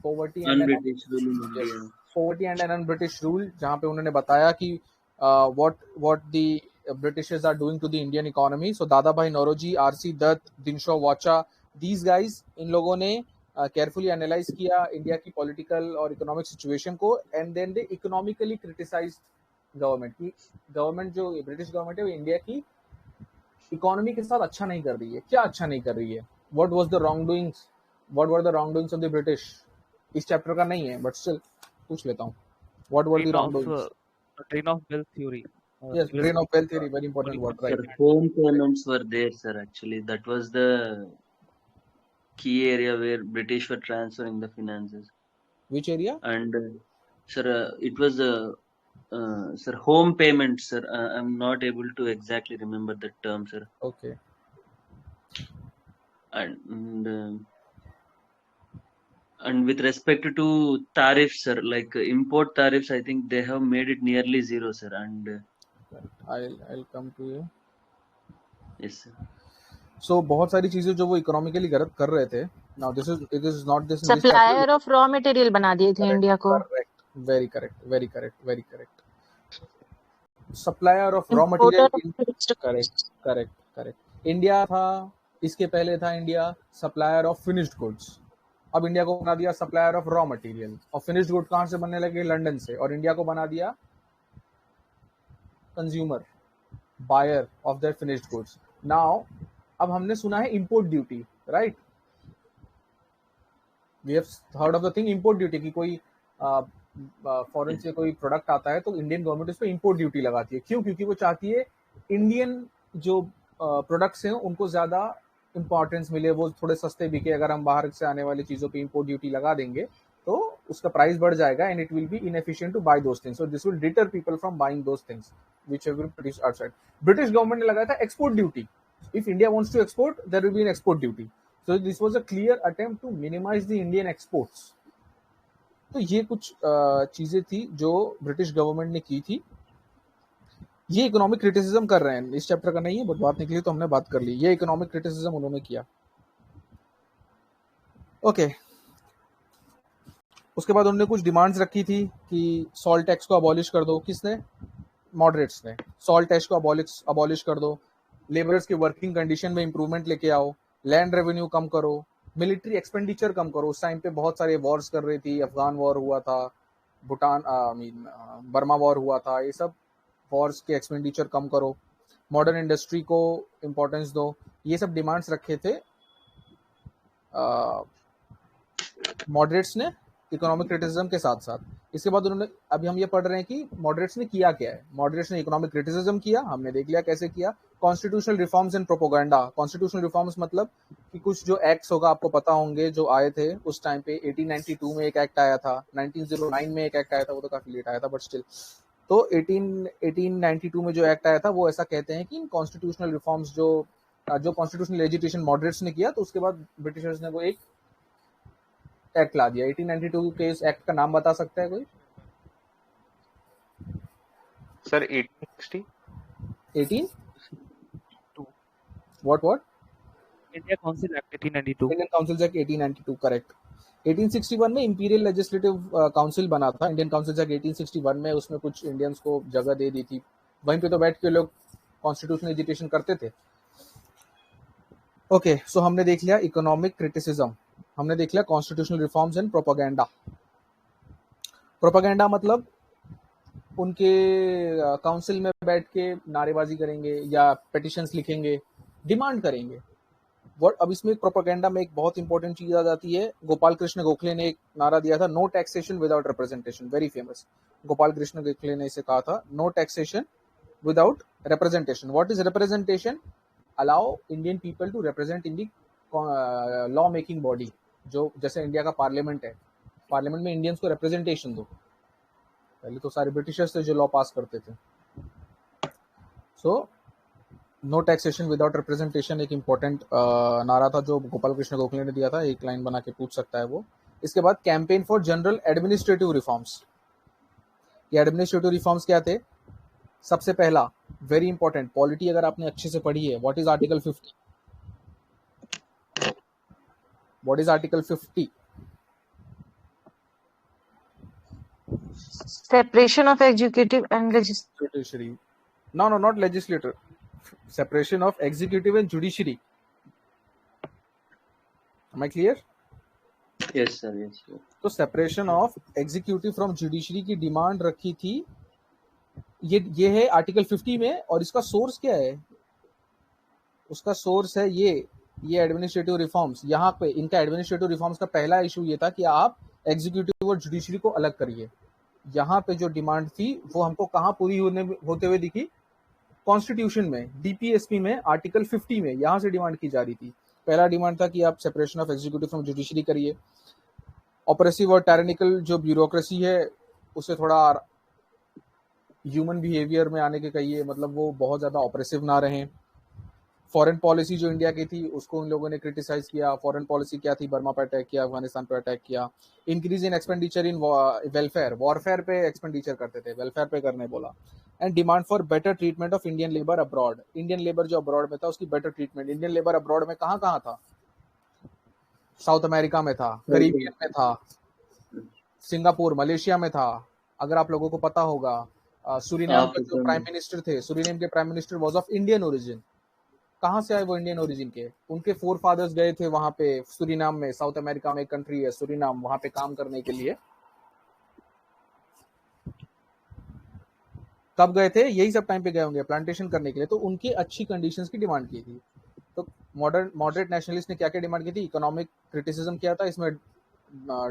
Poverty un and British rule in India. Poverty and an British rule, जहाँ पे उन्होंने बताया कि what the Britishers are doing to the Indian economy. So Dadabhai Naoroji, RC Dutt, Dinshaw वाचा, these guys, इन लोगों ने केयरफुली एनालाइज किया इंडिया की पॉलिटिकल और इकोनॉमिक सिचुएशन को, and then they economically criticise government की। गवर्नमेंट जो ब्रिटिश गवर्नमेंट है वो इंडिया की इकोनॉमी के साथ अच्छा नहीं कर रही है। क्या अच्छा नहीं कर रही है? What was the wrong doings, what were the wrong doings of the British? इस चैप्टर का नहीं है बट स्टिल पूछ लेता हूँ, what were the Drain wrong of doings? drain of wealth theory. Yes, drain of wealth theory, very important word, Sir, right? home payments were there, sir. Actually, that was the key area where British were transferring the finances. Which area? And sir, it was sir, home payments, sir. I'm not able to exactly remember the term, sir. Okay. And with respect to tariffs, sir, like import tariffs, I think they have made it nearly zero, sir. And I'll come to you. yes, sir. So बहुत सारी चीजें जो वो economically गलत कर रहे थे, now this is, it is not this in this supplier chapter. Of raw material बना दिए थे इंडिया को। Correct, very correct, very correct, very correct. Supplier of raw material, correct. India था, इसके पहले था India supplier of finished goods. अब India को बना दिया सप्लायर ऑफ रॉ मटेरियल, और फिनिश्ड गुड कहां से बनने लगे? लंदन से। और इंडिया को बना दिया consumer, buyer of that finished goods. Now अब हमने सुना है import duty, right? We have heard of the thing import duty, की कोई फॉरेन से कोई प्रोडक्ट आता है तो इंडियन गवर्नमेंट उस पर इंपोर्ट ड्यूटी लगाती है। क्यों? क्योंकि वो चाहती है इंडियन जो प्रोडक्ट्स हैं उनको ज्यादा इंपॉर्टेंस मिले, वो थोड़े सस्ते बिके। अगर हम बाहर से आने वाली चीजों पे इंपोर्ट ड्यूटी लगा देंगे तो उसका प्राइस बढ़ जाएगा, and it will be inefficient to buy those things, so this will deter people from buying those things which have been produced outside. British government ने लगाया था export duty. If India wants to export, there will be an export duty. So this was a clear attempt to minimise the Indian exports. तो ये कुछ चीजें थी जो British government ने की थी। ये इकोनॉमिक क्रिटिसिज्म कर रहे हैं, इस चैप्टर का नहीं है बट बात निकली तो हमने बात कर ली। ये इकोनॉमिक क्रिटिसिज्म उन्होंने किया। ओके, उसके बाद उन्होंने कुछ डिमांड्स रखी थी कि सॉल्ट टैक्स को अबॉलिश कर दो। किसने? मॉडरेट्स ने। सॉल्ट टैक्स को अबॉलिश कर दो, लेबरर्स की वर्किंग कंडीशन में इंप्रूवमेंट लेके आओ, लैंड रेवेन्यू कम करो, मिलिट्री एक्सपेंडिचर कम करो। उस टाइम पे बहुत सारे वॉर्स कर रही थी, अफगान वॉर हुआ था, भूटान बर्मा वॉर हुआ था, ये सब वॉर्स के एक्सपेंडिचर कम करो, मॉडर्न इंडस्ट्री को इम्पोर्टेंस दो। ये सब डिमांड्स रखे थे मॉडरेट्स ने इकोनॉमिक क्रिटिसिज्म के साथ साथ। इसके बाद उन्होंने, अभी हम ये पढ़ रहे हैं कि मॉडरेट्स ने किया क्या है। मॉडरेट्स ने इकोनॉमिक क्रिटिसिज्म किया, हमने देख लिया कैसे किया। Constitutional reforms and propaganda. Constitutional reforms मतलब कि कुछ जो एक्ट्स होगा आपको पता होंगे जो आए थे उस टाइम पे। 1892 में एक एक्ट आया था, 1909 में एक एक्ट आया था, वो तो काफी लेट आया था बट स्टिल। तो 1892 में जो एक्ट आया था वो ऐसा कहते हैं कि इन कॉन्स्टिट्यूशनल रिफॉर्म्स जो कॉन्स्टिट्यूशनल एजिटेशन मॉडरेट्स ने किया, तो उसके बाद ब्रिटिशर्स ने वो एक एक्ट ला दिया। 1892 के इस एक्ट का नाम बता सकता है कोई? Sir 1860 18 what India council act 1892। Indian council act 1892, correct. 1861 में इंपीरियल लेजिस्लेटिव काउंसिल बना था, इंडियन काउंसिल एक्ट 1861 में। उसमें कुछ इंडियंस को जगह दे दी थी, वहीं पे तो बैठ के लोग कॉन्स्टिट्यूशनल एजिटेशन करते थे। ओके, सो हमने देख लिया इकोनॉमिक क्रिटिसिज्म, हमने देख लिया constitutional reforms and propaganda. Propaganda मतलब उनके काउंसिल में बैठ के नारेबाजी करेंगे या पिटिशंस लिखेंगे, डिमांड करेंगे। अब इसमें प्रोपेगेंडा में एक बहुत इंपॉर्टेंट चीज आ जाती है। गोपाल कृष्ण गोखले ने एक नारा दिया था, no taxation without representation, very famous. Gopal Krishna Gokhale ने इसे कहा था, no taxation without representation. What is representation? Allow Indian people to represent in the law making body. जो जैसे इंडिया का पार्लियामेंट है, पार्लियामेंट में इंडियंस को रिप्रेजेंटेशन दो। पहले तो सारे ब्रिटिशर्स थे जो लॉ पास करते थे। So no taxation without representation एक इंपॉर्टेंट नारा था जो गोपाल कृष्ण गोखले ने दिया था। एक लाइन बना के पूछ सकता है वो। इसके बाद campaign for general administrative reforms. ये एडमिनिस्ट्रेटिव रिफॉर्म्स क्या थे? सबसे पहला, वेरी इंपॉर्टेंट, पॉलिटी अगर आपने अच्छे से पढ़ी है, what is article 50? What is article 50? Separation of executive and legislative. judiciary. No, not legislator. Separation of executive and judiciary. Am I clear? Yes, sir. Yes, sir. तो separation of executive from judiciary की demand रखी थी, ये है article 50 में। और इसका source क्या है? उसका सोर्स है ये एडमिनिस्ट्रेटिव रिफॉर्म्स। यहाँ पे इनका एडमिनिस्ट्रेटिव रिफॉर्म्स का पहला इशू ये था कि आप एग्जीक्यूटिव और जुडिशरी को अलग करिए। यहाँ पे जो डिमांड थी वो हमको कहाँ पूरी होते हुए दिखी? कॉन्स्टिट्यूशन में, डीपीएसपी में, आर्टिकल 50 में, यहाँ से डिमांड की जा रही थी। पहला डिमांड था कि आप separation of executive from judiciary करिए। ऑपरेसिव और टायरेनिकल जो ब्यूरोक्रेसी है उसे थोड़ा ह्यूमन बिहेवियर में आने के कहिए, मतलब वो बहुत ज़्यादा ऑपरेसिव ना रहें। फॉरेन पॉलिसी जो इंडिया की थी उसको इन लोगों ने क्रिटिसाइज किया। फॉरेन पॉलिसी क्या थी? बर्मा पे अटैक किया, अफगानिस्तान पे अटैक किया। Increase in expenditure in welfare, warfare पे एक्सपेंडिचर करते थे, वेलफेयर पे करने बोला। And demand for better treatment of Indian labour abroad, Indian labour जो अब्रॉड में था उसकी better treatment. Indian labour abroad में कहाँ कहाँ था? साउथ अमेरिका में था, करीबियन में था, सिंगापुर, मलेशिया में था। अगर आप लोगों को पता होगा, सूरीनाम के जो प्राइम मिनिस्टर थे, सूरीनाम के prime minister was of Indian origin. कहाँ से आए वो? इंडियन ओरिजिन के। उनके फोर फादर्स गए थे वहां पे सूरीनाम में, साउथ अमेरिका में एक कंट्री है सूरीनाम, वहां पे काम करने के लिए। कब गए थे? यही सब टाइम पे गए होंगे, प्लांटेशन करने के लिए। तो उनकी अच्छी कंडीशंस की डिमांड की थी। तो मॉडरेट नेशनलिस्ट ने क्या क्या डिमांड की थी? इकोनॉमिक क्रिटिसिज्म किया था, इसमें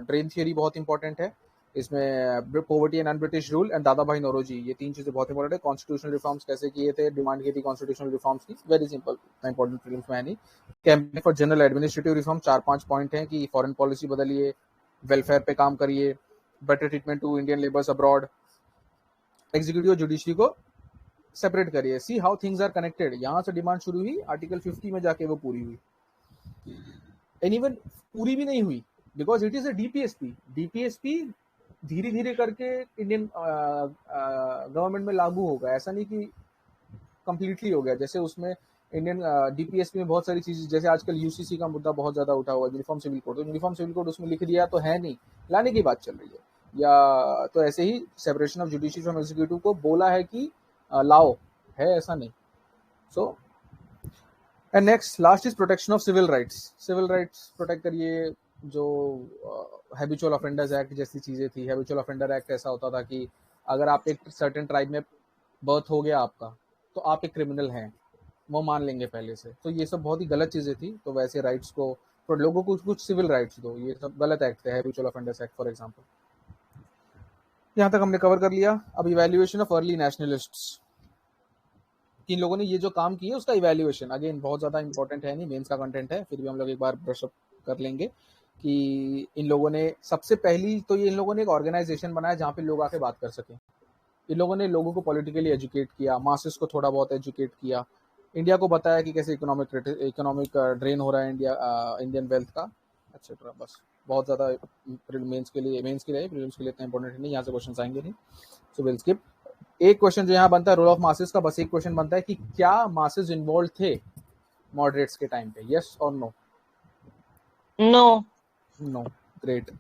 ड्रेन थियरी बहुत इंपॉर्टेंट है, इसमें poverty and un-British rule and दादा भाई नौरोजी, ये तीन चीजें बहुत इंपॉर्टेंट है। कॉन्स्टिट्यूशनल रिफॉर्म्स कैसे किए थे? डिमांड की थी कॉन्स्टिट्यूशनल रिफॉर्म्स की, वेरी सिंपल, इंपॉर्टेंट प्रीलिम्स में है नहीं। Campaign for general administrative reform, 4-5 point हैं कि फॉरेन पॉलिसी बदलिए, वेलफेयर पे काम करिए, better treatment to Indian labours abroad, executive और जुडिशरी को सेपरेट करिए। See how things are connected. यहाँ से डिमांड शुरू हुई, आर्टिकल 50 में जाके वो पूरी हुई। एंड इवन पूरी भी नहीं हुई because it is a DPSP. DPSP धीरे धीरे करके इंडियन गवर्नमेंट में लागू होगा, ऐसा नहीं कि कंप्लीटली हो गया। जैसे उसमें इंडियन डीपीएसपी में बहुत सारी चीजें, जैसे आजकल यूसीसी का मुद्दा बहुत ज्यादा उठा हुआ है, यूनिफॉर्म सिविल कोड। तो यूनिफॉर्म सिविल कोड उसमें लिख दिया तो है नहीं, लाने की बात चल रही है। या तो ऐसे ही separation of judiciary from executive को बोला है कि लाओ, है ऐसा नहीं। So and next last is protection of civil rights. Civil rights protect करिए। जो हैबिचुअल ऑफेंडर्स एक्ट जैसी चीजें थी, हैबिचुअल ऑफेंडर एक्ट ऐसा होता था कि अगर आप एक सर्टेन ट्राइब में बर्थ हो गया आपका तो आप एक क्रिमिनल हैं, वो मान लेंगे पहले से। तो ये सब बहुत ही गलत चीजें थी। तो वैसे राइट्स को, तो लोगों को कुछ सिविल राइट्स दो, ये सब गलत एक्ट थे, habitual offenders act for example. यहाँ तक हमने कवर कर लिया। अब इवैल्यूएशन ऑफ अर्ली नेशनलिस्ट्स, किन लोगों ने ये जो काम किया उसका इवैल्यूएशन, अगेन बहुत ज्यादा इंपॉर्टेंट है नहीं, मेंस का कंटेंट है, फिर भी हम लोग एक बार ब्रशअप कर लेंगे कि इन लोगों ने सबसे पहली तो ये इन लोगों ने एक ऑर्गेनाइजेशन बनाया जहाँ पे लोग आके बात कर सकें। इन लोगों ने लोगों को पॉलिटिकली एजुकेट किया, मासेस को थोड़ा बहुत एजुकेट किया, इंडिया को बताया कि कैसे इकोनॉमिक ड्रेन हो रहा है इंडियन वेल्थ का, एक्सेट्रा। बस बहुत ज़्यादा मेंस के लिए प्रीलिम्स के लिए इतना इंपॉर्टेंट नहीं, यहाँ से क्वेश्चन आएंगे नहीं, सो विल स्किप। एक क्वेश्चन जो यहाँ बनता है रोल ऑफ मासेस का, बस एक क्वेश्चन बनता है कि क्या मासेस इन्वॉल्व थे मॉडरेट्स के टाइम पे, यस और no? No, great.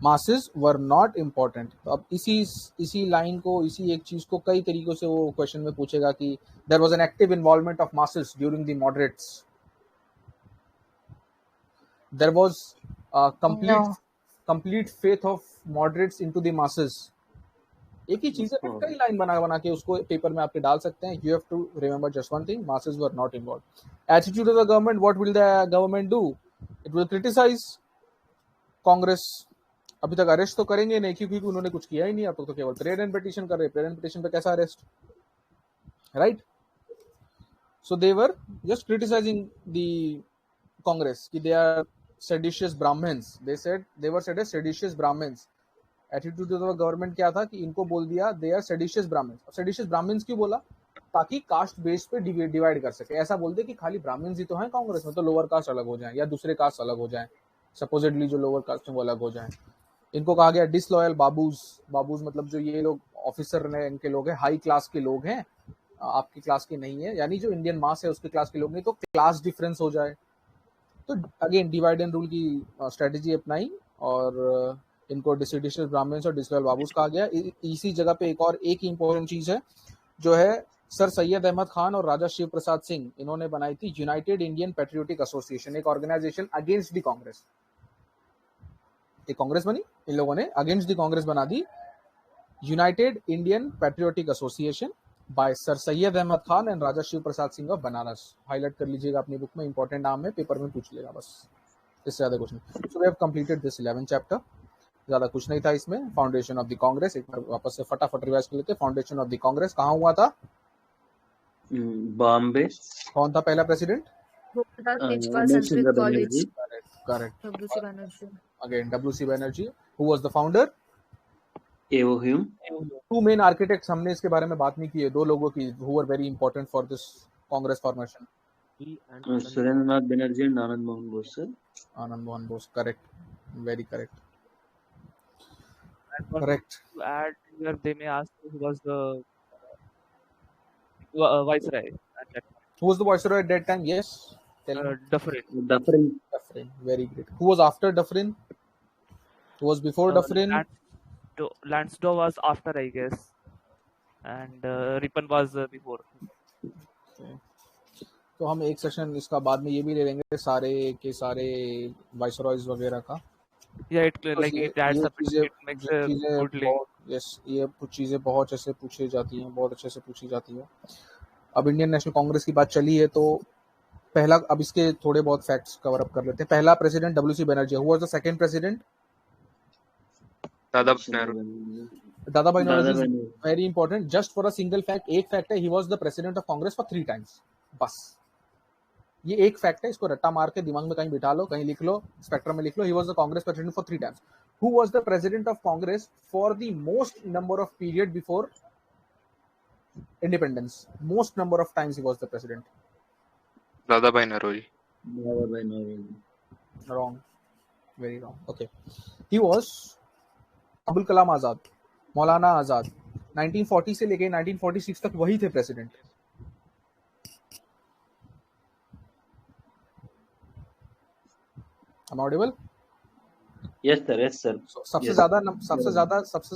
Masses were not important. तो अब इसी लाइन को, इसी एक चीज को कई तरीकों से वो क्वेश्चन में पूछेगा कि there was an active involvement of masses during the moderates, there was complete faith of moderates into the masses. एक ही चीज है, कई लाइन बना के उसको पेपर में आपके डाल सकते हैं। You have to remember just one thing, masses were not involve. Attitude of the government, what will the government do? It will criticise Congress. अभी तक अरेस्ट तो करेंगे नहीं क्योंकि उन्होंने कुछ किया ही नहीं, अब तो केवल प्रेयर एंड पिटीशन कर रहे। प्रेयर एंड पिटीशन पे कैसा arrest, right? So they were just criticising the Congress कि they are seditious Brahmins. They said they were said as seditious Brahmins. Attitude of the government क्या था कि इनको बोल दिया दे आर सेडिशियस ब्राह्मण्स। अब सेडिशियस ब्राह्मण्स क्यों बोला? ताकि कास्ट बेस पे डिवाइड कर सके। ऐसा बोलते कि खाली ब्राह्मण्स ही तो हैं कांग्रेस में, तो लोअर कास्ट अलग हो जाए या दूसरे कास्ट अलग हो जाए, सपोजिटली जो लोअर कास्ट है वो अलग हो जाए। इनको कहा गया डिसलॉयल बाबूज। बाबूज मतलब जो ये लोग ऑफिसर इनके लोग हैं, हाई क्लास के लोग हैं, आपकी क्लास के नहीं है, यानी जो इंडियन मास है उसके क्लास के लोग नहीं, तो क्लास डिफरेंस हो जाए। तो अगेन डिवाइड एंड रूल की स्ट्रेटेजी अपनाई और इनको डिसिडिशियस ब्राह्मण्स और डिसलॉयल बाबूस कहा गया। इसी जगह पे एक इंपॉर्टेंट चीज है जो है सर सैयद अहमद खान और राजा शिव प्रसाद सिंह, इन्होंने बनाई थी यूनाइटेड इंडियन पैट्रियोटिक एसोसिएशन, एक ऑर्गेनाइजेशन अगेंस्ट द कांग्रेस। एक कांग्रेस बनी, इन लोगों ने अगेंस्ट द कांग्रेस बना दी united Indian patriotic association by sir Syed Ahmad Khan and Raja Shiv Prasad Singh of Banaras. Highlight कर लीजिएगा अपनी बुक में, इंपॉर्टेंट नाम है, पेपर में पूछ लेगा बस, इससे ज्यादा कुछ नहीं। So we have completed this 11th chapter, ज्यादा कुछ नहीं था इसमें। फाउंडेशन ऑफ द कांग्रेस, एक बार वापस से फटाफट रिवाइज कर लेते हैं। फाउंडेशन ऑफ द कांग्रेस कहाँ हुआ था? बॉम्बे। कौन था पहला president? Tejpal Sanskrit college. Correct. WC Banerjee. Again WC Banerjee. Who was the founder? एवो ह्यूम। टू मेन आर्किटेक्ट्स, हमने इसके बारे में बात नहीं की है, दो लोगों की who were very important for this Congress formation. Surendranath Banerjee and Anand Mohan Bose sir. Anand Mohan Bose, correct, very correct, And one correct. to add here, they may ask who was the viceroy at that time. Who was the viceroy at that time? Yes, tell me. Dufferin. Dufferin. Dufferin, very great. Who was after Dufferin? Who was before Dufferin? Lansdowne was after, I guess, and Ripon was before. तो हम एक session इसका बाद में ये भी ले लेंगे सारे के सारे वाइसरॉयज वगैरह का। Yeah, it adds up. It makes a good link. Yes, ये कुछ चीजें बहुत अच्छे से पूछी जाती हैं, बहुत अच्छे से पूछी जाती हैं। अब इंडियन नेशनल कांग्रेस की बात चली है तो पहला, अब इसके थोड़े बहुत फैक्ट्स कवर अप कर लेते हैं। पहला president WC Banerjee. Who was the second president? Dadabhai Naoroji. Dadabhai Naoroji, very important. Just for a single fact, एक फैक्ट है, he was the president of Congress for 3 times. बस ये एक फैक्ट है, इसको रट्टा मार के दिमाग में कहीं बिठा लो, कहीं लिख लो, स्पेक्ट्रम में लिख लो। He was the Congress president for 3 times. Who was the president of Congress for the most number of period before independence? Most number of times he was the president. Dadabhai Naoroji. Wrong, very wrong. Okay, he was Abul Kalam Azad, Maulana Azad. 1940 से लेके 1946 तक वही थे president. Am I audible? Yes sir, yes sir. सबसे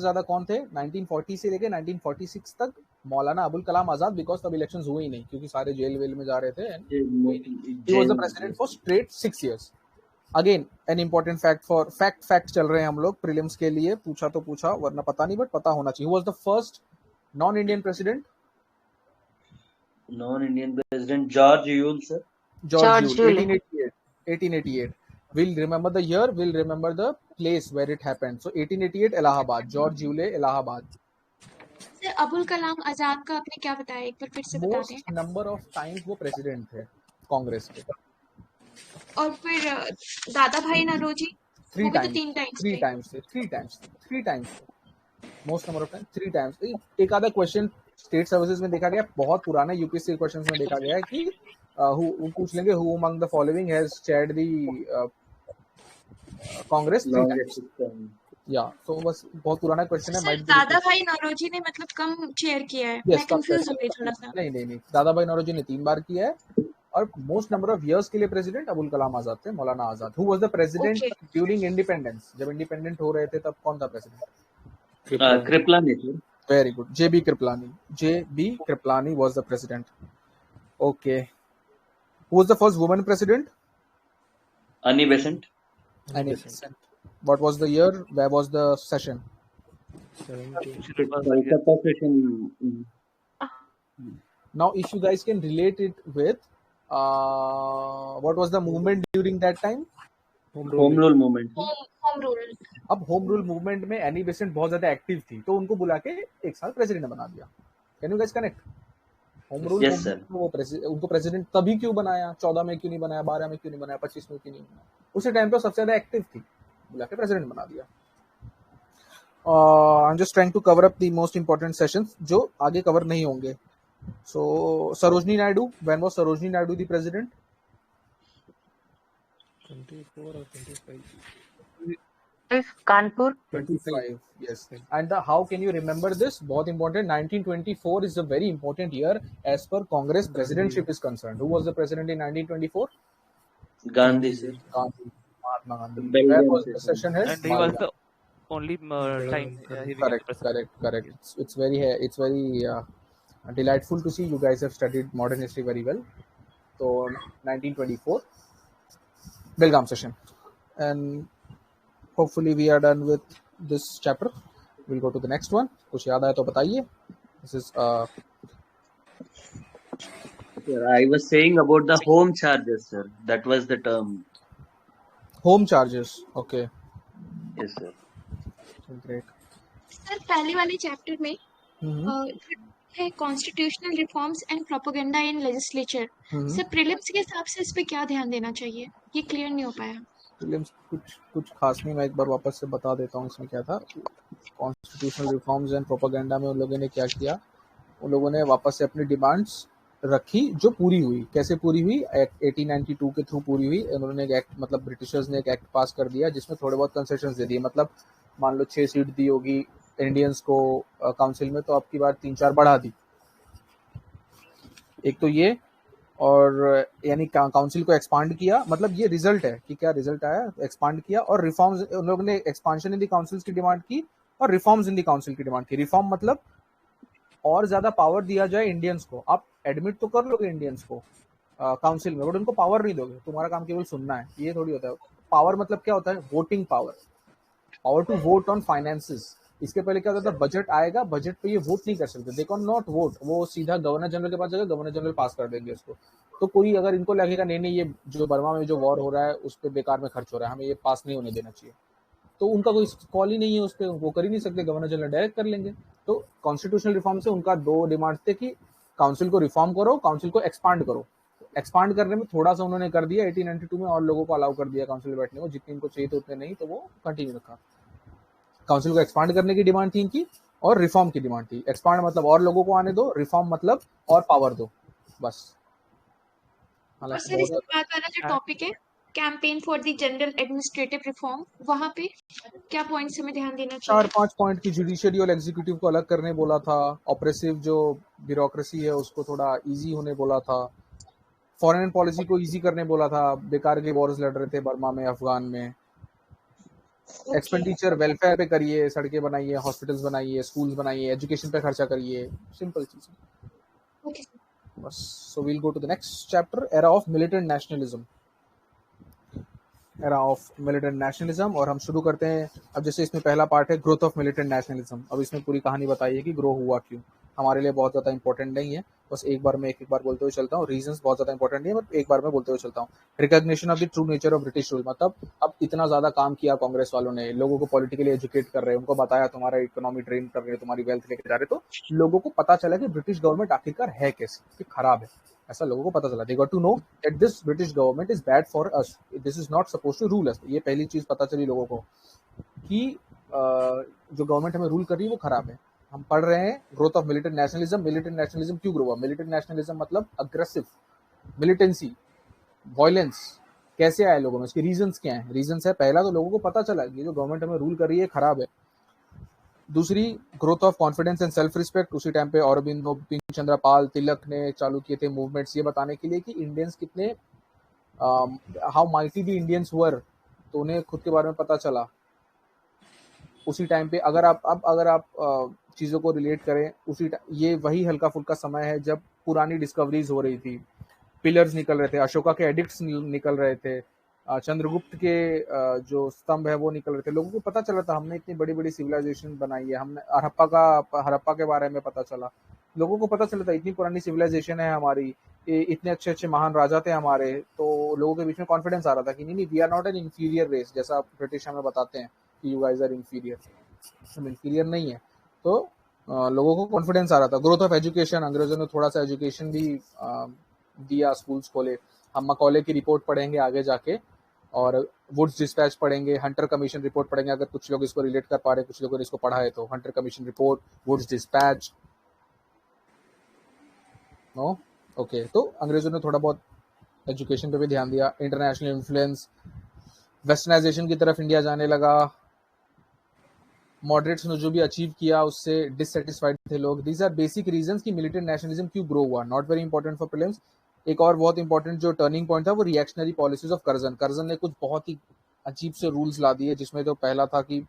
ज्यादा कौन थे 1940 से लेके 1946 तक? मौलाना अबुल कलाम आजाद, बिकॉज तब इलेक्शंस हुए ही नहीं क्योंकि सारे जेल वेल में जा रहे थे। He was the president for straight 6 years. Again, an important fact for fact चल रहे हैं हम लोग प्रीलिम्स के लिए, पूछा तो पूछा वरना पता नहीं, बट पता होना चाहिए। Who was the first non-Indian president? Non-Indian president George Yule sir. George Yule, 1888. We'll remember the year, we'll remember the place where it happened. So 1888 Allahabad, George Yule, Allahabad. Sir Abul Kalam Azad का आपने क्या बताया, एक बार फिर से बता दें। मोस्ट नंबर ऑफ टाइम्स वो प्रेसिडेंट थे कांग्रेस के। और फिर Dadabhai Naoroji 3 times. Most number of time 3 times. एक आधा क्वेश्चन स्टेट सर्विसेज में देखा गया, बहुत पुराने यूपीएससी क्वेश्चंस में देखा गया है कि पूछ लेंगे who among the following has chaired the Congress 3 times. या तो बस बहुत पुराना क्वेश्चन है। सर दादा भाई नौरोजी ने मतलब कम चेयर किया है, मैं कंफ्यूज हो गई थोड़ा सा। नहीं, दादा भाई नौरोजी ने 3 बार किया है और मोस्ट नंबर ऑफ इयर्स के लिए प्रेसिडेंट अबुल कलाम आजाद थे, Maulana Azad. Who was the president during independence? जब इंडिपेंडेंट हो रहे थे तब कौन था president? Kripalani sir. Very good, JB Kripalani was the president. Okay, who was the first woman president? Annie Besant. Annie Besant. What was the year? Where was the session? Kolkata session. Now if you guys can relate it with what was the movement during that time? Home rule movement. Home rule. अब home rule movement में Annie Besant बहुत ज्यादा active थी, तो उनको बुला के 1 साल प्रेसिडेंट बना दिया। Can you guys connect? Home rule उनको प्रेसिडेंट तभी क्यों बनाया? 14 में क्यों नहीं बनाया? 12 में क्यों नहीं बनाया? 25 में क्यों नहीं बनाया? उसी टाइम पे सबसे ज्यादा एक्टिव थी, बुला के प्रेसिडेंट बना दिया। I am just trying to cover up the most important sessions जो आगे कवर नहीं होंगे। So Sarojini Naidu, when was Sarojini Naidu the president? 24 or 25. Kanpur. 25, yes. And how can you remember this? बहुत important. 1924 is a very important year as per Congress presidentship is concerned. Who was the president in 1924? Gandhi sir. Gandhi, Mahatma Gandhi. Where was the session held? And he was the only time he became Correct, president. correct, correct. It's very delightful to see you guys have studied modern history very well. So 1924 Belgaum session, and hopefully we are done with this chapter. We'll go to the next one. कुछ याद आया तो बताइए. This is Sir, I was saying about the home charges, sir. That was the term. home charges. Okay, Yes, sir. great. Sir पहले वाले chapter में हम्म है constitutional reforms and propaganda in legislature. Hmm sir prelims के हिसाब से इस पे क्या ध्यान देना चाहिए, ये क्लियर नहीं हो पाया. प्रीलिम्स कुछ खास नहीं. मैं एक बार वापस से बता देता हूँ इसमें क्या था. कॉन्स्टिट्यूशनल रिफॉर्म्स एंड प्रोपेगेंडा में उन लोगों ने क्या किया. उन लोगों ने वापस से अपनी डिमांड्स रखी जो पूरी हुई. कैसे पूरी हुई? एक्ट 1892 के थ्रू पूरी हुई. उन्होंने एक एक्ट, मतलब ब्रिटिशर्स ने एक एक्ट पास कर दिया जिसमें थोड़े बहुत कंसेशंस दे दिए. मतलब मान लो 6 सीट दी होगी इंडियंस को काउंसिल में, तो अब की बार 3-4 बढ़ा दी. एक तो ये, और यानी काउंसिल को एक्सपांड किया. मतलब ये रिजल्ट है कि क्या रिजल्ट आया. एक्सपांड किया और रिफॉर्म्स. उन लोगों ने एक्सपांशन इन द काउंसिल्स की डिमांड की और रिफॉर्म्स इन द काउंसिल की डिमांड की. रिफॉर्म मतलब और ज्यादा पावर दिया जाए इंडियंस को. आप एडमिट तो कर लोगे इंडियंस को काउंसिल में, बट उनको पावर नहीं दोगे. तुम्हारा काम केवल सुनना है. ये थोड़ी होता है. पावर मतलब क्या होता है? Voting power. Power to vote on finances. इसके पहले क्या होता था? बजट आएगा, बजट पे ये वोट नहीं कर सकते. They can not vote. वो सीधा गवर्नर जनरल के पास जाएगा, गवर्नर जनरल पास कर देंगे इसको. तो कोई अगर इनको लगेगा नहीं नहीं ये जो बर्मा में जो वॉर हो रहा है उस पर बेकार में खर्च हो रहा है, हमें ये पास नहीं होने देना चाहिए, तो उनका कोई कॉल ही नहीं है उस पर. वो कर ही नहीं सकते. गवर्नर जनरल डायरेक्ट कर लेंगे. तो कॉन्स्टिट्यूशनल रिफॉर्म से उनका 2 डिमांड थे कि काउंसिल को रिफॉर्म करो, काउंसिल को एक्सपांड करो. एक्सपांड करने में थोड़ा सा उन्होंने कर दिया 1892 में, और लोगों को अलाउ कर दिया काउंसिल में बैठने को. जितने इनको चाहिए थे उतने नहीं, तो वो कंटिन्यू रखा. काउंसिल को एक्सपांड करने की डिमांड थी इनकी, और रिफॉर्म की डिमांड थी. एक्सपांड मतलब और लोगों को आने दो, रिफॉर्म मतलब और पावर दो, बस. और हालांकि सर इसके बहुत बाद वाला जो टॉपिक है campaign for the general administrative reform, वहां पे क्या पॉइंट्स हमें ध्यान देना चाहिए? 4-5 पॉइंट की जुडिशियरी और एग्जीक्यूटिव को अलग करने बोला था. ऑपरेसिव जो ब्यूरोक्रेसी है उसको थोड़ा इजी होने बोला था. फॉरेन पॉलिसी को इजी करने बोला था. बेकार के वॉर्स लड़ रहे थे बर्मा में, अफगान में. ओके एक्सपेंडिचर वेलफेयर पे करिए, सड़कें बनाइए, हॉस्पिटल्स बनाइए, स्कूल्स बनाइए, एजुकेशन पे खर्चा करिए. सिंपल चीज ओके बस. So we'll go to the next chapter, era of militant nationalism. Era of militant nationalism. और हम शुरू करते हैं. अब जैसे इसमें पहला पार्ट है ग्रोथ ऑफ मिलिटेंट नेशनलिज्म. अब इसमें पूरी कहानी बताइए कि ग्रो हुआ क्यों. हमारे लिए बहुत ज़्यादा इंपॉर्टेंट नहीं है, बस एक बार मैं एक बार बोलते हुए चलता हूँ. रीजंस बहुत ज़्यादा इंपॉर्टेंट नहीं है, बट एक बार मैं बोलते हुए चलता हूँ. Recognition of the true nature of British rule. मतलब अब इतना ज़्यादा काम किया कांग्रेस वालों ने, लोगों को पॉलिटिकली एजुकेट कर रहे हैं, उनको बताया तुम्हारा इकोनॉमी ट्रेन कर रहे हैं, तुम्हारी वेल्थ लेके जा रहे, तो लोगों को पता चला कि ब्रिटिश गवर्नमेंट आखिरकार है कैसी, कि खराब है. ऐसा लोगों को पता चला. They got to know that this British government is bad for us, this is not suppose to rule us. ये पहली चीज पता चली लोगों को कि जो गवर्नमेंट हमें रूल कर रही है वो खराब है. हम पढ़ रहे हैं growth of militant nationalism. Militant nationalism क्यों ग्रो हुआ? मिलिटेंट नेशनलिज्म मतलब अग्रेसिव मिलिटेंसी, वायलेंस कैसे आया लोगों में, इसके रीजंस क्या हैं? रीजंस है, पहला तो लोगों को पता चला कि जो गवर्नमेंट हमें रूल कर रही है खराब है. दूसरी, growth of confidence and self respect. उसी टाइम पे औरबिंदो, बिपिन चंद्र पाल, तिलक ने चालू किए थे मूवमेंट्स, ये बताने के लिए कि इंडियंस कितने how mighty the Indians were. तो उन्हें खुद के बारे में पता चला उसी टाइम पे. अगर आप चीज़ों को रिलेट करें, ये वही हल्का फुल्का समय है जब पुरानी डिस्कवरीज हो रही थी, पिलर्स निकल रहे थे, अशोका के एडिक्ट्स निकल रहे थे, चंद्रगुप्त के जो स्तंभ है वो निकल रहे थे. लोगों को पता चला था हमने इतनी बड़ी बड़ी सिविलाइजेशन बनाई है. हमने हड़प्पा के बारे में पता चला. लोगों को पता चला था इतनी पुरानी सिविलाइजेशन है हमारी, इतने अच्छे अच्छे महान राजा थे हमारे. तो लोगों के बीच में कॉन्फिडेंस आ रहा था कि नहीं, we are not an inferior race, जैसा ब्रिटिश हमें बताते हैं कि यू गाइज आर इंफीरियर. हम इंफीरियर नहीं है. तो लोगों को कॉन्फिडेंस आ रहा था. Growth of education. अंग्रेजों ने थोड़ा सा एजुकेशन भी दिया, स्कूल्स खोले. हम मकौले की रिपोर्ट पढ़ेंगे आगे जाके, और वुड्स डिस्पैच पढ़ेंगे, हंटर कमीशन रिपोर्ट पढ़ेंगे. अगर कुछ लोग इसको रिलेट कर पा रहे, कुछ लोगों ने इसको पढ़ा है, तो Hunter commission report, Wood's dispatch. No okay. तो अंग्रेजों ने थोड़ा बहुत एजुकेशन पे भी ध्यान दिया. इंटरनेशनल इन्फ्लुएंस, वेस्टर्नाइजेशन की तरफ इंडिया जाने लगा. मॉडरेट्स ने जो भी अचीव किया उससे डिससेटिस्फाइड थे लोग. दीज आर बेसिक रीजंस कि मिलिटेंट नेशनलिज्म क्यों ग्रो हुआ. Not very important for prelims. एक और बहुत इंपॉर्टेंट जो टर्निंग पॉइंट था वो reactionary policies of Curzon. Curzon ने कुछ बहुत ही अजीब से रूल्स ला दिए, जिसमें तो पहला था कि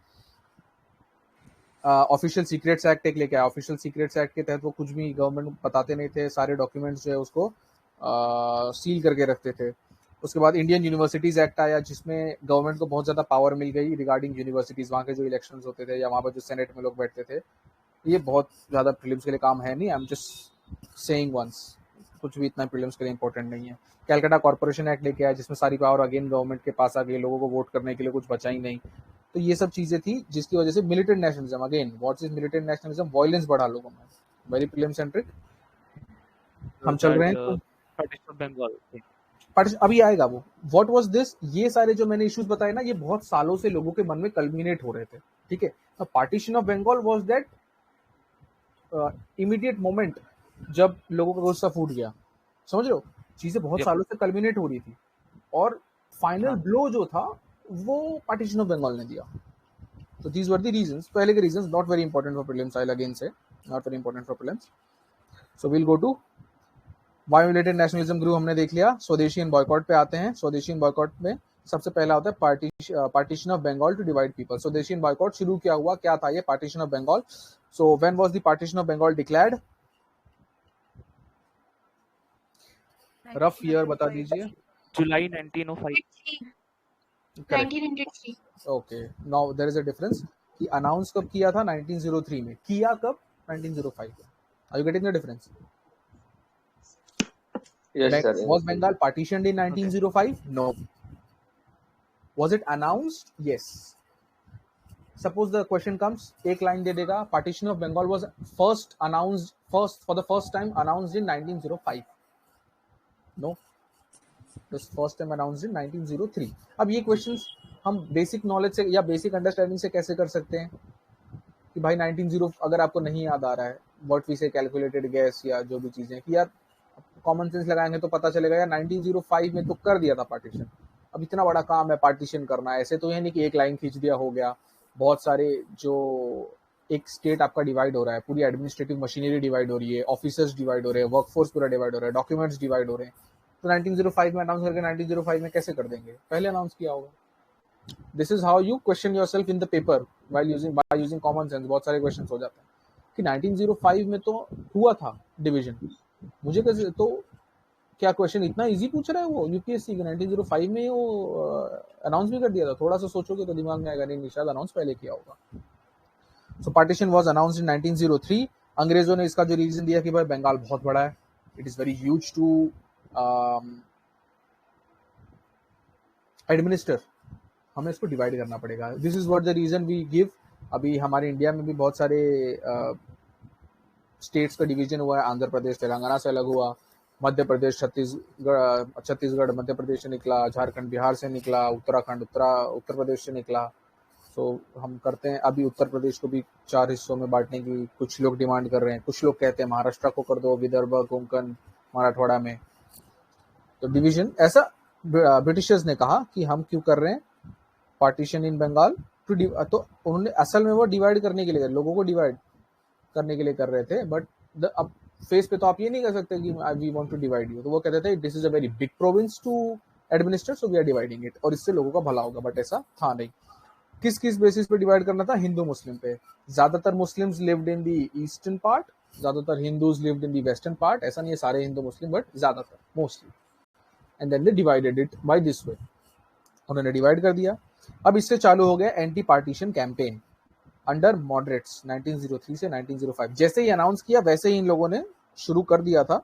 ऑफिशियल सीक्रेट्स एक्ट एक लेके आया। ऑफिशियल सीक्रेट्स एक्ट के तहत वो कुछ भी गवर्नमेंट बताते नहीं थे, सारे डॉक्यूमेंट्स जो है उसको सील करके रखते थे। उसके बाद इंडियन यूनिवर्सिटीज एक्ट आया, जिसमें गवर्नमेंट को बहुत ज्यादा पावर मिल गई रिगार्डिंग यूनिवर्सिटीज, वहाँ के जो इलेक्शंस होते थे या वहाँ पर जो सेनेट में लोग बैठते थे। ये बहुत ज्यादा प्रीलिम्स के लिए काम है नहीं, I am just saying once, कुछ भी इतना प्रीलिम्स के लिए इंपॉर्टेंट नहीं है। कैलकाटा कॉर्पोरेशन एक्ट लेके आया, जिसमें सारी पावर अगेन गवर्नमेंट के पास आ गई, लोगों को वोट करने के लिए कुछ बचा ही नहीं। तो ये सब चीजें थी जिसकी वजह से militant nationalism, again what is militant nationalism, violence बढ़ा लोगों में। वेरी प्रीलिम सेंट्रिक हम चल रहे हैं। Partition of Bengal. अभी आएगा वो व्हाट वाज दिस। ये सारे जो मैंने इश्यूज बताए ना, ये बहुत सालों से लोगों के मन में कल्मिनेट हो रहे थे, ठीक है। Partition of Bengal was that immediate moment जब लोगों का गुस्सा फूट गया, समझ लो। चीजें बहुत सालों से कल्मिनेट हो रही थी और फाइनल ब्लो जो था वो पार्टीशन ऑफ बंगाल ने दिया। तो दीज वर द रीजंस, पहले के reasons, not very important for prelims, I again say not very important for prelims. So we'll go to why militant nationalism grew, हमने देख लिया। स्वदेशी एंड बॉयकॉट पे आते हैं। स्वदेशी एंड बॉयकॉट में सबसे पहला होता है partition of Bengal to divide people. Swadeshi and boycott शुरू क्या हुआ, क्या था ये partition of Bengal. So when was the partition of Bengal declared, rough year बता दीजिए। July 1905। 1903। Okay, now there is a difference कि अनाउंस कब किया था, 1903 में, किया कब, 1905 में। Are you getting the difference? Yes, sir. Was Bengal partitioned in 1905? No. Was it announced? Yes. Suppose the question comes, एक line दे देगा, partition of Bengal was first announced, for the first time announced in 1905. No. It was first time announced in 1903. अब ये questions हम basic knowledge से या basic understanding से कैसे कर सकते हैं कि भाई 19 अगर आपको नहीं याद आ रहा है, व्हाट वी से कैलकुलेटेड गैस या जो भी चीजें, कि यार कॉमन सेंस लगाएंगे तो पता चलेगा यार 1905 में तो कर दिया था पार्टीशन। अब इतना बड़ा काम है पार्टीशन करना, ऐसे तो है नहीं कि एक लाइन खींच दिया हो गया। बहुत सारे जो एक स्टेट आपका डिवाइड हो रहा है, पूरी एडमिनिस्ट्रेटिव मशीनरी डिवाइड हो रही है, ऑफिसर्स डिवाइड हो रहे हैं, वर्कफोर्स पूरा डिवाइड हो रहा है, डॉक्यूमेंट्स डिवाइड हो रहे हैं। तो 1905 में अनाउंस करके 1905 में कैसे कर देंगे, पहले अनाउंस किया होगा। This is how you question yourself in the paper by using common sense. बहुत सारे क्वेश्चन हो जाते हैं कि 1905 में तो हुआ था डिवीजन, मुझे कैसे, तो क्या क्वेश्चन इतना इजी पूछ रहा है वो यूपीएससी के? 1905 में वो अनाउंस भी कर दिया था। थोड़ा सा सोचोगे तो दिमाग में आएगा, नहीं शायद अनाउंस पहले किया होगा। सो पार्टीशन वाज अनाउंस्ड इन 1903। अंग्रेजों ने इसका जो रीजन दिया कि भाई बंगाल बहुत बड़ा है, it is very huge to administer, हमें इसको डिवाइड करना पड़ेगा। This is what the reason we give. अभी हमारे इंडिया में भी बहुत सारे स्टेट्स का डिवीजन हुआ है। आंध्र प्रदेश तेलंगाना से अलग हुआ, मध्य प्रदेश छत्तीसगढ़ मध्य प्रदेश से निकला, झारखंड बिहार से निकला, उत्तराखंड उत्तर प्रदेश से निकला। सो हम करते हैं, अभी उत्तर प्रदेश को भी 4 हिस्सों में बांटने की कुछ लोग डिमांड कर रहे हैं, कुछ लोग कहते हैं महाराष्ट्र को कर दो, विदर्भ, कोंकण, मराठवाड़ा में। तो डिवीजन ऐसा ब्रिटिशर्स ने कहा कि हम क्यों कर रहे हैं पार्टीशन इन बंगाल टू, तो उन्होंने असल में वो डिवाइड करने के लिए, लोगों को डिवाइड करने के लिए कर रहे थे। बट अब फेस पे तो आप ये नहीं कर सकते कि we want to divide you. तो वो कहते थे this is a very big province to administer, so we are dividing it, और इससे लोगों का भला होगा। बट ऐसा था नहीं। किस किस बेसिस पे डिवाइड करना था? हिंदू मुस्लिम पे। ज्यादातर Muslims lived in the eastern part, ज्यादातर Hindus lived in the western part. ऐसा नहीं है सारे हिंदू मुस्लिम, बट ज्यादातर, mostly. And then they divided it by this way, उन्होंने डिवाइड कर दिया। अब इससे चालू हो गया anti partition campaign under moderates 1903 से 1905। जैसे ही अनाउंस किया वैसे ही इन लोगों ने शुरू कर दिया था।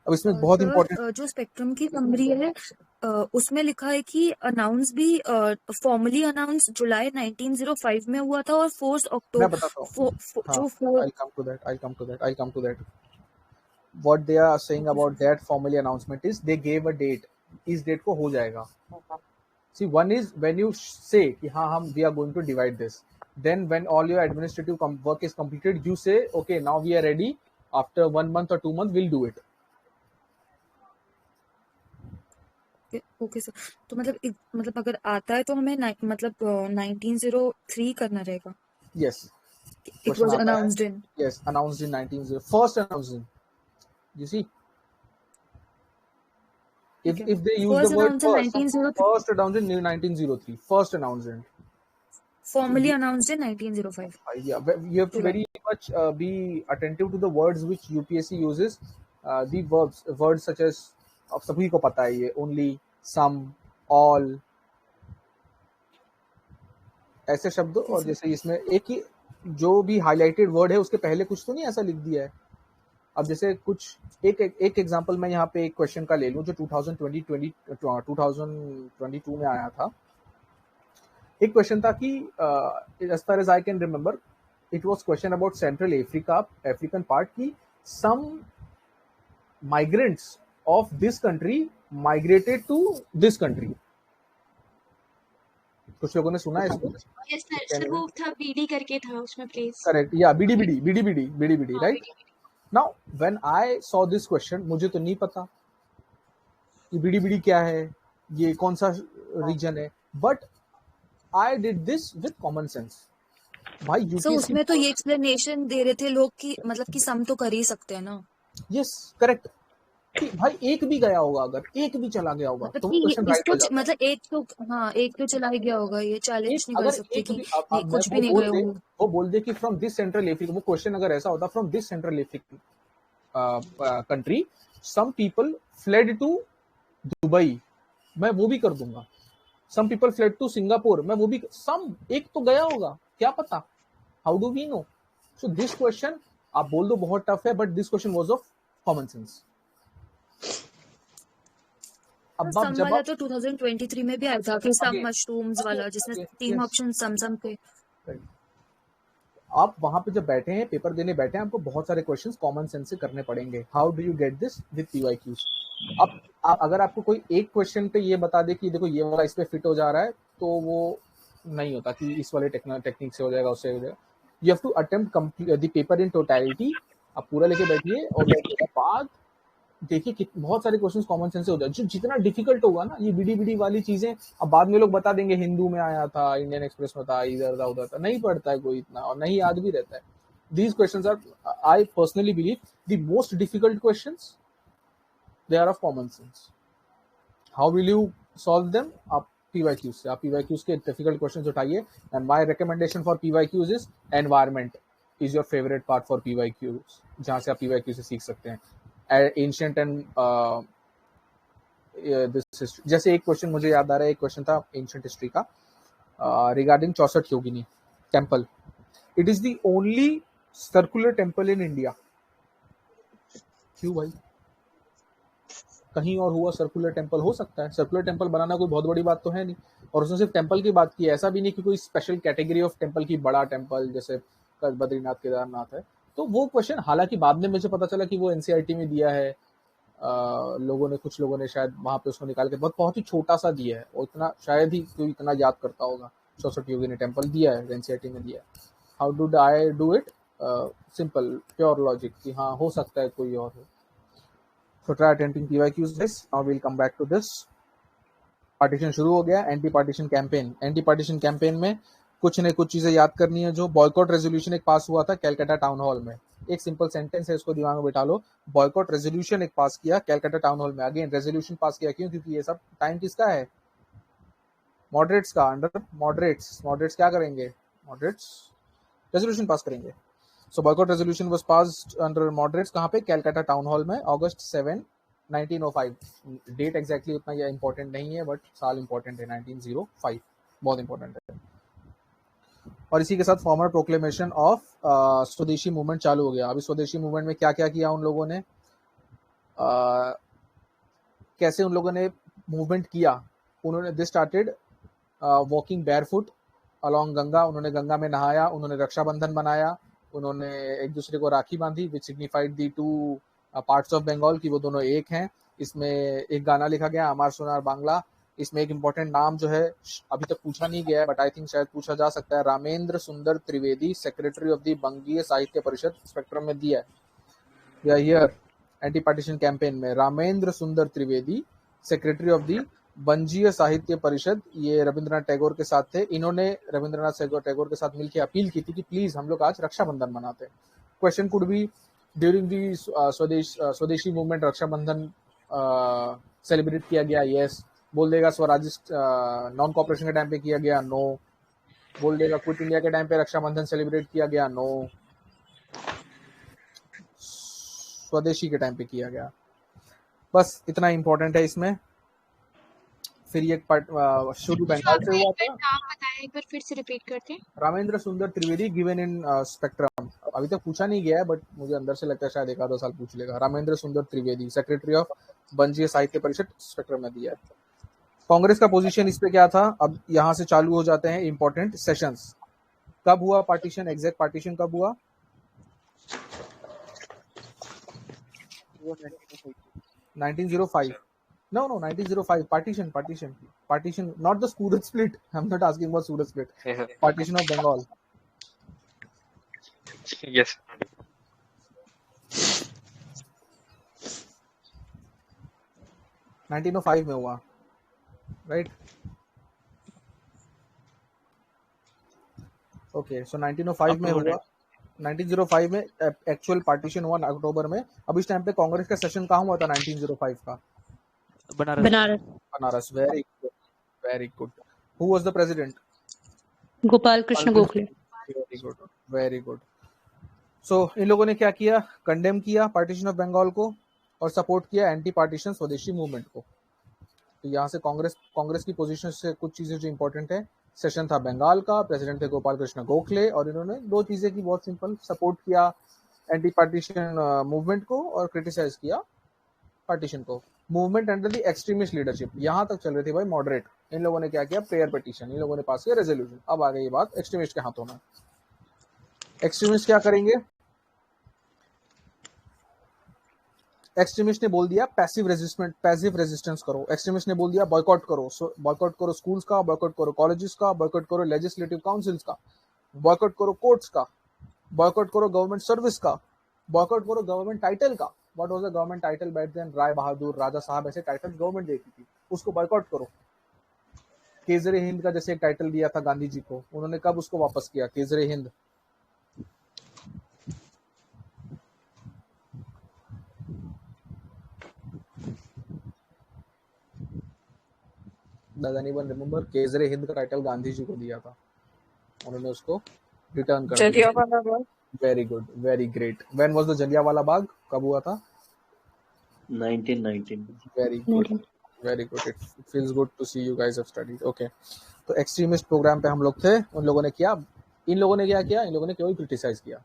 अब इसमें बहुत इंपॉर्टेंट, जो स्पेक्ट्रम की समरी है उसमें लिखा है कि अनाउंस भी फॉर्मली अनाउंस जुलाई 1905 में हुआ था और 4 अक्टूबर मैं बताता हूँ। I'll come to that. What they are saying about that formally announcement is they gave a date. इस डेट को हो जाएगा। See, one is when you say कि हाँ हम we are going to divide this. Then when all your administrative work is completed, you say okay now we are ready. After 1 month or 2 months we'll do it. Okay sir, तो मतलब अगर आता है तो हमें मतलब 1903 करना रहेगा। Yes. It was announced in. Yes, announced in 1903. First announced in. You see, if they use First the word announced in 1903. first announced in 1903. First announced in. formally announced in 1905 Yeah, you have to July. very much be attentive to the words which UPSC uses. The words such as, अब सभी को पता है ये, only, some, all, ऐसे शब्द, और जैसे इसमें एक ही जो भी हाईलाइटेड वर्ड है उसके पहले कुछ तो नहीं ऐसा लिख दिया है। अब जैसे कुछ एक एग्जांपल मैं यहाँ पे एक क्वेश्चन का ले लूं जो 2022 में आया था। एक क्वेश्चन था कि as far as I can remember, it was question about Central Africa, African part, कि some migrants of this country migrated to this country. कुछ लोगों ने सुना है इसको? यस सर वो था बीडी करके था उसमें प्लीज। करेक्ट, या BD, right. Now when I saw this question, मुझे तो नहीं पता कि बीडी क्या है, ये कौन सा रीजन है, but I did this with common sense. भाई So यूपीएससी, उसमें तो ये एक्सप्लेनेशन दे रहे थे लोग कि मतलब कि सम तो कर ही सकते हैं ना, यस करेक्ट, कि भाई एक भी गया होगा, अगर एक भी चला गया होगा मतलब तो वो कि क्वेश्चन राइट हो इसको जाता है। मतलब एक तो हाँ एक तो चला ही गया होगा, ये चैलेंज एक नहीं कर अगर सकते एक कि भी नहीं कुछ भी नहीं गए होंगे। वो बोल दे कि फ्रॉम दिस सेंट्रल अफ्रीका, वो क्वेश्चन अगर ऐसा होता from this central Africa country some people fled to Dubai, मैं वो भी कर दूंगा। Some people fled to Singapore, मैं वो भी, सम एक तो गया होगा, क्या पता, how do we know? So this question आप बोल दो बहुत टफ है, but this question was of common sense. अब सम जब वाला आप तो 2023 में भी आया था कि सम Again, मशरूम्स वाला जिसमें yes, 3 yes. ऑप्शन सम थे। आप वहां पे जब बैठे हैं, पेपर देने बैठे हैं, आपको बहुत सारे क्वेश्चंस कॉमन सेंस से करने पड़ेंगे। How do you get this with PYQs? अब अगर आपको कोई एक क्वेश्चन पे ये बता दे कि देखो ये वाला इस पे फिट हो जा रहा है, तो वो नहीं होता कि इस वाले टेक्निक से हो जाएगा, उससे हो जाएगा। You have to attempt the paper in totality. आप पूरा लेके बैठिए और उसके बाद देखिए कि बहुत सारे क्वेश्चंस कॉमन सेंस से हो जाए। जो जितना डिफिकल्ट होगा ना, ये बीडी वाली चीजें, अब बाद में लोग बता देंगे हिंदू में आया था, इंडियन एक्सप्रेस में था, इधर था उधर था, नहीं पढ़ता है कोई इतना और नहीं याद भी रहता है। These questions are, I personally believe, the most difficult questions, they are of common sense. How will you solve them? आप पीवाईक्यूज से, आप पीवाईक्यूज के डिफिकल्ट क्वेश्चंस उठाइए। And my recommendation for PYQs is environment is your favourite part for PYQs, जहां से आप PYQ से सीख सकते हैं। एंशिएंट एंड दिस, जैसे एक क्वेश्चन मुझे याद आ रहा है, एक क्वेश्चन था एंशिएंट हिस्ट्री का regarding 64 Yogini temple. It is the only circular temple in India. क्यों भाई? कहीं और हुआ सर्कुलर टेम्पल? हो सकता है, सर्कुलर टेम्पल बनाना कोई बहुत बड़ी बात तो है नहीं। और उसने सिर्फ टेम्पल की बात की है, ऐसा भी नहीं कि कोई स्पेशल कैटेगरी ऑफ टेम्पल की, बड़ा टेम्पल जैसे बद्रीनाथ केदारनाथ है। तो वो क्वेश्चन, हालांकि बाद में मुझे पता चला कि वो एनसीईआरटी में दिया है लोगों ने, कुछ लोगों ने शायद वहां पे उसको निकाल के बहुत ही छोटा सा दिया है, और इतना शायद ही कोई इतना याद करता होगा। 64 योगिनी टेम्पल दिया है, एनसीईआरटी में दिया है। How do I do it? Simple, pure logic कि हाँ हो सकता है कोई और हो। So try attempting PYQs this. Now we'll come back to this. Partition शुरू हो गया, anti partition campaign. Anti partition campaign में कुछ न कुछ चीजें याद करनी है। जो बॉयकॉट रेजोल्यूशन एक पास हुआ था कैलकाटा टाउन हॉल में, एक सिंपल सेंटेंस है, इसको दिमाग में बिठा लो। बॉयकॉट रेजोल्यूशन एक पास किया कैलकाटा टाउन हॉल में। अगेन रेजोल्यूशन पास किया क्यों? क्योंकि ये सब टाइम किसका है? मॉडरेट्स का। अंडर मॉडरेट्स क्या करेंगे? मॉडरेट्स रेजोल्यूशन पास करेंगे। So boycott resolution was passed under moderates, कहाँ पे? कैलकाटा टाउन हॉल में, August 7, 1905। डेट एग्जैक्टली उतना या इंपॉर्टेंट नहीं है, बट साल इंपॉर्टेंट है, 1905 बहुत इंपॉर्टेंट है। और इसी के साथ फॉर्मल प्रोक्लेमेशन ऑफ स्वदेशी मूवमेंट चालू हो गया। अभी स्वदेशी मूवमेंट में क्या क्या किया उन लोगों ने, कैसे उन लोगों ने मूवमेंट किया? उन्होंने they started walking barefoot along Ganga. उन्होंने गंगा में नहाया, उन्होंने रक्षाबंधन बनाया, उन्होंने एक दूसरे को राखी बांधी, which signified the two parts of Bengal, कि वो दोनों एक हैं। इसमें एक गाना लिखा गया, अमार सोनार बांग्ला। इसमें एक इम्पोर्टेंट नाम जो है अभी तक पूछा नहीं गया है, बट आई थिंक शायद पूछा जा सकता है। रामेंद्र सुंदर त्रिवेदी, सेक्रेटरी ऑफ द बंगीय साहित्य परिषद, स्पेक्ट्रम में दिया है हियर एंटी पार्टीशन कैंपेन में। रामेंद्र सुंदर त्रिवेदी, सेक्रेटरी ऑफ द बंजीय साहित्य परिषद, ये रविंद्रनाथ टैगोर के साथ थे। इन्होंने रविंद्रनाथ टैगोर के साथ मिलकर अपील की थी कि प्लीज हम लोग आज रक्षाबंधन मनाते हैं। Question could be during the स्वदेशी मूवमेंट रक्षाबंधन सेलिब्रेट किया गया? यस। बोल देगा स्वराज नॉन कॉपरेशन के टाइम पे किया गया? नो। बोल देगा क्विट इंडिया के टाइम पे रक्षाबंधन सेलिब्रेट किया गया, नो, स्वदेशी के टाइम पे किया गया। बस इतना इंपॉर्टेंट है इसमें। फिर ये शुरू बंगाल से हुआ था। नाम बताया एक बार फिर से रिपीट करते हैं। रामेंद्र सुंदर त्रिवेदी, गिवन इन स्पेक्ट्रम। अभी तक पूछा नहीं गया है बट मुझे अंदर से लगता है शायद 1-2 साल पूछ लेगा। रामेंद्र सुंदर त्रिवेदी, सेक्रेटरी ऑफ वंजीय साहित्य परिषद, स्पेक्ट्रम में दिया है। कांग्रेस का पोजीशन इस पे क्या था? अब यहाँ से चालू हो जाते हैं इंपॉर्टेंट सेशंस। कब हुआ पार्टीशन? एग्जैक्ट पार्टीशन कब हुआ? 1905। No, 1905. Partition. Not the Surat split. I'm not asking about Surat split. Yeah. Partition of Bengal. Yes. 1905 में हुआ, right? Okay, so 1905 में हुआ। 1905 में एक्चुअल पार्टीशन हुआ अक्टूबर में। अब इस टाइम पे कांग्रेस का सेशन कहाँ हुआ था 1905 का? Banaras. Very good. Who was the president? Gopal Krishna Gokhale. Very good. So इन लोगों ने क्या किया? कंडेम किया पार्टीशन ऑफ बंगाल को और सपोर्ट किया एंटी पार्टीशन स्वदेशी मूवमेंट को। तो यहाँ से कांग्रेस की पोजीशन से कुछ चीजें जो इंपॉर्टेंट है, सेशन था बंगाल का, प्रेसिडेंट थे गोपाल कृष्ण गोखले, और इन्होंने 2 चीजें की, बहुत सिंपल, सपोर्ट किया एंटी पार्टीशन मूवमेंट को और क्रिटिसाइज किया पार्टीशन को। Movement under the extremist leadership, यहाँ तक चल रही थी भाई मॉडरेट। इन लोगों ने क्या किया? प्रेयर पिटीशन, इन लोगों ने पास किया रेजोल्यूशन। अब आ गई ये बात एक्सट्रीमिस्ट के हाथों में। एक्सट्रीमिस्ट क्या करेंगे? एक्सट्रीमिस्ट ने बोल दिया पैसिव रेजिस्टेंस करो। एक्सट्रीमिस्ट ने बोल दिया बॉयकॉट करो। बॉयकॉट करो स्कूल्स का, बॉयकॉट करो कॉलेजेस का, बॉयकॉट करो लेजिस्लेटिव काउंसिल्स का, बॉयकॉट करो कोर्ट्स का, बॉयकॉट करो गवर्नमेंट सर्विस का, बॉयकॉट करो गवर्नमेंट टाइटल का। What was the government title back then? Rai Bahadur, Raja Sahab, ऐसे टाइटल गवर्नमेंट देती थी, उसको बॉयकॉट करो। केसरे हिंद का जैसे एक टाइटल दिया था गांधी जी को, उन्होंने कब उसको वापस किया? Kesare Hind. Does anyone remember? Kesare Hind का टाइटल गांधी जी को दिया था, उन्होंने उसको रिटर्न कर दिया। Jallianwala Bagh. Very good, very great. When was the Jallianwala Bagh? कब हुआ था? 1919। Very good, very good. It feels good to see you guys have studied. Okay, तो एक्सट्रीमिस्ट प्रोग्राम पे हम लोग थे। उन लोगों ने क्या इन लोगों ने केवल क्रिटिसाइज किया।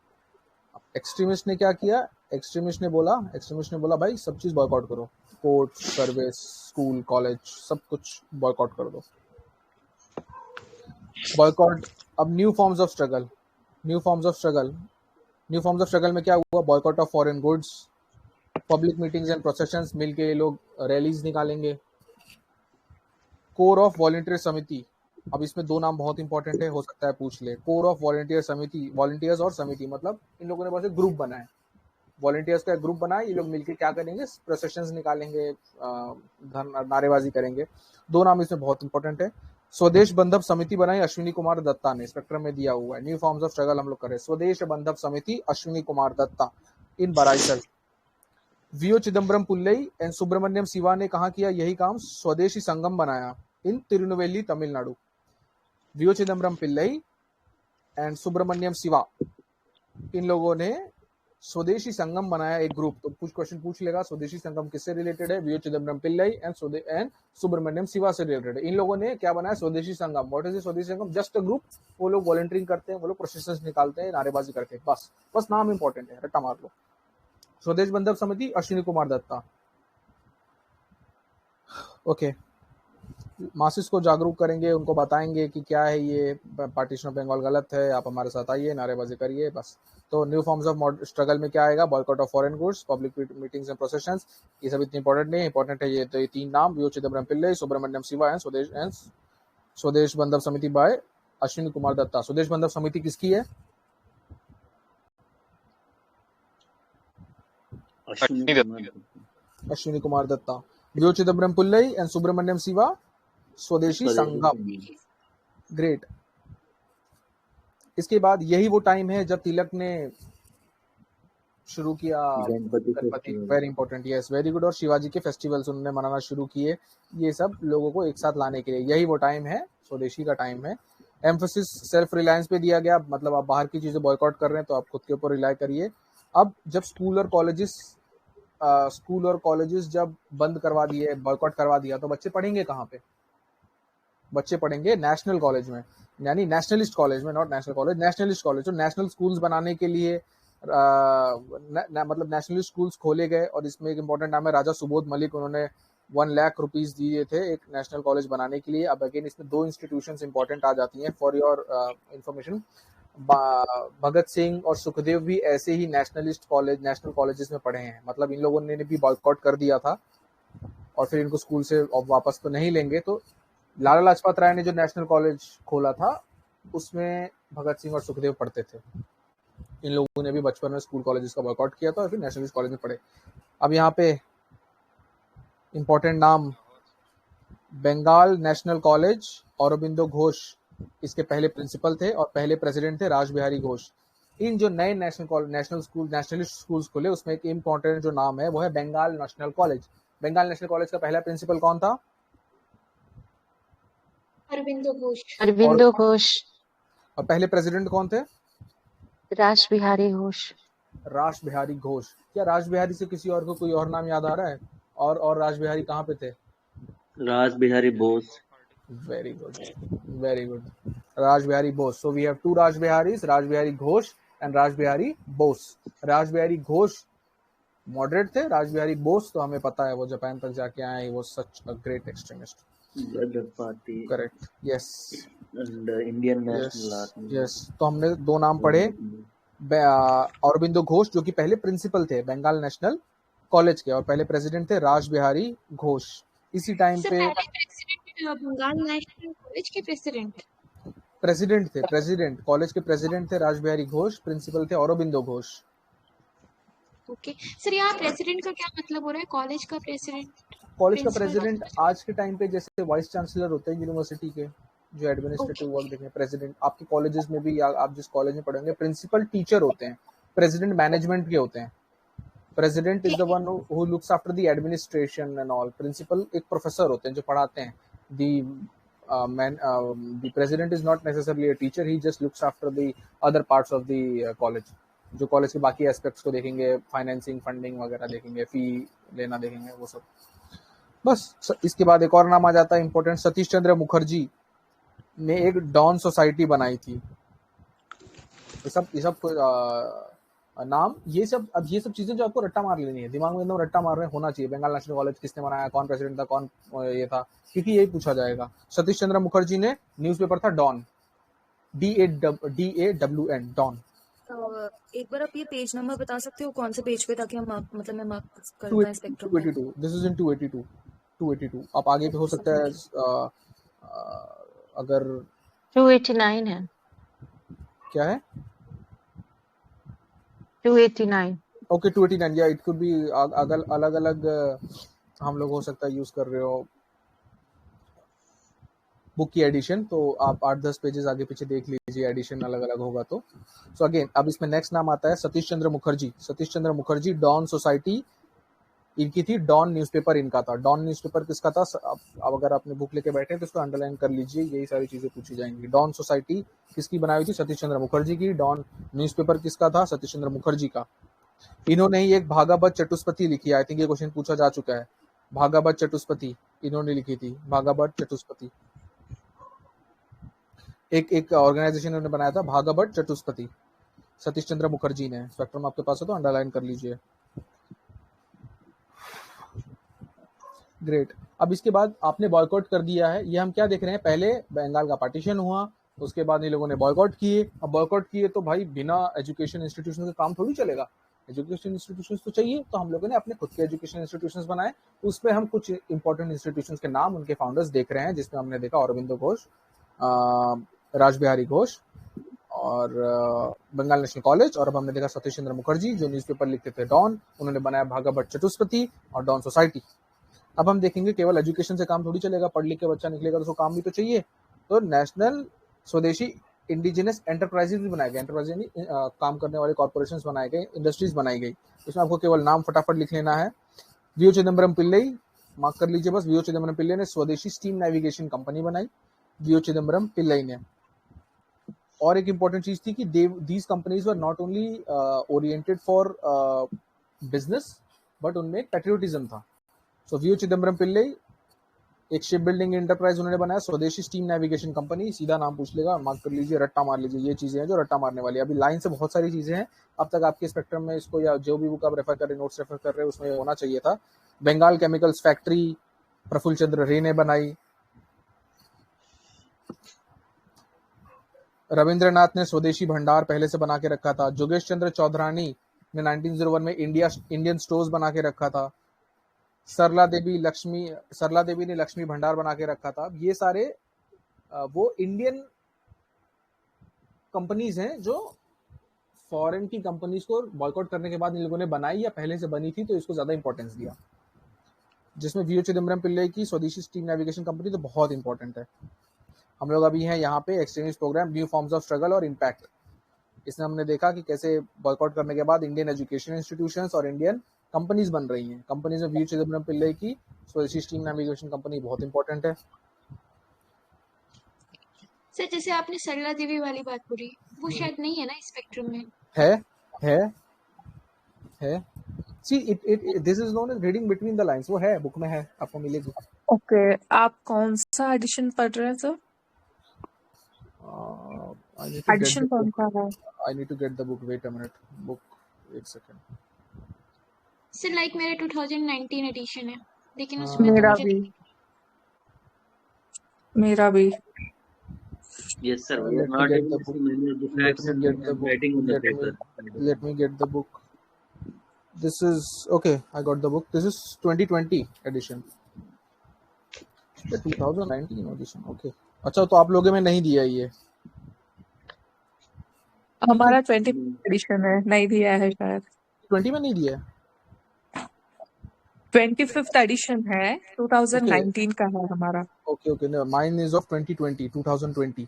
एक्सट्रीमिस्ट ने क्या किया? एक्सट्रीमिस्ट ने बोला भाई सब चीज बॉयकॉट करो, कोर्ट, सर्विस, स्कूल, कॉलेज, सब कुछ बॉयकॉट कर दो। बॉयकॉट। अब न्यू फॉर्म्स ऑफ स्ट्रगल में क्या हुआ? Boycott of foreign goods, public meetings and processions, मिलके लोग रैलीज निकालेंगे। कोर ऑफ वॉलंटियर समिति। अब इसमें 2 नाम बहुत इंपॉर्टेंट है, हो सकता है पूछ ले। कोर ऑफ वॉलंटियर समिति, वॉलंटियर्स और समिति, मतलब इन लोगों ने बस एक ग्रुप बनाया, वॉलंटियर्स का ग्रुप बनाया। ये लोग मिलके क्या करेंगे? प्रोसेशंस निकालेंगे, नारेबाजी करेंगे। 2 नाम इसमें बहुत इंपॉर्टेंट है। स्वदेश बंधव समिति बनाई अश्विनी कुमार दत्ता ने, स्पेक्ट्रम में दिया हुआ है। न्यू फॉर्म्स ऑफ स्ट्रगल हम लोग करें। स्वदेश बंधव समिति, अश्विनी कुमार दत्ता, इन बराइसर। वीओ चिदम्बरम पिल्लई एंड सुब्रमण्यम शिवा ने कहा किया यही काम? स्वदेशी संगम बनाया इन तिरुनेलवेली, तमिलनाडु। वीओ चिदम्बरम पिल्लई एंड सुब्रमण्यम शिवा, इन लोगों ने स्वदेशी संगम बनाया, एक ग्रुप। तो कुछ क्वेश्चन पूछ लेगा, स्वदेशी संगम किससे रिलेटेड है? वीओ चिदम्बरम पिल्लई एंड सुब्रमण्यम शिवा से रिलेटेड है। इन लोगों ने क्या बनाया? स्वदेशी संगम। व्हाट इज स्वदेशी संगम? Just a group. वो लोग वॉलंटियरिंग करते हैं, वो लोग प्रोसेशंस निकालते हैं, नारेबाजी करते हैं, बस नाम इंपॉर्टेंट है, रट्टा मार लो। स्वदेश बंधव समिति, अश्विनी कुमार दत्ता। ओके, मासिस को जागरूक करेंगे, उनको बताएंगे कि क्या है ये पार्टीशन ऑफ बंगाल गलत है, आप हमारे साथ आइए, नारेबाजी करिए, बस। तो न्यू फॉर्म्स ऑफ स्ट्रगल में क्या आएगा? Boycott of foreign goods, public meetings and processions. ये सब इतने इंपॉर्टेंट नहीं, इंपॉर्टेंट है ये तो ये 3 नाम, वीओ चिदम्बरम पिल्लई, सुब्रमण्यम शिवा एंड स्वदेश बंधव समिति बाय अश्विनी कुमार दत्ता। स्वदेश बंधव समिति किसकी है? अश्विनी कुमार दत्ता। वीओ चिदम्बरम पिल्लई एंड सुब्रमण्यम शिवा, स्वदेशी संगम। ग्रेट। इसके बाद यही वो टाइम है जब तिलक ने शुरू किया Ganpati, very important, yes, very good. और शिवाजी के फेस्टिवल्स उन्होंने मनाना शुरू किए, ये सब लोगों को एक साथ लाने के लिए। यही वो टाइम है, स्वदेशी का टाइम है। एम्फोसिस सेल्फ रिलायंस पे दिया गया, मतलब आप बाहर की चीजें बॉयकॉट कर रहे हैं तो आप खुद के ऊपर रिलाय करिए। अब जब स्कूल और कॉलेजेस जब बंद करवा दिए, बॉयकॉट करवा दिया, तो बच्चे पढ़ेंगे कहाँ पे? बच्चे पढ़ेंगे नेशनल कॉलेज में, यानी नेशनलिस्ट कॉलेज में, not national college, nationalist college. तो नेशनल स्कूल्स बनाने के लिए मतलब नेशनलिस्ट स्कूल्स खोले गए, और इसमें एक इंपॉर्टेंट नाम है राजा सुबोध मलिक, उन्होंने 1 लाख रुपीज दिए थे एक नेशनल कॉलेज बनाने के लिए। अब अगेन इसमें 2 इंस्टीट्यूशंस इंपॉर्टेंट आ जाती हैं for your information. Bhagat Singh और सुखदेव भी ऐसे ही नेशनल कॉलेजेस में पढ़े हैं, मतलब इन लोगों ने भी बॉयकॉट कर दिया था और फिर इनको स्कूल से वापस तो नहीं लेंगे। तो लाला लाजपत राय ने जो नेशनल कॉलेज खोला था उसमें भगत सिंह और सुखदेव पढ़ते थे। इन लोगों ने भी बचपन में स्कूल कॉलेजेस का बॉयकॉट किया था और फिर नेशनलिस्ट कॉलेज में पढ़े। अब यहाँ पे इंपॉर्टेंट नाम, बंगाल नेशनल कॉलेज, औरबिंदो घोष इसके पहले प्रिंसिपल थे और पहले प्रेसिडेंट थे राज बिहारी घोष। इन जो नए नेशनलिस्ट स्कूल्स खुले उसमें एक इंपॉर्टेंट जो नाम है वो है Bengal National College. Bengal National College का पहला प्रिंसिपल कौन था? अरविंदो घोष। अरविंदो घोष। और पहले प्रेसिडेंट कौन थे? राज बिहारी घोष। राज बिहारी घोष। क्या राज बिहारी से किसी और को कोई और नाम याद आ रहा है? और राज बिहारी कहाँ पे थे? Raj Bihari Bose. Very good, very good, Raj Bihari Bose. So we have 2 Raj Biharis, Raj Bihari Ghosh and Raj Bihari Bose. Raj Bihari Ghosh moderate थे, राज बिहारी बोस तो हमें पता है वो जापान तक जाके आए, he was such a great extremist. Party. Correct, yes, and Indian national army. Yes. तो हमने 2 नाम पढ़े, औरबिंदो घोष जो कि पहले प्रिंसिपल थे बंगाल नेशनल कॉलेज के और पहले प्रेसिडेंट थे राज बिहारी घोष। इसी टाइम सर पे पहले प्रेसिडेंट बंगाल नेशनल कॉलेज के प्रेसिडेंट थे, प्रेसिडेंट कॉलेज के प्रेसिडेंट थे राज बिहारी घोष, प्रिंसिपल थे औरबिंदो घोष। ओके सर, यहाँ प्रेसिडेंट का क्या मतलब हो रहा है? कॉलेज का प्रेसिडेंट, कॉलेज का प्रिंसिपल प्रेसिडेंट आज के टाइम पे जैसे वाइस चांसलर होते हैं यूनिवर्सिटी के, जो एडमिनिस्ट्रेटिव वर्क देखें, प्रेसिडेंट आपके कॉलेजेस में भी, आप जिस कॉलेज में पढ़ेंगे, प्रिंसिपल टीचर होते हैं, प्रेसिडेंट मैनेजमेंट के होते हैं। President is the one who looks after the administration and all. Principal एक प्रोफेसर होते हैं जो पढ़ाते हैं। The president is not necessarily a teacher, he just looks after the other parts of the college, जो कॉलेज के बाकी aspects को देखेंगे, फाइनेंसिंग, फंडिंग वगैरह देखेंगे, फी लेना देखेंगे, वो सब। बस इसके बाद एक और नाम आ जाता है इंपॉर्टेंट, सतीश चंद्र मुखर्जी ने एक डॉन सोसाइटी बनाई थी। ये सब नाम, ये सब चीजें जो आपको रट्टा मार लेनी है, दिमाग में एकदम रट्टा मार रहे होना चाहिए। बंगाल नेशनल कॉलेज किसने बनाया, कौन प्रेसिडेंट था, कौन ये था, क्योंकि यही पूछा जाएगा। सतीश चंद्र मुखर्जी ने न्यूज़पेपर था डॉन, DAWN, डॉन। एक बार आप ये पेज नंबर बता सकते हो कौन से पेज पे, ताकि हम मतलब मैं मार्क कर पाऊं स्पेक्ट्रम में। 282, दिस इज इन 282। आप आगे पे हो सकता है अगर 289 है। क्या है? 289। ओके, 289, या इट कुड बी अलग अलग हम लोग हो सकता है यूज कर रहे हो बुक की एडिशन, तो आप 8-10 पेजेस आगे पीछे देख लीजिए, एडिशन अलग अलग होगा तो। सो अगेन अब इसमें नेक्स्ट नाम आता है सतीश चंद्र मुखर्जी। सतीश चंद्र मुखर्जी, डॉन सोसाइटी इनकी थी, डॉन न्यूज़पेपर इनका था। डॉन न्यूज़पेपर किसका था? अब अगर आपने बुक लेके बैठे तो इसको अंडरलाइन कर लीजिए, यही सारी चीजें पूछी जाएंगी। डॉन सोसाइटी किसकी बनाई हुई थी? सतीश चंद्र मुखर्जी की। डॉन न्यूज़पेपर किसका था? सतीश चंद्र मुखर्जी का। इन्होंने ही एक भागावत चतुष्पति लिखी है, आई थिंक ये क्वेश्चन पूछा जा चुका है। भागावत चतुष्पति इन्होंने लिखी थी, भागावत चतुष्पति। एक ऑर्गेनाइजेशन उन्होंने बनाया था, भागावत चतुष्पति, सतीश चंद्र मुखर्जी ने। स्पेक्ट्रम आपके पास है तो अंडरलाइन कर लीजिए। ग्रेट। अब इसके बाद आपने बॉयकॉट कर दिया है, ये हम क्या देख रहे हैं, पहले बंगाल का पार्टीशन हुआ, उसके बाद इन लोगों ने बॉयकॉट किए। अब बॉयकॉट किए तो भाई बिना एजुकेशन इंस्टीट्यूशन का काम थोड़ी चलेगा, एजुकेशन इंस्टीट्यूशंस तो चाहिए। तो हम लोगों ने अपने खुद के एजुकेशन इंस्टीट्यूशंस बनाए, उस पर हम कुछ इंपॉर्टेंट इंस्टीट्यूशंस के नाम, उनके फाउंडर्स देख रहे हैं, जिसमें हमने देखा औरबिंदो घोष, राज बिहारी घोष और बंगाल नेशनल कॉलेज, और अब हमने देखा सतीश चंद्र मुखर्जी जो न्यूज़पेपर लिखते थे डॉन, उन्होंने बनाया भागावत चतुष्पति और डॉन सोसाइटी। अब हम देखेंगे केवल एजुकेशन से काम थोड़ी चलेगा, पढ़ लिख के बच्चा निकलेगा तो उसको काम भी तो चाहिए। तो नेशनल स्वदेशी इंडिजिनस एंटरप्राइजेज भी बनाए गए, एंटरप्राइज यानी काम करने वाले कॉर्पोरेशंस बनाए गए, इंडस्ट्रीज बनाई गई। इसमें आपको केवल नाम फटाफट लिख लेना है। वीओ चिदम्बरम पिल्लई, मार्क कर लीजिए बस, वीओ चिदम्बरम पिल्लई ने स्वदेशी स्टीम नेविगेशन कंपनी बनाई, वीओ चिदम्बरम पिल्लई ने। और एक इम्पोर्टेंट चीज थी कि these companies were not only oriented for business but उनमें एक पेट्रियोटिज्म था. सो वी चिदम्बरम पिल्ले एक शिप बिल्डिंग एंटरप्राइज उन्होंने बनाया, स्वदेशी स्टीम नेविगेशन कंपनी. सीधा नाम पूछ लेगा, मार्क कर लीजिए, रट्टा मार लीजिए. ये चीजें हैं जो रट्टा मारने वाली है. अभी लाइन से बहुत सारी चीजें हैं अब तक आपके स्पेक्ट्रम में, इसको या जो भी बुक आप रेफर कर रहे, नोट्स रेफर कर रहे हैं, उसमें होना चाहिए था. बंगाल केमिकल्स फैक्ट्री प्रफुल्ल चंद्र रे ने बनाई. रविंद्रनाथ ने स्वदेशी भंडार पहले से बना के रखा था. जोगेश चंद्र चौधरानी ने 1901 में इंडियन स्टोर्स बना के रखा था. सरला देवी ने लक्ष्मी भंडार बना के रखा था. ये सारे वो इंडियन कंपनीज हैं जो फॉरेन की कंपनीज को बॉयकॉट करने के बाद इन लोगों ने बनाई या पहले से बनी थी, तो इसको ज्यादा इंपॉर्टेंस दिया. जिसमें वी चिदम्बरम पिल्ले की स्वदेशी स्टीम नेविगेशन कंपनी तो बहुत इंपॉर्टेंट है. हम लोग अभी हैं यहाँ पे exchange program, new forms of struggle और इम्पैक्ट. इसमें हमने देखा कि कैसे बॉयकॉट करने के बाद इंडियन एजुकेशन इंस्टीट्यूशंस और इंडियन कंपनीज बन रही हैं. कंपनीज में वी चिदम्बरम पिल्ले की स्वदेशी स्टीम नेविगेशन कंपनी बहुत इंपॉर्टेंट है. सर जैसे आपने सरला देवी वाली बात बोली, वो शायद नहीं है ना स्पेक्ट्रम में? है. See it this is known as reading between the lines. वो है, बुक में है, आपको मिलेगी. ओके, आप कौन सा एडिशन पढ़ रहे हैं sir? I need to get edition the कौन book. सा है? I need to get the book. Wait a minute. Book. एक second. सर लाइक मेरे 2019 एडिशन है, लेकिन उसमें तो मेरा मुझे भी मेरा भी Yes, sir. We are Let me not get able the to book. see many of the Let facts me and get the book. writing on the Let me paper. let me get the book. This is okay. I got the book. This is 2020 edition. The 2019 edition. Okay. अच्छा, तो आप लोगों में नहीं दिया ये. हमारा 20 addition है, नहीं दिया है शायद. 20 में नहीं दिया है. 25th एडिशन है, 2019 का है हमारा. Okay. No, mine is of 2020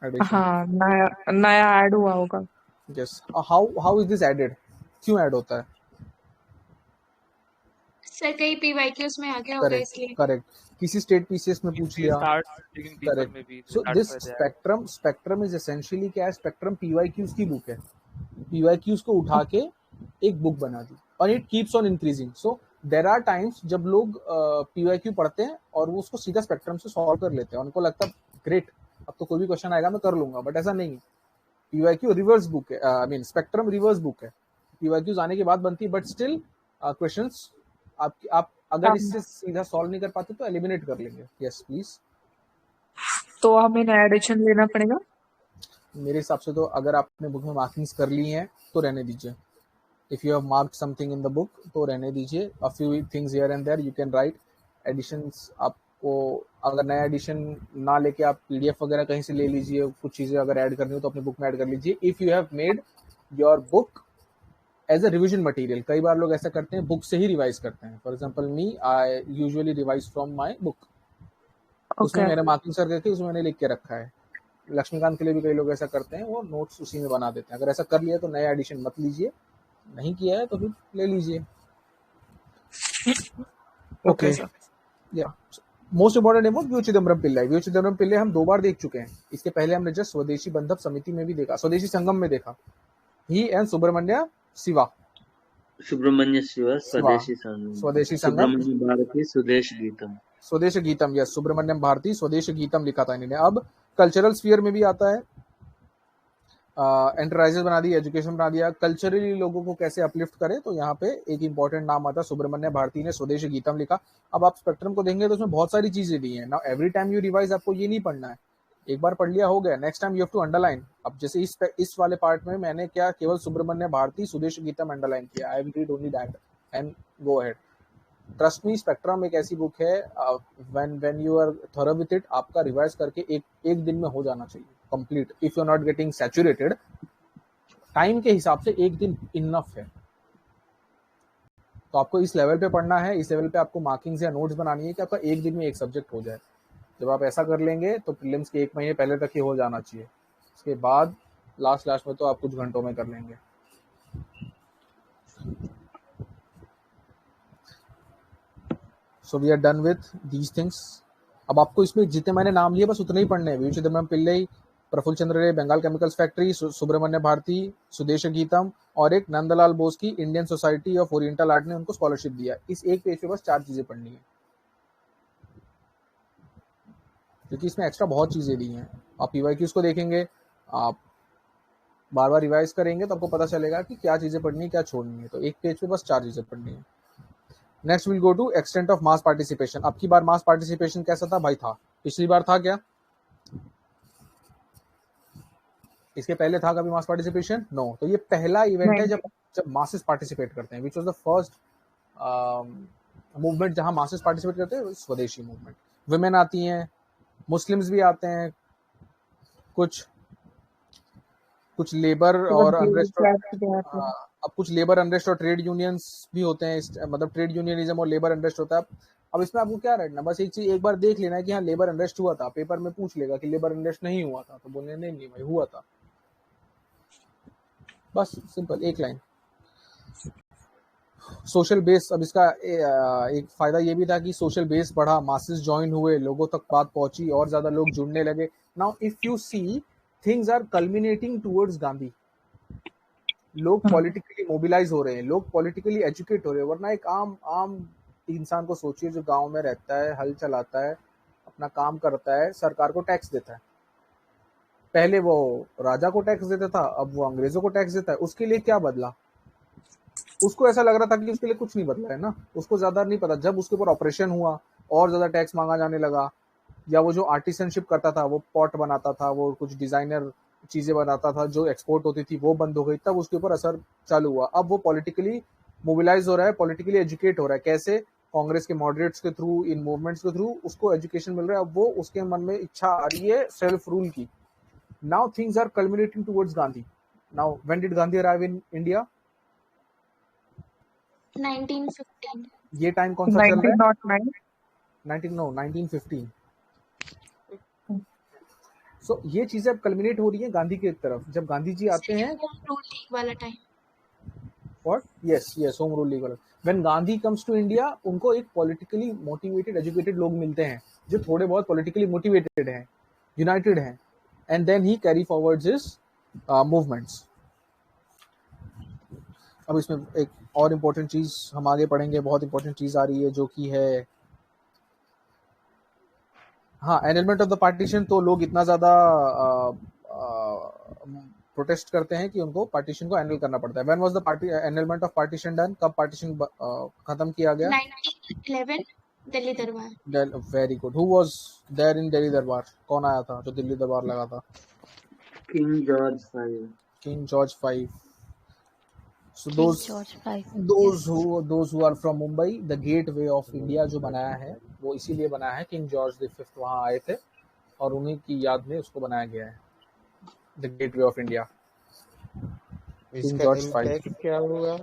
edition. हाँ, नया ऐड हुआ होगा. Yes. How is this added? क्यों ऐड होता है? सर कई पीवाईक्यूज में आ गया होगा इसलिए. करेक्ट. किसी स्टेट पीसीएस में पूछ लिया. Correct. So this Spectrum is essentially क्या है? स्पेक्ट्रम पीवाईक्यूज की बुक है. पीवाईक्यूज को उठा के एक बुक बना दी और it keeps on increasing. So there are times जब लोग पीवाईक्यू पढ़ते हैं और वो उसको सीधा स्पेक्ट्रम से सॉल्व कर लेते हैं. उनको लगता है ग्रेट, अब तो कोई भी क्वेश्चन आएगा मैं कर लूंगा, बट ऐसा नहीं है. पीवाईक्यू रिवर्स बुक है, I mean spectrum reverse book है. पीवाईक्यूज आने के बाद बनती है, बट स्टिल क्वेश्चंस आप अगर इससे सीधा सॉल्व नहीं कर पाते तो एलिमिनेट कर लेंगे. Yes please. तो हमें नया एडिशन लेना पड़ेगा. मेरे हिसाब से तो अगर आपने बुक में मार्किंग्स कर ली हैं तो रहने दीजिए. If you have marked something in the book तो रहने दीजिए. A few things here and there you can write. Editions आपको अगर नया एडिशन ना लेके आप पीडीएफ वगैरह कहीं से ले लीजिए. कुछ चीजें अगर ऐड करनी हो तो अपनी बुक में ऐड कर लीजिए. If you have made your book as a revision material. कई बार लोग ऐसा करते हैं, बुक से ही रिवाइज करते हैं. For example me, I usually revise from my book. उसमें मेरे मार्किंग कर करके उसमें मैंने लिख के रखा है. लक्ष्मीकांत के लिए भी कई लोग ऐसा करते हैं, वो नोट्स उसी में बना देते हैं. अगर ऐसा कर लिया तो नया एडिशन मत लीजिए, नहीं किया है तो फिर ले लीजिए. ओके. या मोस्ट इंपोर्टेंट है वी चिदम्बरम पिल्ले. वी चिदम्बरम पिल्ले हम 2 बार देख चुके हैं. इसके पहले हमने जस्ट स्वदेशी बंधप समिति में भी देखा, स्वदेशी संगम में देखा. ही एंड सुब्रमण्य शिवा, स्वदेशी संगम, सुब्रमण्य भारती, स्वदेश गीतम. यस, सुब्रमण्यम भारती स्वदेश गीतम लिखा था इन्होंने. अब कल्चरल स्फीयर में भी आता है. एंटरप्राइजेस बना दी, एजुकेशन बना दिया. कल्चरली लोगों को कैसे अपलिफ्ट करें, तो यहाँ पे एक इंपॉर्टेंट नाम आता है. सुब्रमण्य भारती ने स्वदेश गीतम लिखा. अब आप स्पेक्ट्रम को देंगे तो उसमें बहुत सारी चीजें दी हैं. Now every time you revise आपको ये नहीं पढ़ना है. एक बार पढ़ लिया हो गया, next time you have to underline. अब जैसे इस वाले पार्ट में मैंने क्या केवल सुब्रमण्य भारती स्वदेश गीतम अंडरलाइन किया. I will read only that and go ahead. Trust me, Spectrum एक ऐसी बुक है, when you are thorough with it, आपका रिवाइज करके एक दिन में हो जाना चाहिए complete. If you are not getting saturated, time के हिसाब से एक दिन इनफ है. तो आपको इस लेवल पे पढ़ना है, इस लेवल पे आपको मार्किंग्स या नोट्स बनानी है कि आपका एक दिन में एक सब्जेक्ट हो जाए. जब आप ऐसा कर लेंगे तो प्रीलिम्स के 1 महीने पहले तक ही हो जाना चाहिए. उसके बाद लास्ट में तो आप कुछ घंटों में कर लेंगे. So we are done with these things. अब आपको इसमें जितने मैंने नाम लिए बस उतने ही पढ़ने हैं. वी चिदम्बरम पिल्ले, प्रफुल्ल चंद्र रे, बंगाल केमिकल्स फैक्ट्री, सुब्रमण्य भारती, सुदेश गीतम और एक नंदलाल बोस की Indian society of oriental art ने उनको स्कॉलरशिप दिया। इस एक पेज पे बस 4 चीजें पढ़नी है, क्योंकि इसमें एक्स्ट्रा बहुत चीजें दी हैं। आप पीवाईक्यूज को देखेंगे, आप बार बार रिवाइज करेंगे तो आपको पता चलेगा कि क्या चीजें पढ़नी है, क्या छोड़नी है। तो एक पेज पे बस 4 चीजें पढ़नी है। Next will go to extent of mass participation. अब की बार मास पार्टिसिपेशन कैसा था भाई? था, पिछली बार था क्या? इसके पहले था कभी मास पार्टिसिपेशन? नो। तो ये पहला इवेंट है जब मासेस पार्टिसिपेट करते हैं, which was the first movement जहां मासेस पार्टिसिपेट करते हैं, स्वदेशी मूवमेंट। वुमेन आती हैं, मुस्लिम्स भी आते हैं, कुछ लेबर और अनरेस्ट, अब कुछ लेबर अनरेस्ट और ट्रेड यूनियंस भी होते हैं, मतलब ट्रेड यूनियनिज्म और लेबर अनरेस्ट होता है। अब इसमें आपको क्या रखना, बस एक चीज एक बार देख लेना है कि हाँ लेबर अनरेस्ट हुआ था। पेपर में पूछ लेगा कि लेबर अनरेस्ट नहीं हुआ था, तो बोलने नहीं भाई हुआ था, बस सिंपल एक लाइन। सोशल बेस, अब इसका एक फायदा ये भी था कि सोशल बेस बढ़ा, मासेस ज्वाइन हुए, लोगों तक बात पहुंची और ज्यादा लोग जुड़ने लगे। Now if you see things are culminating towards Gandhi, लोग पॉलिटिकली मोबिलाइज हो रहे हैं, लोग पॉलिटिकली एजुकेट हो रहे हैं। वरना एक आम इंसान को सोचिए जो गांव में रहता है, हल चलाता है, अपना काम करता है, सरकार को टैक्स देता है। पहले वो राजा को टैक्स देता था, अब वो अंग्रेजों को टैक्स देता है। उसके लिए क्या बदला? उसको ऐसा लग रहा था कि उसके लिए कुछ नहीं बदला है ना, उसको ज्यादा नहीं पता। जब उसके ऊपर ऑपरेशन हुआ और ज्यादा टैक्स मांगा जाने लगा, या वो जो आर्टिसनशिप करता था, वो पॉट बनाता था, वो कुछ डिजाइनर चीजें बनाता था जो एक्सपोर्ट होती थी, वो बंद हो गई, तब उसके ऊपर असर चालू हुआ। अब वो पॉलिटिकली मोबिलाइज हो रहा है, पॉलिटिकली एजुकेट हो रहा है। कैसे? कांग्रेस के मॉडरेट्स के थ्रू, इन मूवमेंट्स के थ्रू उसको एजुकेशन मिल रहा है। अब वो उसके मन में इच्छा आ रही है सेल्फ रूल की। Now things are culminating towards Gandhi. Now when did Gandhi arrive in India? 1915। ये टाइम कौन सा चल रहा है? 1915। सो ये चीजें अब कल्मिनेट हो रही है गांधी की तरफ। जब गांधी जी आते हैं, होम रूल लीग वाला time. What? Yes, home rule league वाला। When Gandhi comes to India, उनको एक पॉलिटिकली मोटिवेटेड, एजुकेटेड लोग मिलते हैं जो थोड़े बहुत पॉलिटिकली मोटिवेटेड हैं, यूनाइटेड हैं, and then he carry forwards his movements. अब इसमें एक और इम्पोर्टेंट चीज हम आगे पढ़ेंगे, बहुत इंपॉर्टेंट चीज आ रही है जो कि है हाँ एनलमेंट ऑफ द पार्टीशन। तो लोग इतना ज्यादा प्रोटेस्ट करते हैं कि उनको पार्टीशन को एनल करना पड़ता है। When was the party annulment of partition done? कब पार्टीशन खत्म किया गया? 1911 Delhi Darbar. Very good. Who was there in Delhi Darbar? कौन आया था जो दिल्ली दरबार लगा था? King George V। So those who are from Mumbai, the gateway of India जो बनाया है वो इसीलिए बनाया है, किंग जॉर्ज V वहाँ आए थे और उन्हीं की याद में उसको बनाया गया है, the gateway of India. King George V। क्या हुआ?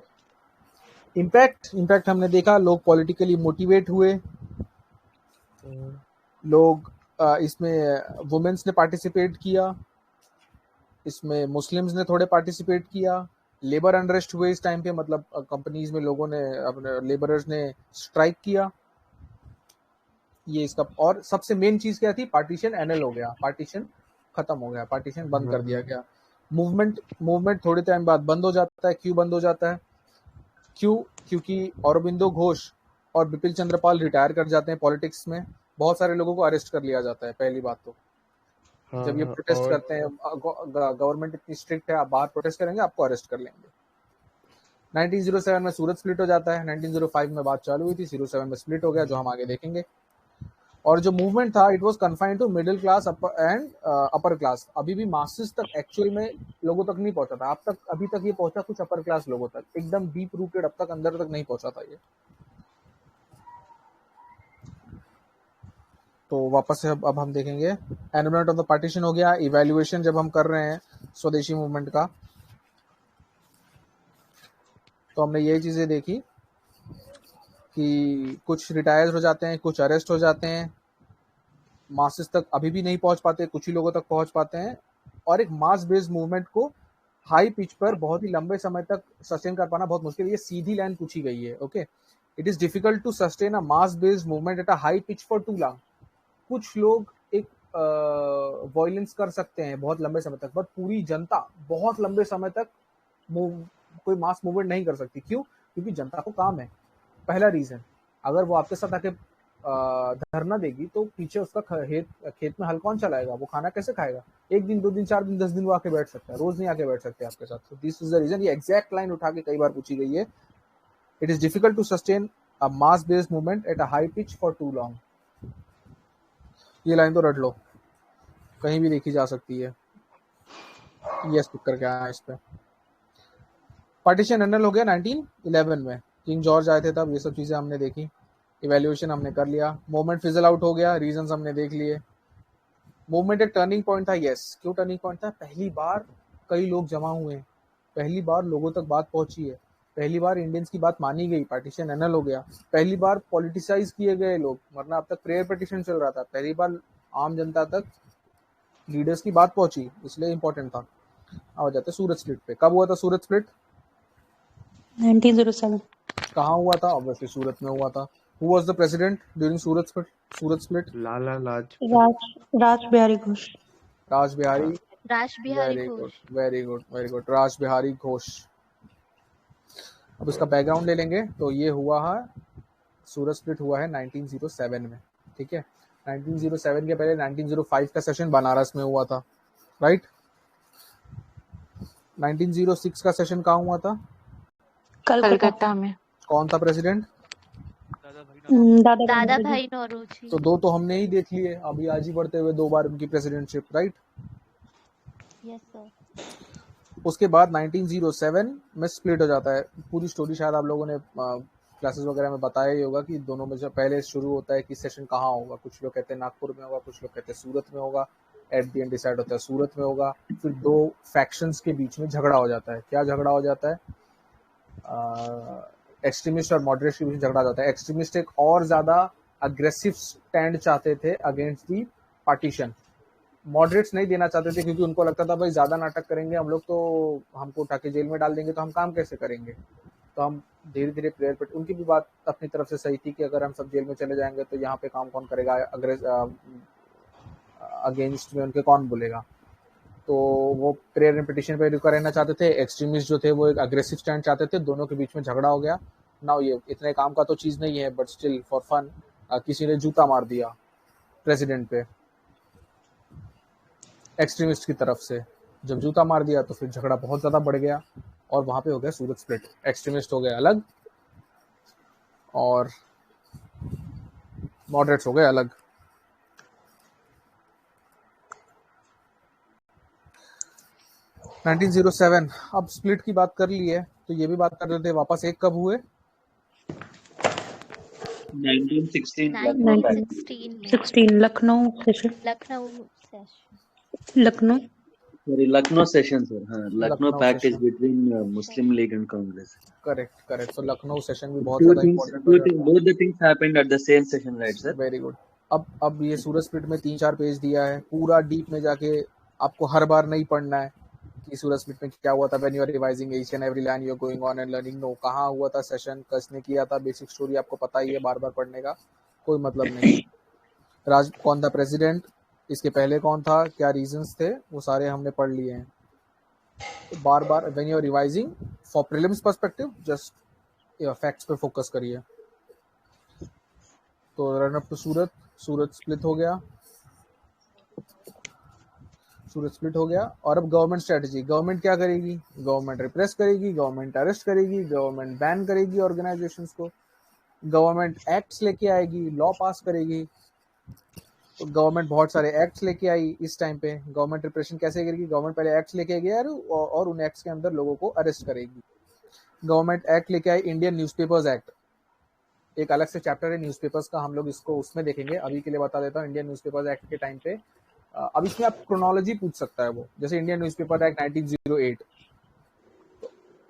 इम्पैक्ट हमने देखा, लोग पॉलिटिकली मोटिवेट हुए, लोग इसमें वुमेन्स ने पार्टिसिपेट किया, इसमें मुस्लिम्स ने थोड़े पार्टिसिपेट किया, लेबर अनरेस्ट हुए इस टाइम पे, मतलब कंपनीज में लोगों ने, अपने लेबरर्स ने स्ट्राइक किया। ये इसका, और सबसे मेन चीज क्या थी? पार्टीशन एनल हो गया, पार्टीशन खत्म हो गया, पार्टीशन बंद कर दिया गया। मूवमेंट थोड़े टाइम बाद बंद हो जाता है। क्यों बंद हो जाता है? क्योंकि अरबिंदो घोष और बिपिन चंद्र पाल रिटायर कर जाते हैं पॉलिटिक्स में। बहुत सारे लोगों को अरेस्ट कर लिया जाता है। पहली बात तो जब ये प्रोटेस्ट करते हैं, गवर्नमेंट इतनी स्ट्रिक्ट है, आप बाहर प्रोटेस्ट करेंगे आपको अरेस्ट कर लेंगे। 1907 में सूरत स्प्लिट हो जाता है। 1905 में बात चालू हुई थी, 07 में स्प्लिट हो गया, जो हम आगे देखेंगे। और जो मूवमेंट था, it was confined to middle class and upper class. अभी भी मासेस तक एक्चुअल में लोगों तक नहीं पहुंचा था। अभी तक ये पहुंचा कुछ अपर क्लास लोगों तक, एकदम डीप रूटेड, अब तक अंदर तक नहीं पहुंचा था ये। तो वापस से अब हम देखेंगे एनलमेंट ऑफ द पार्टीशन हो गया। इवैल्यूएशन जब हम कर रहे हैं स्वदेशी मूवमेंट का, तो हमने ये चीजें देखी कि कुछ रिटायर हो जाते हैं, कुछ अरेस्ट हो जाते हैं, मासेस तक अभी भी नहीं पहुंच पाते, कुछ ही लोगों तक पहुंच पाते हैं। और एक मास बेस्ड मूवमेंट को हाई पिच पर बहुत ही लंबे समय तक सस्टेन कर पाना बहुत मुश्किल है। ये सीधी लाइन पूछी गई है। Okay, it is difficult to sustain a mass based movement at a high pitch for too long. कुछ लोग एक वॉयलेंस कर सकते हैं बहुत लंबे समय तक, बट पूरी जनता बहुत लंबे समय तक कोई मास मूवमेंट नहीं कर सकती। क्यों? क्योंकि जनता को काम है। पहला रीजन, अगर वो आपके साथ आके धरना देगी तो पीछे उसका खेत में हल कौन चलाएगा, वो खाना कैसे खाएगा? 1 दिन 2 दिन 4 दिन 10 दिन वो आके बैठ सकता है, रोज नहीं आके बैठ सकते आपके साथ। तो दिस इज द रीजन। ये एग्जैक्ट लाइन उठा के कई बार पूछी गई है। It is difficult to sustain a mass based movement at a high pitch for too long. ये लाइन तो रट लो, कहीं भी देखी जा सकती है। यस टिक करके आया इस पे। पार्टीशन एनल हो गया 1911 में, किंग जॉर्ज आए थे तब। ये सब चीजें हमने देखी, इवैल्यूएशन हमने कर लिया। मूवमेंट फिजल आउट हो गया, रीजंस हमने देख लिए। मूवमेंट एक टर्निंग पॉइंट था। यस, क्यों टर्निंग पॉइंट था? पहली बार कई लोग जमा हुए हैं, पहली बार लोगों तक बात पहुंची है, पहली बार इंडियंस की बात मानी गई, पार्टीशन एनल हो गया, पहली बार पॉलिटिसाइज किए गए लोग, वरना अब तक प्रेयर पिटीशन चल रहा था, पहली बार आम जनता तक लीडर्स की बात पहुंची, इसलिए इंपॉर्टेंट था। आ जाते सूरत स्प्लिट पे। कब हुआ था सूरत स्प्लिट? 1907। कहाँ हुआ था? ऑब्वियसली सूरत में हुआ था। Who was the president during Surat split? Lala Lajpat Raj Bihari Ghosh. Raj Bihari Rashbehari Ghosh. Very good Raj Bihari Ghosh. अब इसका बैकग्राउंड ले लेंगे तो ये हुआ है, सूरत स्प्लिट हुआ है 1907 में, ठीक है। 1907 के पहले 1905 का सेशन बनारस में हुआ था, राइट। 1906 का सेशन कहाँ हुआ था? कलकत्ता में। कौन था प्रेसिडेंट? दादा भाई नौरोजी। तो 2 तो हमने ही देख लिए, अभी आज ही बढ़ते हुए 2 बार उनकी प्रेसिडेंटशिप, राइट। Yes sir. उसके बाद 1907 में स्प्लिट हो जाता है। पूरी स्टोरी शायद आप लोगों ने क्लासेस वगैरह में बताया ही होगा कि दोनों में जब पहले शुरू होता है कि सेशन कहाँ होगा। कुछ लोग कहते हैं नागपुर में होगा, कुछ लोग कहते हैं सूरत में होगा। एट दी एंड डिसाइड होता है सूरत में होगा। फिर 2 फैक्शंस के बीच में झगड़ा हो जाता है। क्या झगड़ा हो जाता है? एक्सट्रीमिस्ट और मॉडरेट के बीच झगड़ा जाता है। एक्सट्रीमिस्ट एक और ज्यादा अग्रेसिव स्टैंड चाहते थे अगेंस्ट दी पार्टीशन। मॉडरेट्स नहीं देना चाहते थे क्योंकि उनको लगता था भाई ज्यादा नाटक करेंगे हम लोग तो हमको उठा के जेल में डाल देंगे, तो हम काम कैसे करेंगे। तो हम धीरे धीरे प्रेयर पर, उनकी भी बात अपनी तरफ से सही थी कि अगर हम सब जेल में चले जाएंगे तो यहाँ पे काम कौन करेगा, अगेंस्ट में उनके कौन बोलेगा। तो वो प्रेयर एंड पिटीशन पे रुका रहना चाहते थे। एक्सट्रीमिस्ट जो थे वो एक अग्रेसिव स्टैंड चाहते थे। दोनों के बीच में झगड़ा हो गया। नाउ ये इतने काम का तो चीज नहीं है, बट स्टिल फॉर फन किसी ने जूता मार दिया प्रेसिडेंट पे एक्सट्रीमिस्ट की तरफ से। जब जूता मार दिया तो फिर झगड़ा बहुत ज्यादा बढ़ गया और वहां पे हो गया सूरत स्प्लिट। एक्सट्रीमिस्ट हो गए अलग और मॉडरेट्स हो गए अलग। नाइनटीन 1907 अब स्प्लिट की बात कर ली है तो ये भी बात कर रहे थे वापस एक कब हुए? 1916 Lucknow session. Lucknow session sir. हाँ, Lucknow pact is between Muslim league and Congress. Correct. तो लखनऊ सेशन भी बहुत ज्यादा इंपॉर्टेंट है। both the things happened at the same session, right sir? Very good. अब ये सूरत स्प्लिट में 3-4 पेज दिया है, पूरा डीप में जाके आपको हर बार नहीं पढ़ना है कि सूरत स्प्लिट में क्या हुआ था। When you are revising each and every line you are going on and learning. No, कहाँ हुआ था सेशन, किसने किया था, बेसिक स्टोरी आपको पता ही है, बार बार पढ़ने का कोई मतलब नहीं। कौन था प्रेसिडेंट, इसके पहले कौन था, क्या रीजंस थे, वो सारे हमने पढ़ लिए हैं। तो बार बार when you are revising for prelims perspective just facts पे फोकस करिए। तो run up to Surat split हो गया। सूरत स्प्लिट हो गया और अब गवर्नमेंट स्ट्रेटजी। गवर्नमेंट क्या करेगी? गवर्नमेंट रिप्रेस करेगी, गवर्नमेंट अरेस्ट करेगी, गवर्नमेंट बैन करेगी ऑर्गेनाइजेशंस को, गवर्नमेंट एक्ट्स लेके आएगी, लॉ पास करेगी। तो गवर्नमेंट बहुत सारे एक्ट्स लेके आई इस टाइम पे। गवर्नमेंट रिप्रेशन कैसे करेगी? गवर्नमेंट पहले एक्ट्स लेके गया और उन एक्ट्स के अंदर लोगों को अरेस्ट करेगी। गवर्नमेंट एक्ट लेके आई इंडियन न्यूज़पेपर्स एक्ट। एक अलग से चैप्टर है न्यूज़पेपर्स का, हम लोग इसको उसमें देखेंगे। अभी के लिए बता देता हूँ, इंडियन न्यूज़पेपर्स एक्ट के टाइम पे अब इसमें आप क्रोनोलॉजी पूछ सकता है वो, जैसे इंडियन न्यूज़पेपर एक्ट 1908।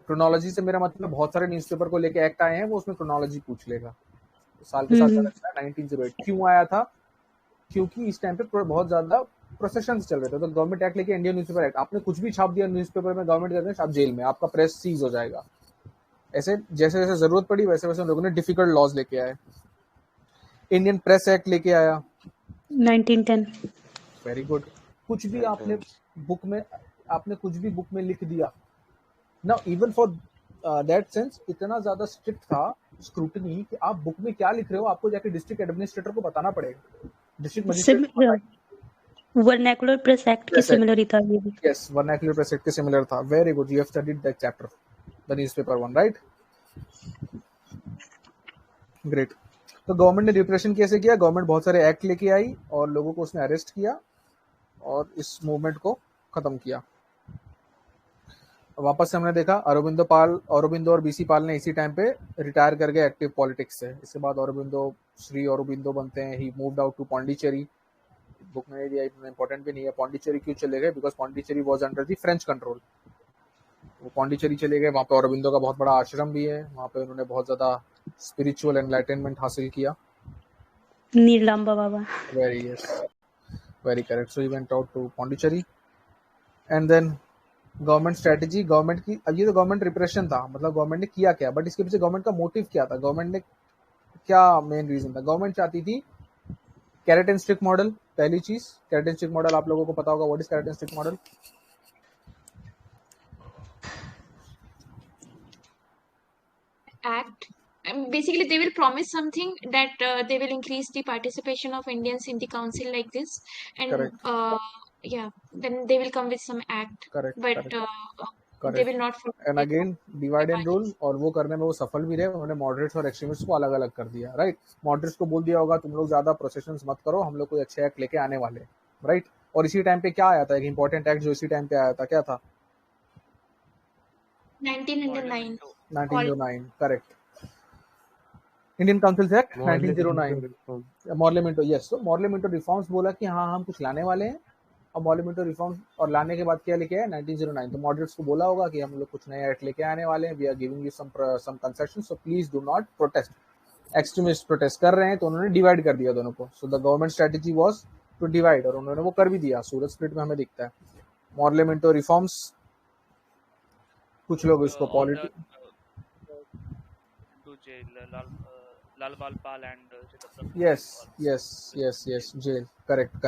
क्रोनोलॉजी से मेरा मतलब बहुत सारे न्यूज़पेपर को लेके एक्ट आए हैं, वो उसमें क्रोनोलॉजी पूछ लेगा। तो साल के साथ चला 1908 क्यों आया था? क्योंकि इस टाइम पे बहुत ज्यादा प्रोसेशन चल रहे थे। तो गवर्नमेंट एक्ट लेके इंडियन न्यूज़पेपर एक्ट, आपने कुछ भी छाप दिया न्यूज़पेपर में गवर्नमेंट कहते हैं आप जेल में, आपका प्रेस सीज हो जाएगा। ऐसे जैसे जैसे जरूरत पड़ी वैसे वैसे लोगों ने डिफिकल्ट लॉज लेके आए। इंडियन प्रेस एक्ट लेके आया 1910। Very good. कुछ भी आपने बुक में लिख दिया ना, इवन फॉर दैट सेंस इतना ज्यादा स्ट्रिक्ट था स्क्रूटनी कि आप बुक में क्या लिख रहे हो आपको जाके डिस्ट्रिक्ट एडमिनिस्ट्रेटर को बताना पड़ेगा, district magistrate. Vernacular press act के सिमिलर ही था ये भी। यस, वर्नाकुलर प्रेस एक्ट के सिमिलर था। Very good, you have studied that chapter, the newspaper one, right? Great. तो गवर्नमेंट ने रिप्रेशन कैसे किया? गवर्नमेंट बहुत सारे एक्ट लेके आई और लोगों को उसने अरेस्ट किया और इस मूवमेंट को खत्म किया। वापस से हमने देखा अरबिंदो और बीसी पाल ने इसी टाइम पे रिटायर कर गए एक्टिव पॉलिटिक्स से। इसके बाद श्री अरबिंदो बनते हैं। He moved out to Pondicherry. Book में दिया, इतना इंपॉर्टेंट भी नहीं है। पौंडीचेरी क्यों चले गए? Because Pondicherry was under the French control. वो पौंडीचेरी चले गए, वहाँ पे अरबिंदो का बहुत बड़ा आश्रम भी है, वहाँ पे उन्होंने बहुत ज्यादा स्पिरिचुअल एनलाइटनमेंट हासिल किया। नीलांबा बाबा। Very correct. So he went out to Pondicherry. And then government strategy, government की, अब ये तो गवर्नमेंट रिप्रेशन था, मतलब गवर्नमेंट ने किया क्या, बट इसके पीछे गवर्नमेंट का मोटिव क्या था? गवर्नमेंट ने क्या मेन रीजन था? गवर्नमेंट चाहती थी कैरेट एंड स्टिक मॉडल। पहली चीज, कैरेट एंड स्टिक मॉडल आप लोगों को पता होगा। What is carrot and stick model? Act. Basically, they will promise something that they will increase the participation of Indians in the council like this, and Correct. then they will come with some act. Correct. But Correct. they will not follow. And again divide and rule, और वो करने में वो सफल भी रहे। उन्होंने moderates और एक्सट्रीमिस्ट को अलग अलग कर दिया, राइट? मॉडरेट्स को बोल दिया होगा तुम लोग ज्यादा प्रोसेशंस मत करो, हम लोग कोई अच्छे एक्ट लेके आने वाले, राइट? और इसी टाइम पे क्या आया था? एक इंपॉर्टेंट एक्ट जो इसी टाइम पे आया था, क्या था? 1909. 1909, correct. Indian councils act 1909, Morley Minto. Yes, तो मॉर्लेमेंटो रिफॉर्म्स बोला कि हाँ हम कुछ लाने वाले हैं, और मॉर्लेमेंटो रिफॉर्म्स और लाने के बाद क्या लेके आए? 1909। तो मॉडरेट्स को बोला होगा कि हम लोग कुछ नए एक्ट लेके आने वाले हैं, we are giving you some concessions, so please do not protest. Extremist protest कर रहे हैं, तो उन्होंने डिवाइड कर दिया दोनों को। So the government strategy was to divide, और उन्होंने वो कर भी दिया। सूरत स्प्लिट में हमें दिखता है। मॉर्लेमेंटो रिफॉर्म्स, कुछ लोग इसको पॉलिटिक्स, लाल बाल पाल and yes, jail, correct,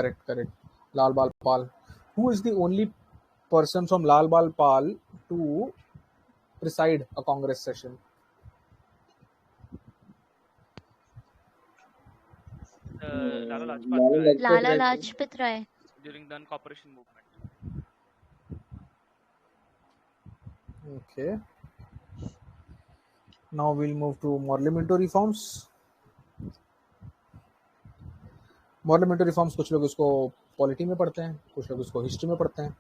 Lal Bal Pal. Who is the only person from Lal Bal Pal to preside a Congress session? Lala Lajpat Rai. during the Corporation movement. Okay. Now we'll move to Parliamentary reforms. Parliamentary reforms कुछ लोग इसको polity में पढ़ते हैं, कुछ लोग इसको history में पढ़ते हैं।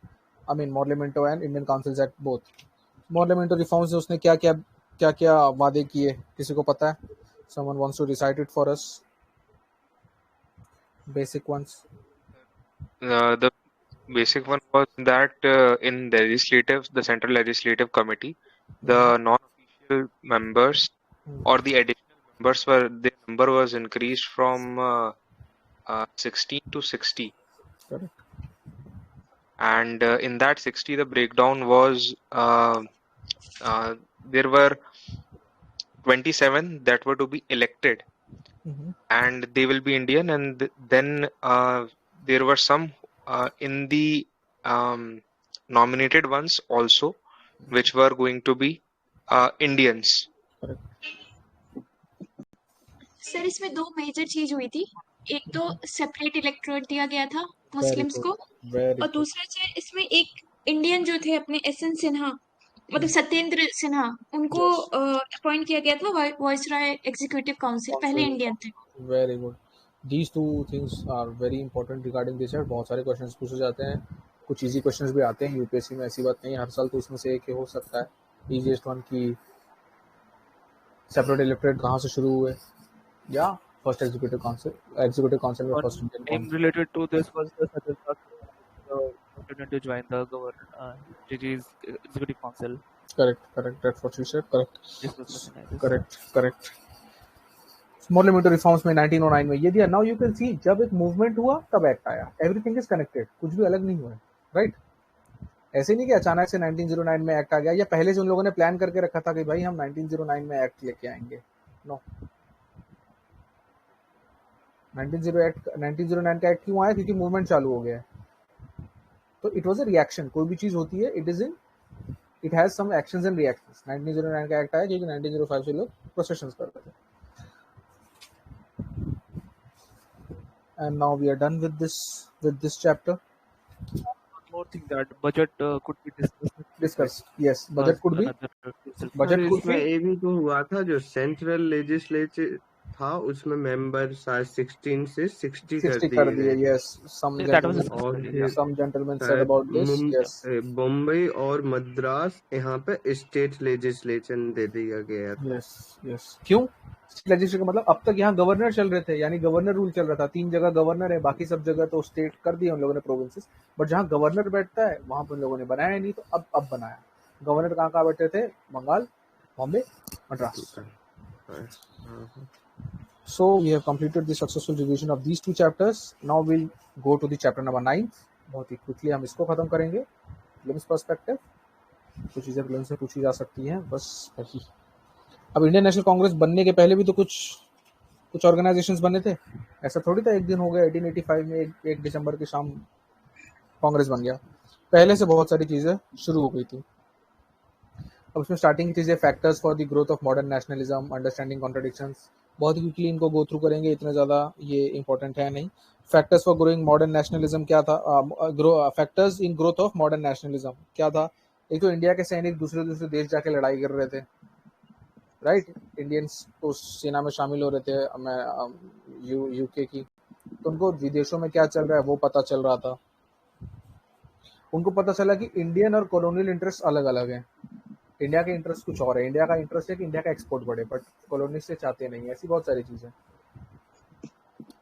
I mean Morley Minto and Indian councils act both. Morley Minto reforms से उसने क्या क्या वादे किए, किसी को पता है? Someone wants to recite it for us, basic ones. The basic one was that in the Central Legislative Committee, the non-official members or the additional members their number was increased from 16 to 60. Correct. And in that 60, the breakdown was there were 27 that were to be elected, and they will be Indian, and then there were some in the nominated ones also, which were going to be Indians. Sir इसमें दो major चीज हुई थी। एक तो separate electorate दिया गया था मुस्लिम्स को, और दूसरा से इसमें एक इंडियन जो थे अपने एसएन सिन्हा, मतलब सत्येंद्र सिन्हा, उनको अपॉइंट किया गया था वायसराय एग्जीक्यूटिव काउंसिल, पहले इंडियन थे। Very good. These two things are very important regarding this year. बहुत सारे क्वेश्चंस पूछे जाते हैं, कुछ इजी क्वेश्चंस भी आते हैं यूपीएससी में, ऐसी बात नहीं हर साल, तो उसमें से एक हो सकता है इजीएस्ट वन की सेपरेट इलेक्टोरेट कहाँ से शुरू हुए, या फर्स्ट एग्जीक्यूटिव काउंसिल में first In related to this was the to join the GG's executive council. Correct. That's what you said. Correct. This was the Correct. Parliamentary reforms में 1909 में ये दिया। Now you can see जब एक movement हुआ तब act आया। Everything is connected, कुछ भी अलग नहीं हुआ है, राइट? ऐसे नहीं कि अचानक से 1909 में एक्ट आ गया, या पहले से उन लोगों ने प्लान करके रखा था कि भाई हम 1909 में एक्ट लेके आएंगे। नो, 1909 का एक्ट क्यों आया? क्योंकि मूवमेंट चालू हो गया है। तो इट वाज अ रिएक्शन। कोई भी चीज होती है it has some actions and reactions. 1909 का एक्ट आया क्योंकि 1905 से लोग प्रोसेशंस कर रहे थे। And now we are done with this chapter. More thing that budget could be discussed. Yes, budget could be. budget could इसमें ये भी तो हुआ था, जो सेंट्रल लेजिस्लेचर था उसमें मेंबर शायद 16 से 60 कर दिए। Yes, some gentlemen said about this. Yes, Mumbai और मद्रास यहाँ पे स्टेट लेजिस्लेचर दे दिया गया था। yes. क्यों लेजिस्लेचर का मतलब? अब तक यहाँ गवर्नर चल रहे थे, यानी गवर्नर रूल चल रहा था। 3 जगह गवर्नर है, बाकी सब जगह तो स्टेट कर दिए उन लोगों ने, प्रोविंसेस। बट जहाँ गवर्नर बैठता है वहां पर उन लोगों ने बनाया नहीं, तो अब बनाया। गवर्नर कहाँ बैठे थे? Bengal, Bombay, Madras. So we have completed the successful revision of these 2 chapters. Now we'll go to the chapter number 9. बहुत ही क्विकली हम इसको खत्म करेंगे। प्रीलिम्स पर्सपेक्टिव, कुछ चीजें प्रीलिम्स से पूछी जा सकती हैं, बस वही। अब इंडियन नेशनल कांग्रेस बनने के पहले भी तो कुछ ऑर्गेनाइजेशंस बने थे। ऐसा थोड़ी था एक दिन हो गया 1885 में 1 दिसंबर की शाम कांग्रेस बन गया। पहले से बहुत सारी चीजें शुरू हो गई थी। अब उसमें स्टार्टिंग की चीजें factors for the growth of modern nationalism, understanding contradictions, बहुत क्विकली इनको गो थ्रू करेंगे, इतना ज्यादा ये इंपॉर्टेंट है नहीं। Factors for growing modern nationalism क्या था? Factors in growth of modern nationalism क्या था? एक तो इंडिया के सैनिक दूसरे देश जाके लड़ाई कर रहे थे, राइट? इंडियंस तो सेना में शामिल हो रहे थे, यूके की, तो उनको विदेशों में क्या चल रहा है वो पता चल रहा था। उनको पता चला कि इंडियन और कॉलोनियल इंटरेस्ट अलग अलग है। इंडिया के इंटरेस्ट कुछ और है। इंडिया का इंटरेस्ट है कि इंडिया का एक्सपोर्ट बढ़े, बट कॉलोनिस्ट से चाहते नहीं। ऐसी बहुत सारी चीजें।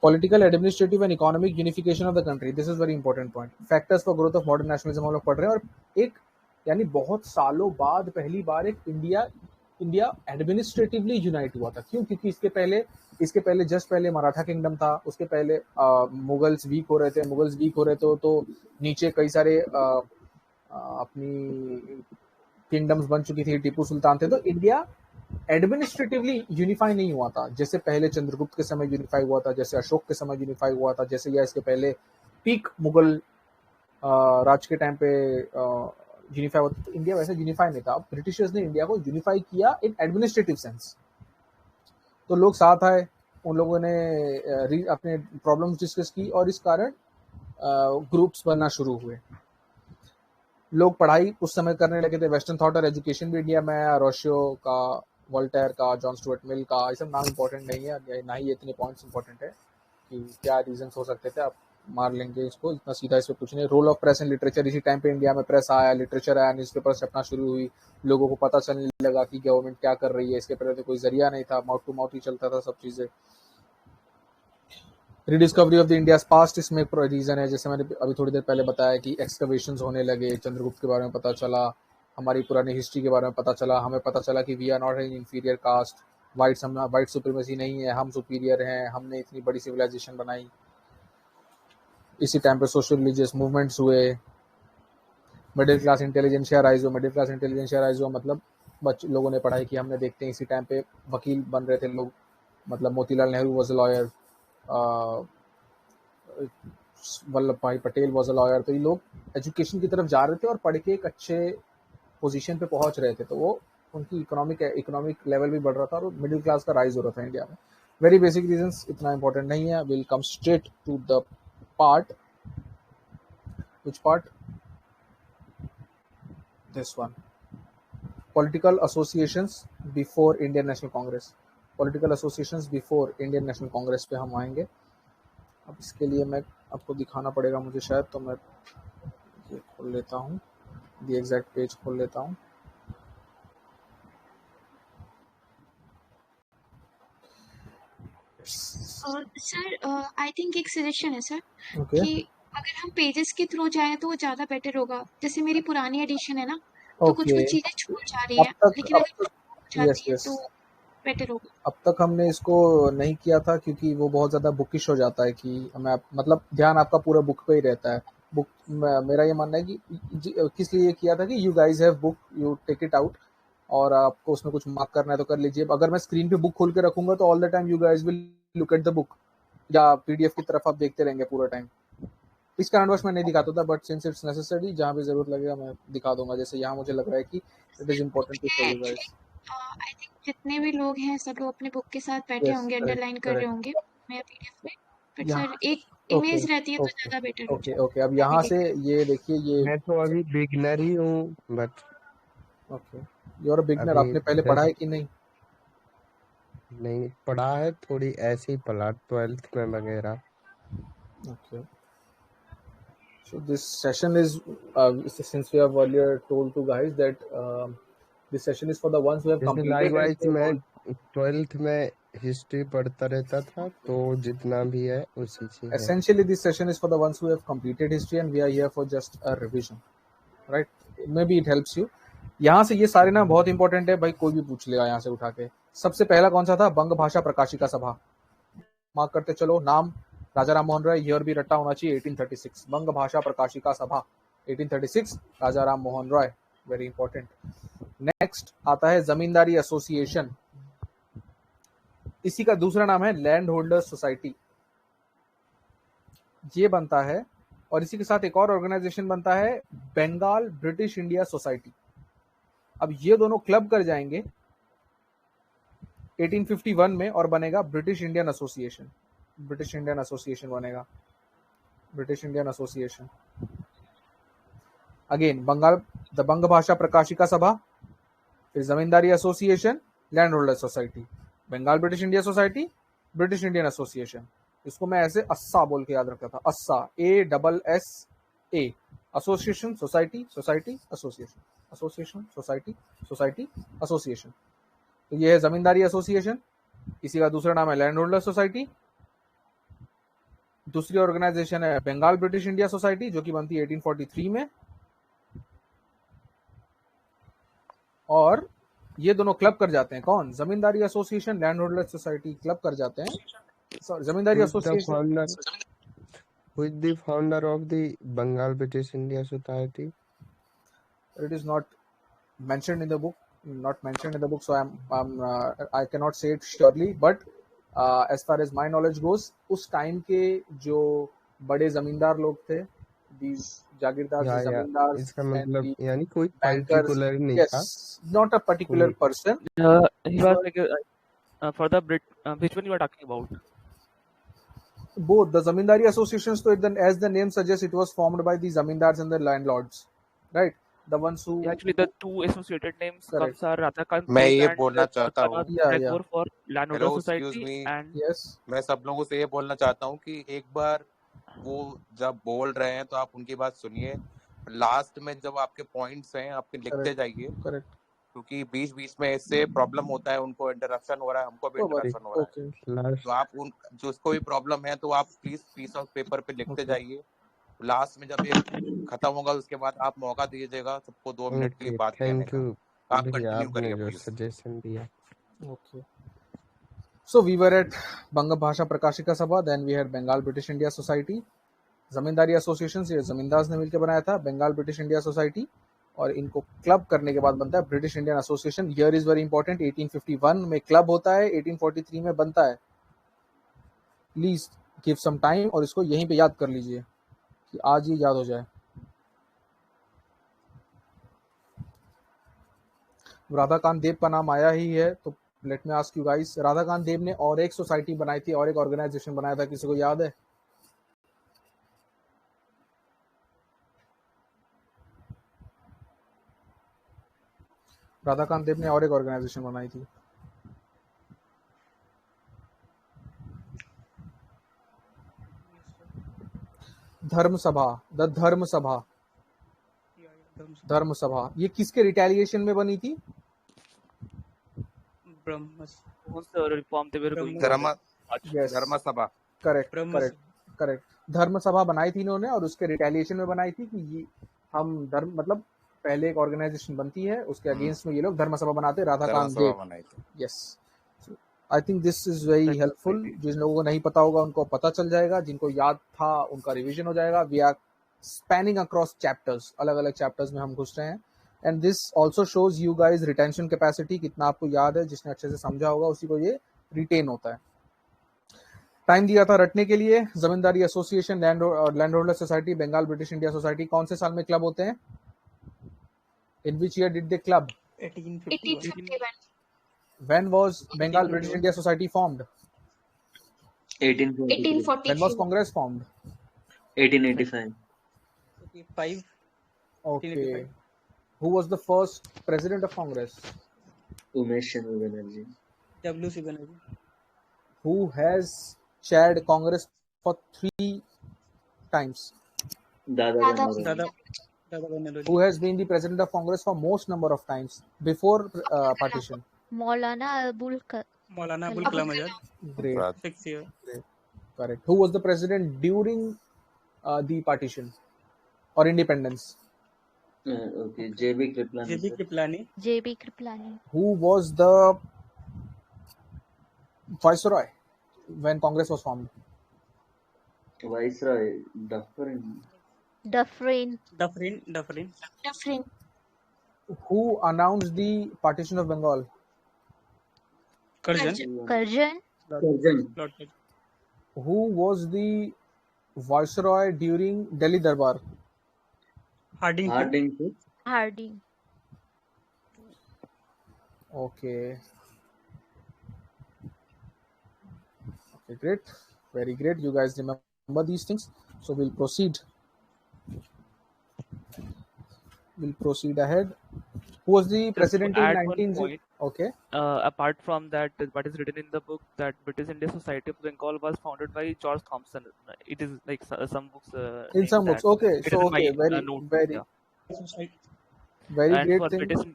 Political, administrative and economic unification of the country, this is very important point. Factors for growth of modern nationalism हम लोग पढ़ रहे हैं, और एक यानी बहुत सालों बाद पहली बार एक इंडिया एडमिनिस्ट्रेटिवली यूनाइट हुआ था। क्यों? क्योंकि इसके पहले जस्ट पहले मराठा किंगडम था, उसके पहले मुगल्स वीक हो रहे थे, तो नीचे कई सारे अपनी किंगडम्स बन चुकी थी, टीपू सुल्तान थे। तो इंडिया एडमिनिस्ट्रेटिवली यूनिफाई नहीं हुआ था, जैसे पहले चंद्रगुप्त के समय यूनिफाई हुआ था, जैसे अशोक के समय यूनिफाई हुआ था, जैसे या इसके पहले पीक मुगल राज के टाइम पे यूनिफाई हुआ था। तो इंडिया वैसे यूनिफाई नहीं था। ब्रिटिशर्स ने इंडिया को यूनिफाई किया इन एडमिनिस्ट्रेटिव सेंस। तो लोग साथ आए, उन लोगों ने अपने प्रॉब्लम्स डिस्कस की, और इस कारण ग्रुप्स बनना शुरू हुए। लोग पढ़ाई उस समय करने लगे थे। वेस्टर्न थॉट और एजुकेशन भी इंडिया में आया। रोशियो का, वोल्टेयर का, जॉन स्टुअर्ट मिल का, ये सब नाम इंपॉर्टेंट नहीं है, ना ही इतने पॉइंट्स इंपॉर्टेंट है कि क्या रीजंस हो सकते थे। आप मार लेंगे इसको, इतना सीधा इस पे कुछ नहीं। Role of press and literature, इसी टाइम पे इंडिया में प्रेस आया, लिटरेचर आया, न्यूज़पेपर छपना शुरू हुई, लोगों को पता चलने लगा कि गवर्नमेंट क्या कर रही है। इसके पहले तो कोई जरिया नहीं था, माउथ टू माउथ ही चलता था सब चीजें। Rediscovery of the India's past, इसमें एक रीजन है, जैसे मैंने अभी थोड़ी देर पहले बताया कि एक्सकवेशंस होने लगे, चंद्रगुप्त के बारे में पता चला, हमारी पुरानी हिस्ट्री के बारे में पता चला। हमें पता चला कि we are not an inferior caste, white supremacy नहीं है, हम सुपीरियर हैं, हमने इतनी बड़ी सिविलाइजेशन बनाई। इसी टाइम पे सोशल रिलीजियस मूवमेंट्स हुए, मिडिल क्लास इंटेलिजेंशिया राइज हुआ, मतलब लोगों ने पढ़ाई की। हमने देखते हैं इसी टाइम पे वकील बन रहे थे लोग, मतलब Motilal Nehru was a lawyer, Vallabh भाई पटेल वाज अ लॉयर। तो ये लोग एजुकेशन की तरफ जा रहे थे और पढ़ के एक अच्छे पोजीशन पे पहुंच रहे थे, तो वो उनकी इकोनॉमिक लेवल भी बढ़ रहा था और मिडिल क्लास का राइज हो रहा था इंडिया में। वेरी बेसिक रीजंस, इतना इंपॉर्टेंट नहीं है। Will come straight to the part. Which part? This one. Political associations before Indian National Congress. Political associations before Indian National Congress पे हम आएंगे। अब इसके लिए मैं आपको दिखाना पड़ेगा मुझे शायद, तो मैं ये खोल लेता हूँ, the exact पेज खोल लेता हूँ। सर आई थिंक एक सजेशन है सर, Okay. कि अगर हम पेजेस के थ्रू जाएं तो वो ज्यादा बेटर होगा। जैसे मेरी पुरानी एडिशन है ना, तो कुछ Okay. चीजें छूट जा रही अब हैं, तक लेकिन अगर छूट yes जाती है yes तो बेटर होगा। अब तक हमने इसको नहीं किया था क्योंकि वो बहुत ज़्यादा बुकिश हो जाता है कि हमें मतलब ध्यान आपका पूरा बुक पे ही रहता है। बुक मेरा ये मानना है कि किस लिए किया था कि you guys have book, you take it out और आपको उसमें कुछ मार्क करना है तो कर लीजिए। अगर मैं स्क्रीन पे बुक खोल के रखूंगा तो all the time you guys will look at the book, या पीडीएफ की तरफ आप देखते रहेंगे पूरा टाइम? इस कारणवश मैं नहीं दिखाता था, बट सिंस इट्स नेसेसरी, जहाँ भी जरूरत लगेगा मैं दिखा दूंगा। जैसे यहाँ मुझे लग रहा है कि it is important to show you guys. I think जितने भी लोग हैं सब लोग अपने बुक के साथ बैठे यस, होंगे, करेक्ट अंडरलाइन कर रहे करेक्ट। होंगे मैं पीडीएफ में, बट यहाँ सर एक ओके इमेज रहती है तो ओके ज्यादा बेटर हो ओके जाता ओके। अब है यहाँ भी से देखा। ये देखिए, ये मैं तो अभी बिगनर ही हूँ, but okay, you are a beginner. अभी आपने पहले पढ़ा है कि नहीं? नहीं पढ़ा है, थोड़ी ऐसे ही पढ़ा 12th में वगैरह। Okay. So this session is, since we have earlier told to guys that this session is for the ones who have जैसे completed and लाइकवाइज they मैं want. 12th में हिस्ट्री पढ़ता रहता था, तो जितना भी है उसी से है। Essentially, this session is for the ones who have completed history and we are here for just a revision, right? Maybe it helps you. यहाँ से ये सारे ना बहुत इंपॉर्टेंट है भाई, कोई भी पूछ लेगा यहाँ से उठा के। सबसे पहला कौन सा था? बंग भाषा प्रकाशिका सभा। मार्क करते चलो। नाम राजा राम मोहन राय, ईयर भी रट्टा होना चाहिए 1836। बंग भाषा प्रकाशिका सभा 1836, राजा Ram Mohan Roy, very important. Next आता है जमींदारी एसोसिएशन, इसी का दूसरा नाम है लैंड होल्डर्स सोसाइटी। ये बनता है, और इसी के साथ एक और ऑर्गेनाइजेशन बनता है बंगाल ब्रिटिश इंडिया सोसाइटी। अब ये दोनों क्लब कर जाएंगे 1851 में और बनेगा British Indian association. British Indian association बनेगा, British Indian association. Again Bengal, the Banga Bhasha Prakashika Sabha, फिर zamindari association, land holder society, Bengal British India society, British Indian association. इसको मैं ऐसे अस्सा बोल के याद रखता था, अस्सा, ASSA, association, society, society, association, association, society, society, association. तो ये है जमींदारी एसोसिएशन, इसी का दूसरा नाम है लैंड होल्डर सोसाइटी। दूसरी ऑर्गेनाइजेशन है बंगाल ब्रिटिश इंडिया सोसाइटी, जो कि बनती है 1843 में। और ये दोनों क्लब कर जाते हैं, कौन? Zamindari association, land holder society club कर जाते हैं। Zamindari association. Who is the founder of the Bengal British India Society? It is not mentioned in the book, so I cannot say it surely, but as far as my knowledge goes, उस time के जो बड़े जमींदार लोग थे, these जागीरदार, जमींदार, इसका मतलब यानी कोई पर्टिकुलर नहीं था, not a particular person. He was like for the which one you are talking about? Both the zamindari associations, so as the name suggests, it was formed by the zamindars and the landlords, right? The ones who actually the two associated names comes are Radhakant. मैं ये बोलना चाहता हूँ, for landowner society and yes, मैं सब लोगों से ये बोलना चाहता हूँ कि एक बार वो जब बोल रहे हैं तो आप उनकी बात सुनिए, लास्ट में जब आपके पॉइंट्स हैं आपके लिखते जाइए, क्योंकि बीच बीच में इससे प्रॉब्लम होता है, उनको इंटरप्शन हो रहा है, हमको भी इंटरप्शन हो रहा है। तो आप उन जिसको भी प्रॉब्लम है तो आप प्लीज पीस ऑफ पेपर पे लिखते जाइए। लास्ट में जब ये खत्म होगा उसके बाद आप मौका दीजिएगा सबको 2 मिनट की बात करने का। आप कंटिन्यू करिए प्लीज। सजेशन दिया। Okay. So we were at Banga Bhasha Prakashika Sabha, then we had Bengal British India Society, zamindari association से जमींदार ने मिलकर बनाया था बंगाल ब्रिटिश इंडिया सोसाइटी, और इनको क्लब करने के बाद बनता है British Indian association. Year is very important, 1851 में क्लब होता है, 1843 में बनता है। प्लीज गिव सम टाइम और इसको यहीं पे याद कर लीजिए कि आज ये याद हो जाए। राधाकांत देव का नाम आया ही है, तो let me ask you guys, Radhakant Dev ने और एक सोसाइटी बनाई थी और एक ऑर्गेनाइजेशन बनाया था, किसी को याद है? राधाकांत देव ने और एक ऑर्गेनाइजेशन बनाई थी। धर्म सभा, द धर्म सभा, धर्म सभा, ये किसके रिटेलिएशन में बनी थी? धर्म सभा, करेक्ट। धर्म सभा बनाई थी इन्होंने और उसके रिटेलिएशन में बनाई थी कि ये हम धर्म, मतलब पहले एक ऑर्गेनाइजेशन बनती है, उसके अगेंस्ट में ये लोग धर्म सभा बनाते हैं, Radhakant Dev. Yes, I think this is very helpful. जिन लोगों को नहीं पता होगा उनको पता चल जाएगा, जिनको याद था उनका रिवीजन हो जाएगा। We are spanning across chapters, अलग अलग चैप्टर्स में हम घुस रहे हैं, and this also shows you guys retention capacity, कितना आपको याद है। जिसने अच्छे से समझा होगा उसी को ये रिटेन होता है। टाइम दिया था रटने के लिए। Zamindari association, land holder society, Bengal British India society, कौन से साल में क्लब होते हैं? In which year did they club? 1851. When was Bengal British India Society formed? 1843. When was 1843. Congress formed? 1885. 5. Okay. Who was the first president of Congress? Umesh Chandra Banerjee. W.C. Banerjee. Who has chaired Congress for 3 times? Dada Banerjee. Dada Banerjee. Who has been the president of Congress for most number of times before partition? Maulana Abul Maulana Abul Kalam Azad. Great. 6 years. Great. Correct. Who was the president during the partition or independence? Okay, J.B. Kripalani. J.B. Kripalani. JB Kripalani Who was the viceroy when Congress was formed? Viceroy, Dufferin. Dufferin Dufferin. Who announced the partition of Bengal? Curzon. Curzon Lord Curzon. Who was the viceroy during Delhi Darbar? Harding. Harding Okay. Okay, great. Very great. You guys remember these things. So we'll proceed. We'll proceed ahead. Who was the president in add one 19... point. Okay. Apart from that, what is written in the book that British India Society of Bengal was founded by George Thompson. It is like some books. In name some that. books. Okay. It So, is in okay. my Very, notes, very, yeah. very And great for thing. British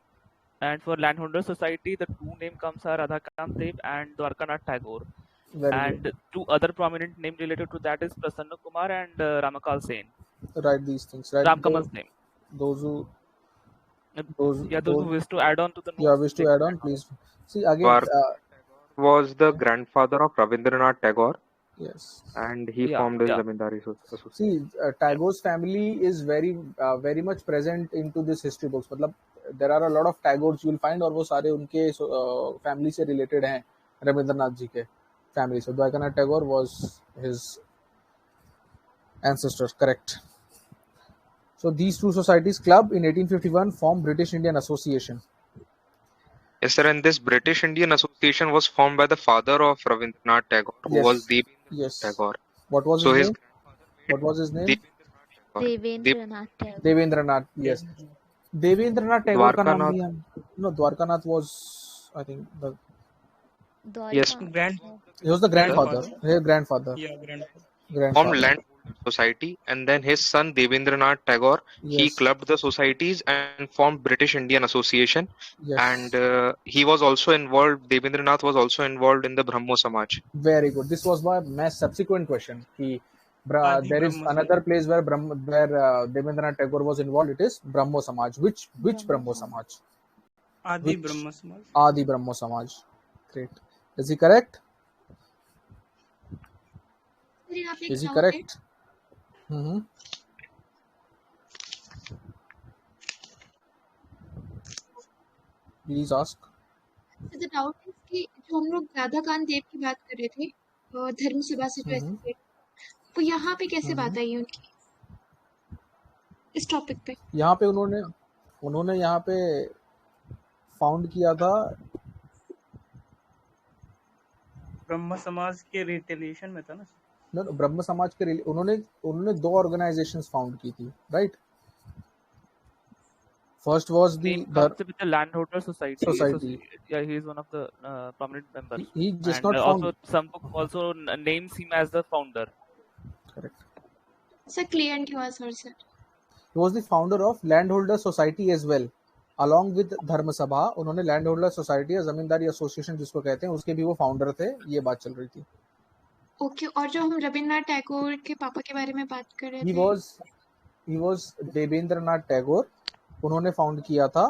and for Landholder Society, the two names comes are Radhakant Dev and Dwarkanath Tagore. Very And good. two other prominent names related to that is Prasanna Kumar and Ramakal Sen. Write these things. Right. Ramkamal's name. Those who Those who wish to add on to the notes. Yeah, wish to add on, please. See again. Dwarkanath was the grandfather of Rabindranath Tagore, Yes. and he formed his Zamindari Association. See, Tagore's family is very much present into this history books. मतलब there are a lot of Tagores you will find, और वो सारे उनके family से related हैं रविंद्रनाथ जी के family. So Dwarkanath Tagore was his ancestor, correct? So these two societies club in 1851 formed British Indian Association. Yes, sir. And this British Indian Association was formed by the father of Rabindranath Tagore, who was Devendranath Tagore. What was his name? What was his name? Debendranath Tagore Devendranath. Yes. Devendranath Tagore का नाम भी हम. No, Dwarkanath was, I think, the. Yes. He was the grandfather. His grandfather. Yeah, grandfather. Formed Land Society, and then his son Devendranath Tagore, he clubbed the societies and formed British Indian Association. Yes. And he was also involved. Devendranath was also involved in the Brahmo Samaj. Very good. This was my subsequent question. There is another place where Devendranath Tagore was involved. It is Brahmo Samaj. Which Brahmo Samaj? Adi Brahmo Samaj. Adi Brahmo Samaj. Great. Is he correct? Is he correct? Mm-hmm. Please ask. The doubt is कि जो हम लोग राधाकांत देव की बात कर रहे थे धर्म सभा से जो एसोसिएट वो यहाँ पे कैसे बात आई उनकी इस टॉपिक पे? यहाँ पे उन्होंने यहाँ पे फाउंड किया था ब्रह्म समाज के रिटेलिएशन में था ना. ब्रह्म समाज के उन्होंने 2 ऑर्गेनाइजेशंस फाउंड की थी, right? First was the Landholder Society. Yeah, he is one of the prominent members. He just and not found. Also, some book also names him as the founder. Correct. Sir, clear and give us, sir. He was the founder of Landholder Society as well, along with Dharma Sabha. उन्होंने Landholder Society या जमींदारी association जिसको कहते हैं उसके भी वो founder थे. ये बात चल रही थी. ओके और जो हम रविन्द्रनाथ टैगोर के पापा के बारे में बात कर रहे थे. He was Debendranath Tagore. उन्होंने फाउंड किया था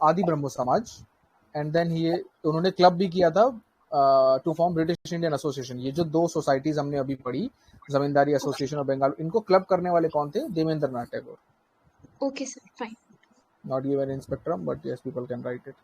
आदि ब्रह्मो समाज एंड देन उन्होंने क्लब भी किया था to form British Indian association. ये जो 2 सोसाइटीज हमने अभी पढ़ी जमींदारी एसोसिएशन और बंगाल, इनको क्लब करने वाले कौन थे? Devendranath Tagore. Okay sir, fine. Not given in Spectrum but yes people can write it.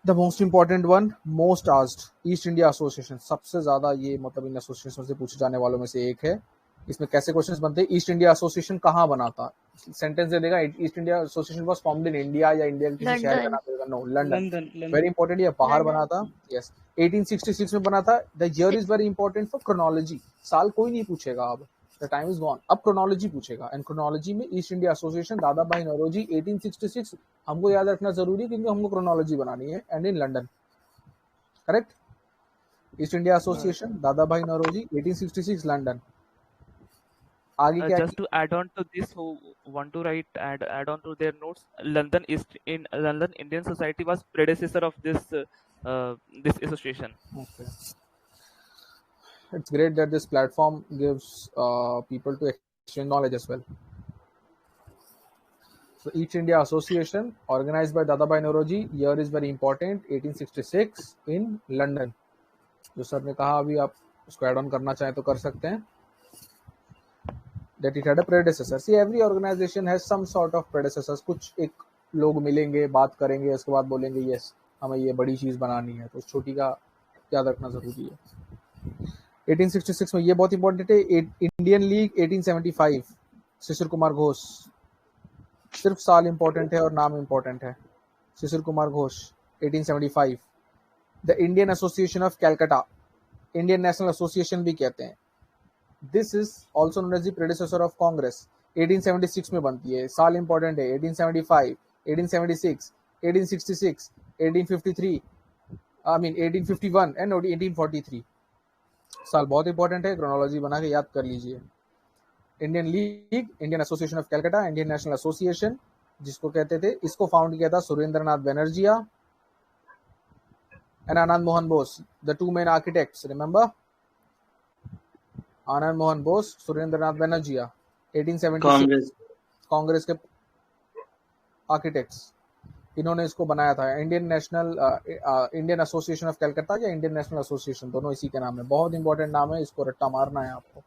The most important one, most asked, East India association, सबसे ज्यादा ये मतलब इन एसोसिएशन से पूछे जाने वालों में से एक है। इसमें कैसे क्वेश्चंस बनते हैं? ईस्ट इंडिया एसोसिएशन कहाँ बना था? सेंटेंस दे देगा, east India association was formed in India, या इंडिया के किसी शहर का नाम देगा। No, London. वेरी इंपॉर्टेंट, ये बाहर बना था। यस, 1866 में बना था। The year is very important for chronology. साल कोई नहीं पूछेगा अब, द टाइम इज गॉन, अब क्रोनोलॉजी पूछेगा। एंड क्रोनोलॉजी में ईस्ट इंडिया एसोसिएशन, दादा भाई नौरोजी, 1866 हमको याद रखना जरूरी है क्योंकि हमको क्रोनोलॉजी बनानी है। And in London, correct. East India association, दादा भाई नौरोजी, 1866, लंदन। आगे क्या? Just to add on to this, who want to write add on to their notes, London Indian Society was predecessor of this association. Okay. It's great that this platform gives people to exchange knowledge as well. So East India Association, organized by Dadabhai Naoroji, year is very important, 1866 in London. जो sir ने कहा, अभी आप उसको add on करना चाहें तो कर सकते हैं। That it had a predecessor. See, every organization has some sort of predecessors. कुछ एक लोग मिलेंगे, बात करेंगे, उसके बाद बोलेंगे यस हमें ये बड़ी चीज बनानी है, तो छोटी का याद रखना जरूरी है। 1866 में ये बहुत इंपॉर्टेंट है। Indian league 1875, Shishir Kumar Ghosh. सिर्फ साल इंपॉर्टेंट है और नाम इंपॉर्टेंट है। Shishir Kumar Ghosh, 1875। The Indian association of Calcutta, Indian national association भी कहते हैं। This is also known as the predecessor of Congress, 1876 में बनती है। साल इंपॉर्टेंट है, 1875, 1876, 1866, 1853, 1851 एंड 1843। साल बहुत इंपॉर्टेंट है, क्रोनोलॉजी बना के याद कर लीजिए। Indian league, Indian association of Calcutta, Indian national association जिसको कहते थे, इसको फाउंड किया था Surendranath Banerjea and Anand Mohan Bose, the two main architects. Remember, Anand Mohan Bose, Surendranath Banerjea, 1876 Congress के आर्किटेक्ट्स, इन्होंने इसको बनाया था। इंडियन एसोसिएशन ऑफ कलकत्ता या इंडियन नेशनल एसोसिएशन, दोनों इसी के नाम है। बहुत इंपॉर्टेंट नाम है, इसको रट्टा मारना है आपको।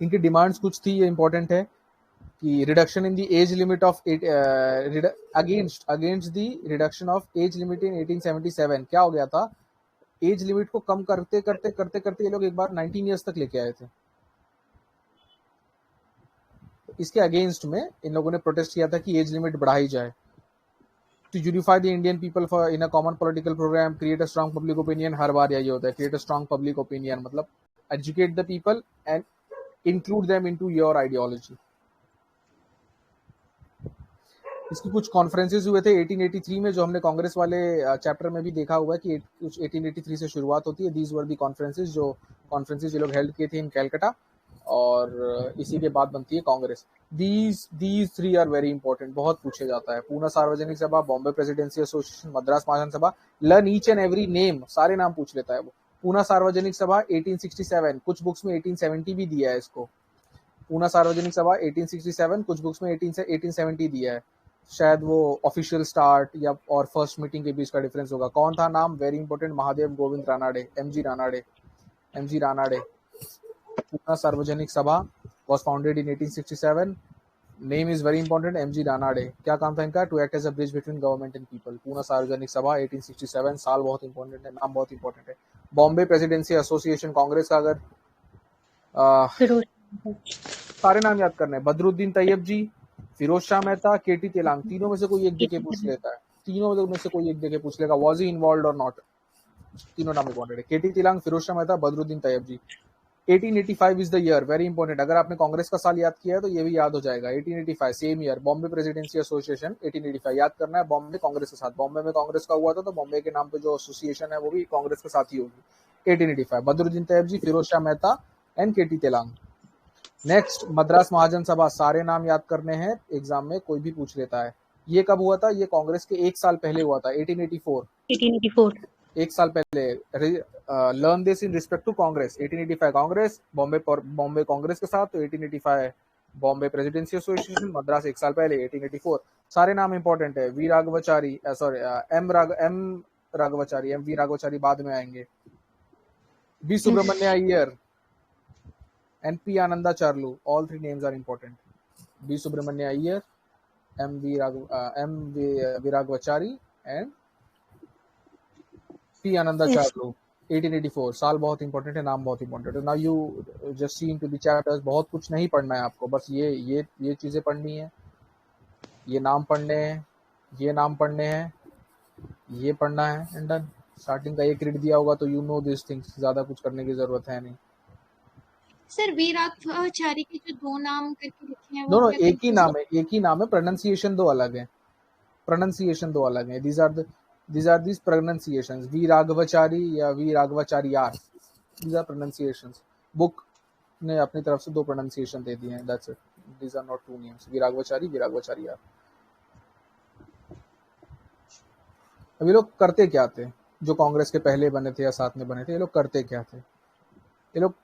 इनकी डिमांड्स कुछ थी, ये इंपॉर्टेंट है कि reduction in the age limit of against the reduction of age limit in 1877। क्या हो गया था? एज लिमिट को कम करते करते करते करते ये लोग एक बार 19 इयर्स तक लेके आए थे। इसके अगेंस्ट में इन लोगों ने प्रोटेस्ट किया था कि एज लिमिट बढ़ाई जाए। To unify the Indian people for in a common political program, create a strong public opinion. हर बार यही होता है, create a strong public opinion, मतलब educate the people and include them into your ideology. इसकी कुछ कॉन्फ्रेंसेस हुए थे 1883 में, जो हमने कांग्रेस वाले चैप्टर में भी देखा हुआ है कि कुछ 1883 से शुरुआत होती है। दीज वर दी कॉन्फ्रेंसेस, जो कॉन्फ्रेंसेस ये लोग हेल्ड किए थे इन कैलकाटा, और इसी के बाद बनती है Congress. These three are very important, बहुत पूछे जाता है। Poona Sarvajanik Sabha, Bombay presidency association, Madras Mahajan Sabha. Learn each and every name, सारे नाम पूछ लेता है वो। पूना सार्वजनिक सभा 1867, कुछ बुक्स में 1870 भी दिया है इसको। पूना सार्वजनिक सभा 1867, कुछ बुक्स में 1870 दिया है। शायद वो ऑफिशियल स्टार्ट या और फर्स्ट मीटिंग के बीच का डिफरेंस होगा। कौन था नाम? Very important, Mahadev Govind Ranade, MG Ranade. Poona Sarvajanik सभा was founded in 1867. Name is very important, MG Ranade. क्या काम था इनका? To act as a bridge between government and people। Poona Sarvajanik सभा 1867, साल बहुत इंपॉर्टेंट है, नाम बहुत इंपॉर्टेंट है। बॉम्बे प्रेसिडेंसी एसोसिएशन कांग्रेस का, अगर सारे नाम याद करने हैं, बदरुद्दीन तैयब जी, फिरोज शाह मेहता, केटी तेलांग, तीनों में से कोई एक देके पूछ लेता है, तीनों में से कोई एक देके पूछ लेगा, वॉज ही इन्वॉल्व्ड और नॉट। तीनों नाम इंपॉर्टेंट है, केटी तेलांग, फिरोज शाह मेहता, बदरुद्दीन तैयब जी। 1885 is the year, very important. अगर आपने कांग्रेस का साल याद किया है तो ये भी याद हो जाएगा। 1885 same year, Bombay presidency association 1885 याद करना है, बॉम्बे कांग्रेस के साथ। बॉम्बे में कांग्रेस का हुआ था तो बॉम्बे के नाम पे जो एसोसिएशन है वो भी कांग्रेस के साथ ही होगी। 1885, Badruddin Tyab ji, Firoz Shah Mehta and K T Telang. Next, Madras Mahajan Sabha, सारे नाम याद करने हैं, एग्जाम में कोई भी पूछ लेता है। ये कब हुआ था? ये कांग्रेस के एक साल पहले हुआ था, 1884। एक साल पहले। Learn this in respect to Congress. 1885 Congress, Bombay Congress के साथ, तो 1885 बॉम्बे प्रेसिडेंसी एसोसिएशन, मद्रास एक साल पहले 1884। सारे नाम इंपॉर्टेंट है। V Raghavachari, M V Raghavachari बाद में आएंगे। B Subramania Iyer, NP Anandacharlu, all three names are important. B Subramanya Iyer, M. Viragvachari and P Anandacharya 1884। साल बहुत इंपॉर्टेंट है, नाम बहुत इंपॉर्टेंट है। Now you just see into the chapters. बहुत कुछ नहीं पढ़ना है आपको, बस ये चीजें पढ़नी है, ये नाम पढ़ने हैं, ये नाम पढ़ने हैं, ये पढ़ना है एंड डन। स्टार्टिंग का एक रीड दिया होगा तो यू नो दिस थिंग्स, ज्यादा कुछ करने की जरूरत है नहीं। सर वीरागवाचारी के जो दो नाम करके लिखे हैं नो वो नो एक ही नाम है, एक ही नाम है, प्रोनाउंसिएशन दो अलग है, प्रोनाउंसिएशन दो अलग है। These are this pronunciations, Viraraghavachari या Viraraghavachariar, these are pronunciations. Book ने अपनी तरफ से दो प्रोनाउंसिएशन दे दिए हैं, that's it. These are not two names, Viraraghavachari, Viraraghavachariar. अब ये लोग करते क्या थे, जो कांग्रेस के पहले बने थे या साथ में बने थे, ये लोग करते क्या थे? ये लोग,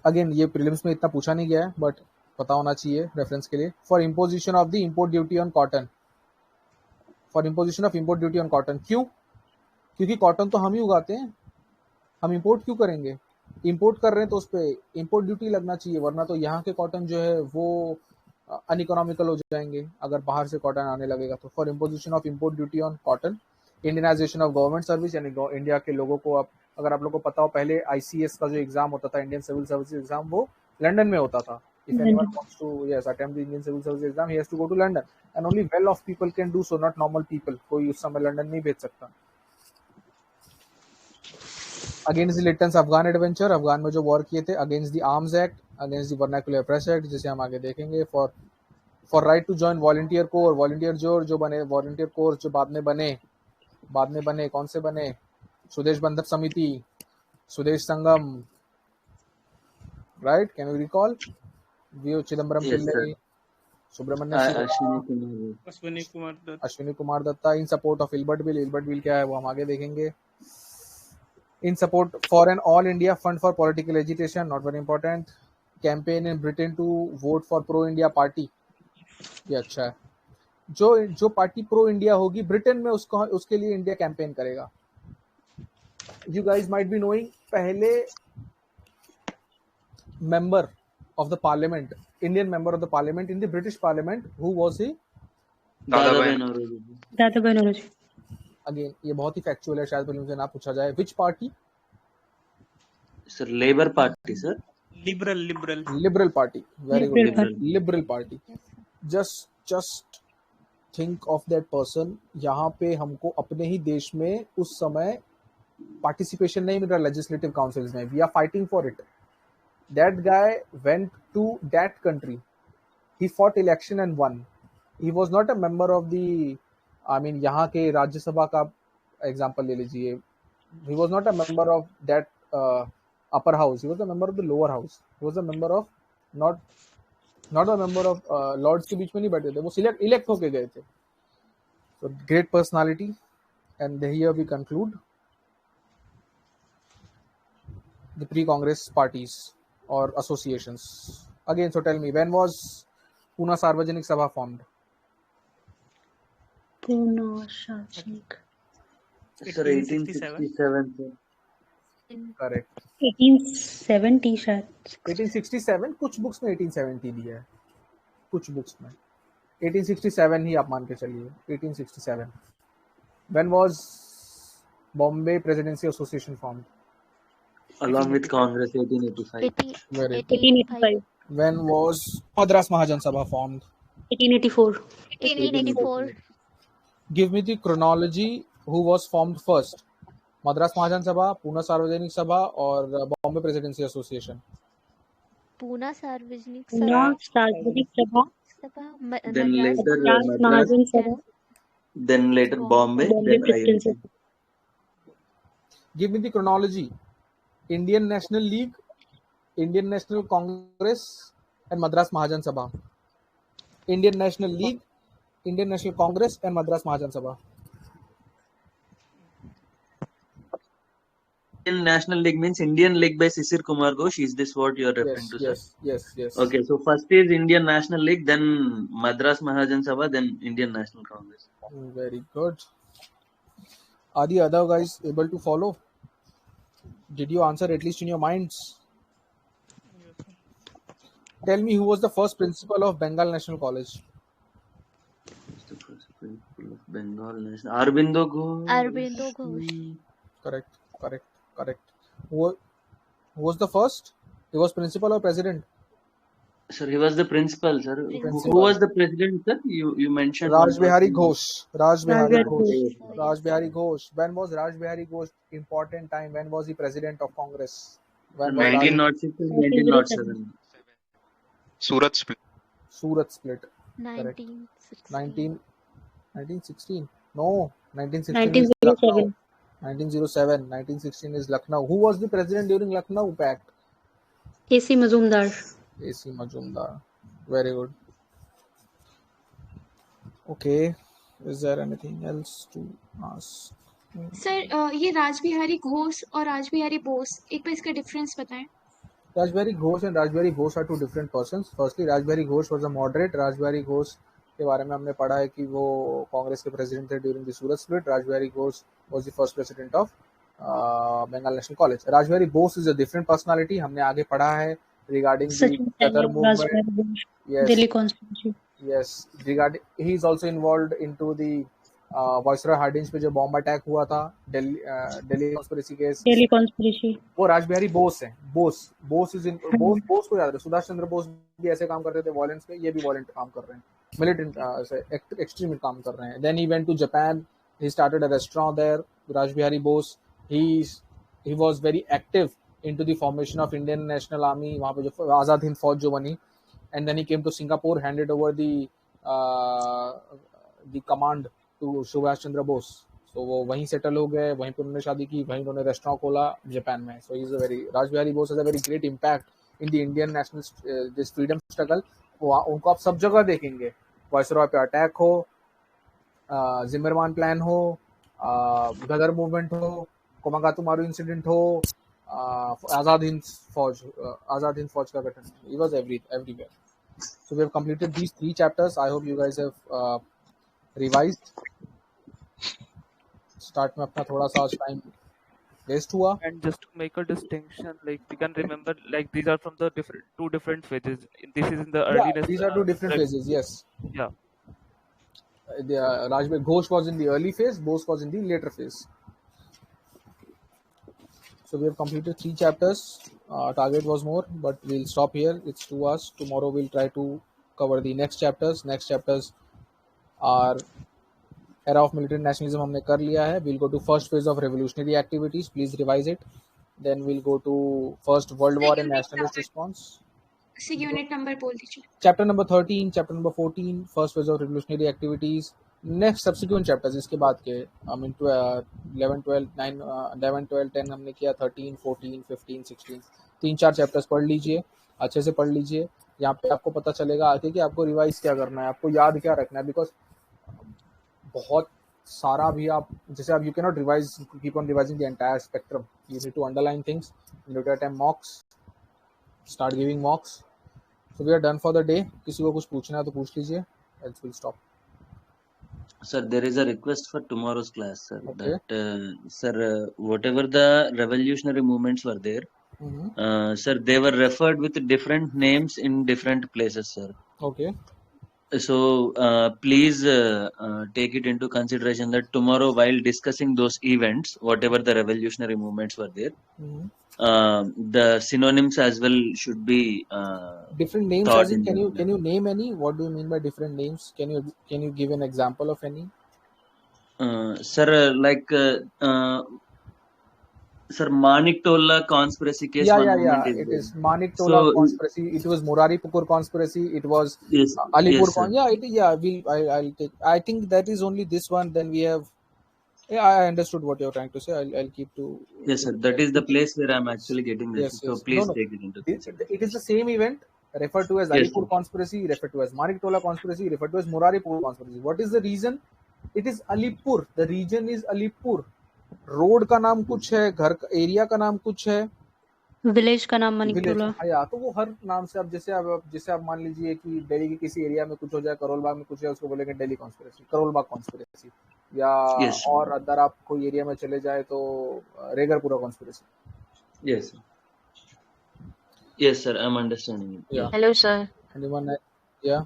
अगेन ये प्रीलिम्स में इतना पूछा नहीं गया है बट पता होना चाहिए रेफरेंस के लिए। For imposition of the import duty on cotton, for imposition of import duty on cotton. क्यों? क्योंकि कॉटन तो हम ही उगाते हैं, हम इम्पोर्ट क्यों करेंगे? इम्पोर्ट कर रहे हैं तो उस पर इम्पोर्ट ड्यूटी लगना चाहिए, वरना तो यहाँ के कॉटन जो है वो अनइकोनॉमिकल हो जाएंगे अगर बाहर से कॉटन आने लगेगा तो। For imposition of import duty on cotton, Indianisation of government service, यानी इंडिया के लोगों को, अब अगर आप लोग को पता हो, पहले ICS का जो एग्जाम होता था, इंडियन सिविल सर्विस एग्जाम, वो लंदन में होता था। If anyone wants to attempt the Indian civil service exam, he has to go to London, and only well off people can do so, not normal people. कोई उस समय London नहीं भेज सकता। Against the Lytton's Afghan adventure, Afghan में जो war किए थे। Against the arms act, against the vernacular press act, जिसे हम आगे देखेंगे। For right to join volunteer corps, volunteer जो बने, वॉलंटियर कोर जो बाद में बने, कौन से बने? स्वदेश Bandhab Samiti, Swadesh Sangam, right? Can you recall? V Chidambaram Pillai, Subramanya Ashwini Kumar Dutta, in support of Ilbert bill. Ilbert bill क्या है वो हम आगे देखेंगे। In support for an all India fund for political education, not very important. Campaign in Britain to vote for pro India party, ये अच्छा है। जो पार्टी प्रो इंडिया होगी ब्रिटेन में, उसके लिए इंडिया कैंपेन करेगा। You guys might be knowing, पहले member of the parliament, Indian member of the parliament in the British parliament, who was he? Dadabhai Naoroji. Again ये बहुत ही फैक्चुअल है, शायद फिल्म से ना पूछा जाए। विच party? Sir labour party sir. Liberal party, very good, liberal party. Just think of that person. यहाँ पे हमको अपने ही देश में उस समय पार्टिसिपेशन नहीं मिल रहा लेजिस्लेटिव काउंसिल्स में, we are fighting for it. That guy went to that country. He fought election and won. He was not a member of the, I mean, यहाँ के राज्यसभा का एग्जाम्पल ले लीजिए। He was not a member of that upper house. He was a member of the lower house. He was a member of not a member of lords के बीच में नहीं बैठे थे, वो elect होके गए थे। So great personality, and here we conclude the pre-Congress parties or associations. Again, so tell me, when was Pune Sarvajanik Sabha formed? Pune Sarvajanik. Sir 1867 sir. Correct. 1870 शायद। 1867, कुछ बुक्स में 1870 दिया है, कुछ बुक्स में 1867 ही आप मान के चलिए, 1867. When was Bombay Presidency Association formed? Along with Congress, 1885. 1885. When was Madras Mahajan Sabha formed? 1884. 1884. Give me the chronology. Who was formed first? Madras Mahajan Sabha, Pune Sarvajanik Sabha, or Bombay Presidency Association? Pune Sarvajanik Sabha. Then later Madras Sabha. Then later Bombay. Then Presidency. Give me the chronology. Indian National League, Indian National Congress, and Madras Mahajan Sabha. Indian National League, Indian National Congress, and Madras Mahajan Sabha. Indian National League means Indian League by Sisir Kumar Ghosh. Is this what you are referring to, sir? Yes. Okay, so first is Indian National League, then Madras Mahajan Sabha, then Indian National Congress. Very good. Are the other guys able to follow? Did you answer at least in your minds? Tell me, who was the first principal of Bengal National College? The first principal of Bengal National. Aurobindo Ghosh. Aurobindo Ghosh. Correct. Who was the first? He was principal or president? Sir, he was the principal, sir. Who Principal. was the president, sir? You mentioned Raj Bihari Ghosh. Raj Bihari Raj Ghosh. Ghosh. Raj Bihari Ghosh. When was Raj Bihari Ghosh important time? When was he president of Congress? When was 1906 and 1907. Surat split. Surat split. 1916. 1916. No, 1916 is 1907. Lucknow. 1907. 1916 is Lucknow. Who was the president during Lucknow Pact? AC Mazumdar. AC Majumdar. Very good. Okay. Is there anything else to ask? Sir ये राज बिहारी घोष और राज बिहारी बोस एक बार इसका difference बताएं. Raj Bihari Ghosh and Raj Bihari Bose are two different persons. Firstly, Raj Bihari Ghosh was a moderate. Raj Bihari Ghosh के बारे में हमने पढ़ा है कि वो कांग्रेस के प्रेसिडेंट थे during the Surat split. Raj Bihari Ghosh was the first president of Bengal National College. Raj Bihari Bose is a different personality. हमने आगे पढ़ा है regarding the Ghadar movement. Yes. Delhi conspiracy. Yes. Regarding, he is also involved into the viceroy Hardinge पे जो bomb attack हुआ था, Delhi conspiracy case. Delhi conspiracy. वो राज बिहारी बोस है. बोस इज इन बोस को याद है. सुभाष चंद्र बोस भी ऐसे काम करते थे वॉयलेंस पे. ये भी वॉयलेंट काम कर रहे हैं, मिलिटेंट एक्सट्रीम काम कर रहे हैं. Then he went to Japan. He started a restaurant there. Ras Bihari Bose he was very active into the formation of Indian national army. वहां पे जो आजाद हिंद फौज जो बनी. And then he came to Singapore, handed over the command to Subhash Chandra Bose. तो वो वहीं settle हो गए, वहीं पे उन्होंने शादी की, वहीं उन्होंने रेस्टोरेंट खोला जापान में. So is a very Raj Bihari Bose has a very great impact in the Indian national this freedom struggle. उनको आप सब जगह देखेंगे. वायसरॉय पे अटैक हो, जिम्मरमान प्लान हो, गदर मूवमेंट हो, कोमागातुमारू इंसिडेंट हो, आजाद हिंद फौज का गठन. He was everywhere. So we have completed these 3 chapters. I hope you guys have revised. Start में अपना थोड़ा सा टाइम वेस्ट हुआ. And just to make a distinction, like we can remember, like these are from the two different phases. This is in the early. These are 2 different phases. Yes. Yeah. Raj Bihari Ghosh was in the early phase. Bose was in the later phase. So we have completed 3 chapters. Target was more, but we'll stop here. It's 2 hours. Tomorrow we'll try to cover the next chapters. Next chapters are era of military nationalism हमने कर लिया है. We'll go to first phase of revolutionary activities. Please revise it. Then we'll go to first world war and nationalist response. Unit number बोल दीजिए. Chapter number 13, chapter number 14, first phase of revolutionary activities. Next subsequent chapters इसके बाद के, I mean 11, 12, 9, 11, 12, 10 हमने किया. 13, 14, 15, 16 3-4 chapters पढ़ लीजिए, अच्छे से पढ़ लीजिए. यहाँ पे आपको पता चलेगा आगे कि आपको रिवाइज क्या करना है, आपको याद क्या रखना है. बिकॉज बहुत सारा भी आप जैसे आप you can not revise keep on revising the entire spectrum. You need to underline things, look at time mocks, start giving mocks. So we are done for the day. किसी को कुछ पूछना है तो पूछ लीजिए, else will stop. Sir, there is a request for tomorrow's class, sir. Okay. That sir, whatever the revolutionary movements were there, sir, they were referred with different names in different places, sir. Okay. So please take it into consideration that tomorrow, while discussing those events, whatever the revolutionary movements were there, the synonyms as well should be different names. As in, can you name any? What do you mean by different names? Can you give an example of any? Sir, like sir, Maniktola conspiracy case. Yeah. It is Maniktola conspiracy. It was Muraripur conspiracy. It was Alipur. I'll take. I think that is only this one. Then we have. Yeah, I understood what you're trying to say. I'll keep to. Yes, sir. That is the place where I'm actually getting this. Yes. So please take it into consideration. It is the same event referred to as Alipur conspiracy, referred to as Maniktola conspiracy, referred to as Muraripur conspiracy. What is the reason? It is Alipur. The region is Alipur. Road का नाम कुछ है, घर का area का नाम कुछ है, विलेज का नाम मनिकटोला. या तो वो हर नाम से. अब जैसे आप मान लीजिए कि दिल्ली के किसी एरिया में कुछ हो जाए, करोल बाग में कुछ है, उसको बोलेंगे दिल्ली कॉन्स्पिरेसी, करोल बाग कॉन्स्पिरेसी. या और अदर आप कोई एरिया में चले जाए तो रेगरपुरा conspiracy. Yes sir, I'm understanding it. Hello sir. Anyone? Yeah.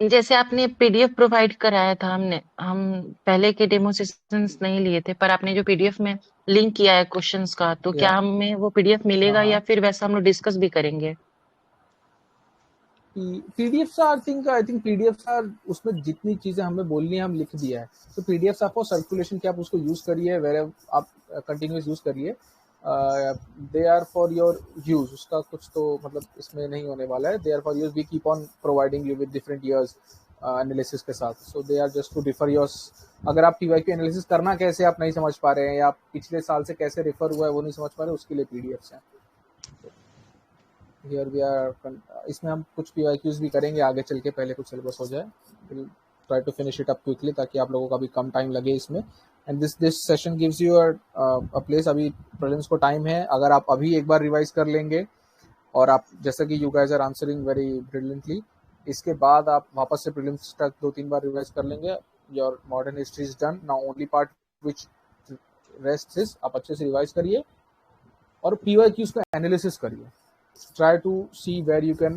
जैसे आपने पीडीएफ प्रोवाइड कराया था, हम पहले के डेमो सेशंस नहीं लिए थे, पर आपने जो पीडीएफ में लिंक किया है क्वेश्चंस का, तो क्या हमें वो पीडीएफ मिलेगा या फिर वैसा हम लोग डिस्कस भी करेंगे? पीडीएफ आई थिंक पीडीएफ उसमें जितनी चीजें हमें बोलनी है हम लिख दिया है, तो पीडीएफ आपको सर्कुलेशन की आप उसको यूज करिए, वेर आप कंटिन्यूस यूज करिए, they are for your use, उसका कुछ तो मतलब इसमें नहीं होने वाला है, they are for use, we keep on providing you with different years analysis के साथ, so they are just to refer your, अगर आप पीवाईक्यू एनालिसिस करना कैसे आप नहीं समझ पा रहे हैं या आप पिछले साल से कैसे रेफर हुआ है वो नहीं समझ पा रहे, उसके लिए पीडीएफ हैं। Here we are, इसमें हम कुछ PYQs भी करेंगे आगे चल के, पहले कुछ सिलेबस हो जाए, try to finish it up quickly ताकि आप लोगों का भी कम टाइम लगे इसमें, and this session gives you a place. अभी प्रीलिम्स को टाइम है, अगर आप अभी एक बार रिवाइज कर लेंगे और आप जैसा कि you guys are answering very brilliantly, इसके बाद आप वापस से प्रीलिम्स तक 2-3 बार रिवाइज कर लेंगे, your modern history is done, now only part which rest is आप अच्छे से रिवाइज करिए और PYQs का एनालिसिस करिए, try to see where you can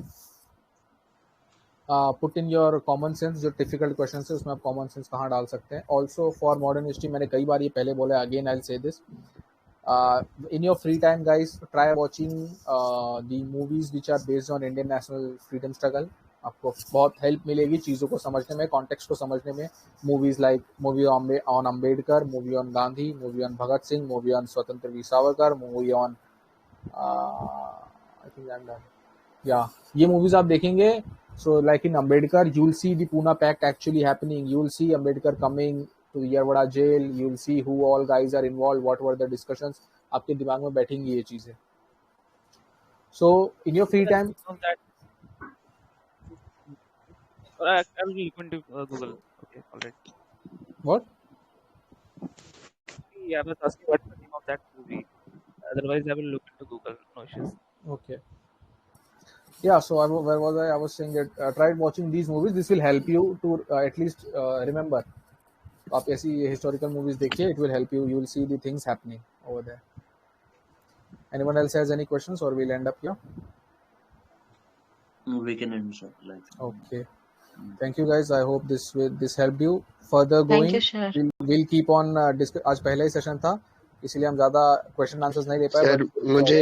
put in your common sense, जो difficult questions है उसमें आप common sense कहाँ डाल सकते हैं। Also for modern history, मैंने कई बार ये पहले बोला, again I'll say this, in your free time guys, try watching the movies which are based on Indian national freedom struggle, आपको बहुत हेल्प मिलेगी चीज़ों को समझने में, कॉन्टेक्स्ट को समझने में। Movies like movie on Ambedkar, movie on Gandhi, movie on Bhagat Singh, movie on Swatantrya Veer Savarkar, movie on ये मूवीज आप देखेंगे, so like in Ambedkar you will see the Poona pact actually happening, you will see Ambedkar coming to Yerwada jail, you will see who all guys are involve, what were the discussions, आपके दिमाग में बैठेंगी ये चीजें। So in your free time I will look into Google. Okay, all right. What? Yeah, I was asking what's the name of that movie. Otherwise, I will look into Google. No issues. Okay. Yeah, so where was I? I was saying that try watching these movies. This will help you to at least remember. आप ऐसी historical movies देखिए. It will help you. You will see the things happening over there. Anyone else has any questions, or we'll end up here? We can end, sir. Okay. Thank you guys. I hope this helped you. Further going, we'll keep on आज पहला ही session था इसलिए हम ज्यादा question answers नहीं दे पाए। Sir मुझे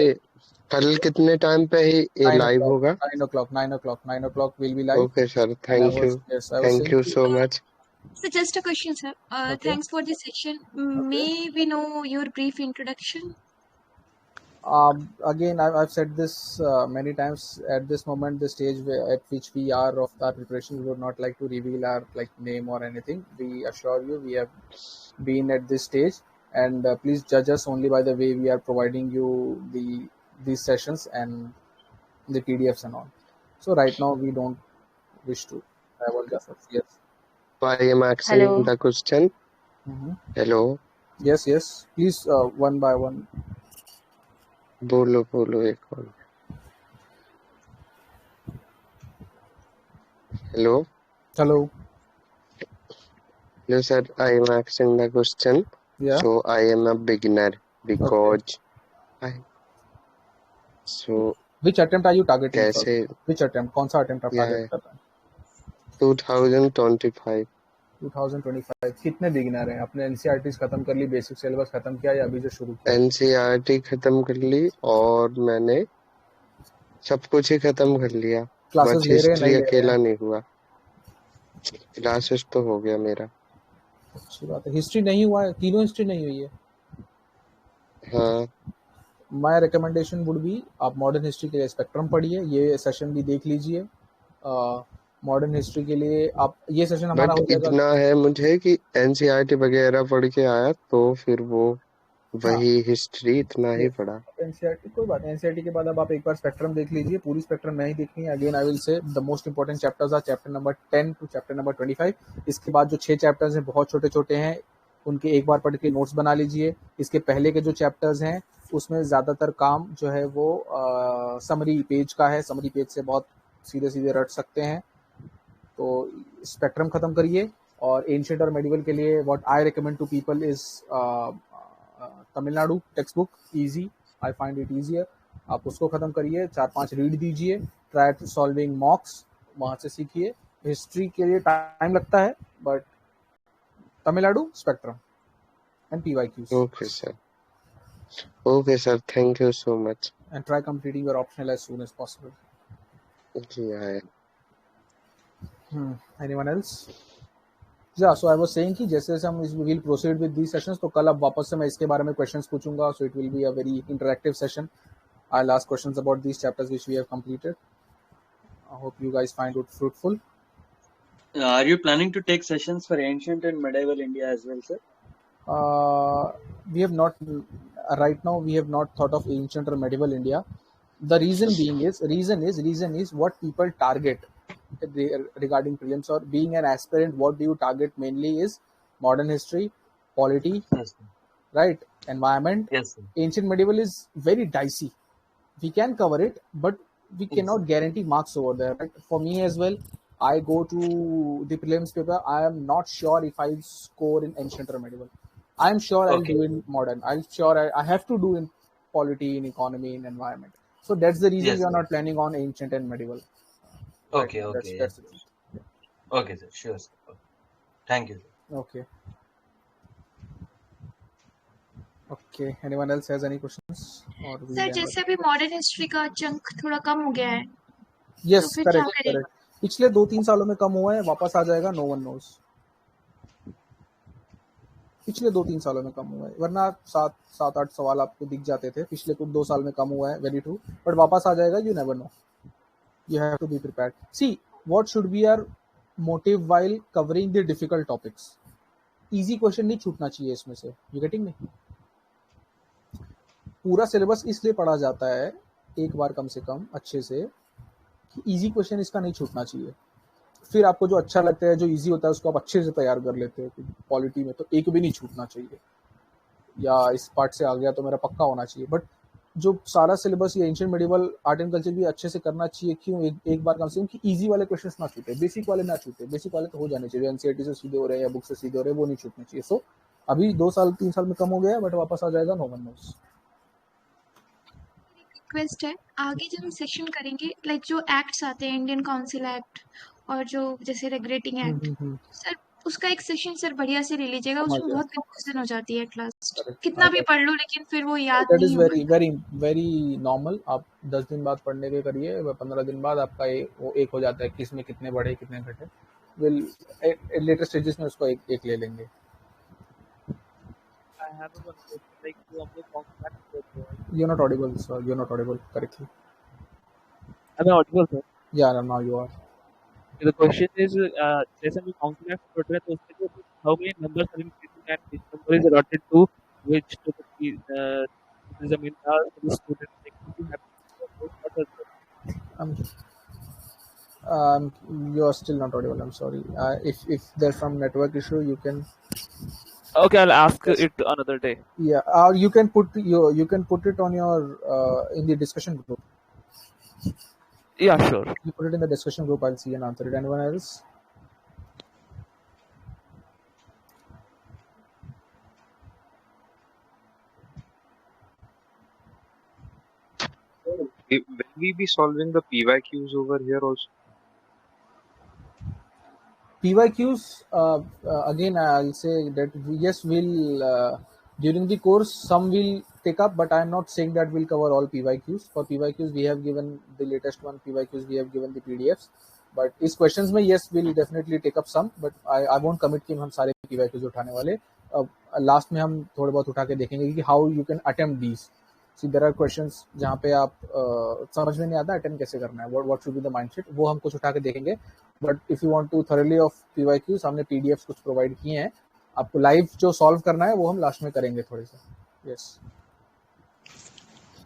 कल कितने टाइम पे ही ये लाइव होगा? 9 o'clock will be live. Okay sir, thank you. Yes, thank you so much. So just a question, sir. Okay. Thanks for the session. Okay. May we know your brief introduction? Again, I've said this many times. At this moment, the stage at which we are of our preparation, we would not like to reveal our name or anything. We assure you, we have been at this stage, and please judge us only by the way we are providing you these sessions and the PDFs and all. So right now, we don't wish to have all the efforts. Yes. I am asking the question. Hello. Yes. Please, one by one. बोलो एक और। Hello sir, I am asking the question. Yeah. So I am a beginner because which attempt are you targeting? कैसे? Which attempt? कौन सा attempt आप target कर रहे हैं? 2025 कितने बिगिनर हैं? आपने NCERT खत्म कर ली, बेसिक सिलेबस खत्म किया या अभी जो शुरू किया? NCERT खत्म कर ली और मैंने सब कुछ ही खत्म कर लिया, बस हिस्ट्री अकेला नहीं हुआ। क्लासेस तो हो गया मेरा। अच्छी बात है। हिस्ट्री नहीं हुआ है? तीनों हिस्ट्री नहीं हुई है? हाँ। माय रिकमेंडेशन वुड बी आप मॉडर्न हिस्ट्री के लिए स्पेक्ट्रम पढ़िए, ये सेशन भी देख लीजिए। मॉडर्न हिस्ट्री के लिए आप ये सेशन हमारा हो जाएगा। इतना है मुझे कि NCERT वगैरह पढ़ के आया तो फिर वो वही हिस्ट्री इतना ही पढ़ा। NCERT कोई बात नहीं, NCERT के बाद अब आप एक बार स्पेक्ट्रम देख लीजिए, पूरी स्पेक्ट्रम नहीं देखनी है। Again I will say the most important chapters are chapter number 10 to chapter number 25। इसके बाद जो 6 चैप्टर्स हैं बहुत छोटे छोटे हैं, उनके एक बार पढ़ के नोट्स बना लीजिए। इसके पहले के जो चैप्टर्स हैं उसमें ज़्यादातर काम जो है वो समरी पेज का है, समरी पेज से बहुत सीधे रट सकते हैं। तो स्पेक्ट्रम खत्म करिए। और एंशिएंट और मेडिवल के लिए what I recommend to people is Tamil Nadu text book, easy, I find it easier. आप उसको खत्म करिए, 4-5 रीड दीजिए, ट्राई सॉल्विंग मॉक्स वहाँ से सीखिए। हिस्ट्री के लिए टाइम लगता है, but Tamil Nadu spectrum and PYQs. Okay, sir. Thank you so much. And try completing your optional as soon as possible. Yeah. Anyone else? Yeah, so I was saying कि जैसे जैसे हम will proceed with these sessions, तो कल अब वापस से मैं इसके बारे में questions पूछूंगा, so it will be a very interactive session. I'll ask questions about these chapters which we have completed. I hope you guys find it fruitful. Are you planning to take sessions for ancient and medieval India as well, sir? We have not right now. We have not thought of ancient or medieval India. The reason is what people target regarding prelims or being an aspirant. What do you target mainly is modern history, polity, Yes, sir. right? Environment. Yes, sir. Ancient medieval is very dicey. We can cover it, but we cannot guarantee marks over there. Right? For me as well, I go to the prelims paper. I am not sure if I score in ancient or medieval. I am sure I'll do in modern. I'm sure I have to do in polity, in economy, in environment. So that's the reason Yes, we are sir. not planning on ancient and medieval. Okay, Right? okay, That's yes. it. Okay, sir. Sure, sir. Okay. Thank you, sir. Okay. Anyone else has any questions? Or we sir end जैसे up? अभी modern history का chunk थोड़ा कम हो गया है, तो Yes, फिर क्या correct, करें? correct. पिछले 2-3 सालों में कम हुआ है, वापस आ जाएगा, no one knows. पिछले 2-3 सालों में कम हुआ है, वरना 7-8 सवाल आपको दिख जाते थे. पिछले कुछ 2 साल में कम हुआ है, very true. बट वापस आ जाएगा, you never know. You have to be prepared. See, what should be our motive while covering the difficult topics? Easy question नहीं छूटना चाहिए इसमें से. You getting me? पूरा सिलेबस इसलिए पढ़ा जाता है एक बार कम से कम अच्छे से कि इजी क्वेश्चन इसका नहीं छूटना चाहिए. फिर आपको जो अच्छा लगता है, जो इजी होता है, उसको आप अच्छे से तैयार कर लेते हो. पॉलिटी में तो एक भी नहीं छूटना चाहिए, या इस पार्ट से आ गया तो मेरा पक्का होना चाहिए. बट जो सारा सिलेबस ये ancient medieval art and culture भी अच्छे से करना चाहिए. क्यों? एक बार कम से कम कि इजी वाले क्वेश्चंस ना छूटे, बेसिक वाले ना छूटे. बेसिक वाले तो हो जाने चाहिए, एनसीईआरटी से सीधे हो रहे हैं या बुक से सीधे हो रहे हैं, वो नहीं छूटने चाहिए. सो अभी 2-3 साल में कम हो गया, बट वापस आ जाएगा, नो वन नोस. रिक्वेस्ट है, आगे जब हम सेक्शन करेंगे, लाइक जो एक्ट्स आते हैं, इंडियन काउंसिल एक्ट और जो जैसे रेगुलेटिंग एक्ट, सर उसका एक सेक्शन सर बढ़िया से ले लीजिएगा. उसमें बहुत कंफ्यूजन हो जाती है एट लास्ट. कितना भी पढ़ लो लेकिन फिर वो याद दैट इज नहीं होगा. Very very very normal. आप 10 दिन बाद पढ़ने के करिए, 15 दिन बाद आपका वो एक हो जाता है कि इसमें कितने बढ़े कितने घटे. विल लेटर स्टेजेस में उसको एक ले लेंगे. I have a one question, like जो हम लोग कॉन्ट्रैक्ट करते हैं. You're not audible, sir. You're not audible correctly. Am I audible, sir? Yeah, now you are. The question is, जैसे हम कॉन्ट्रैक्ट करते हैं तो उसमें जो how many numbers are increasing and which number is allotted to which to the zamindar to the student. Like you have You are still not audible. I'm sorry. If there's some network issue, you can. Okay, I'll ask it another day. Yeah, you can put it on your in the discussion group. Yeah, sure. You put it in the discussion group. I'll see and answer it. Anyone else? Will we be solving the PYQs over here also? PYQs, again, I'll say that yes, we'll during the course some will take up, but I'm not saying that we'll cover all PYQs. For PYQs, we have given the latest one. PYQs, we have given the PDFs. But इस questions में yes, we'll definitely take up some, but I won't commit कि हम सारे PYQs उठाने वाले. Last में हम थोड़े बहुत उठा के देखेंगे कि how you can attempt these. See, there are questions जहाँ पे आप समझ में नहीं आता अटेम्प्ट कैसे करना है, what should be the mindset, वो हम कुछ उठा के देखेंगे. But if you want to thoroughly of PYQs, हमने PDFs कुछ प्रोवाइड किए हैं. आपको लाइव जो सॉल्व करना है वो हम लास्ट में करेंगे थोड़े से. Yes,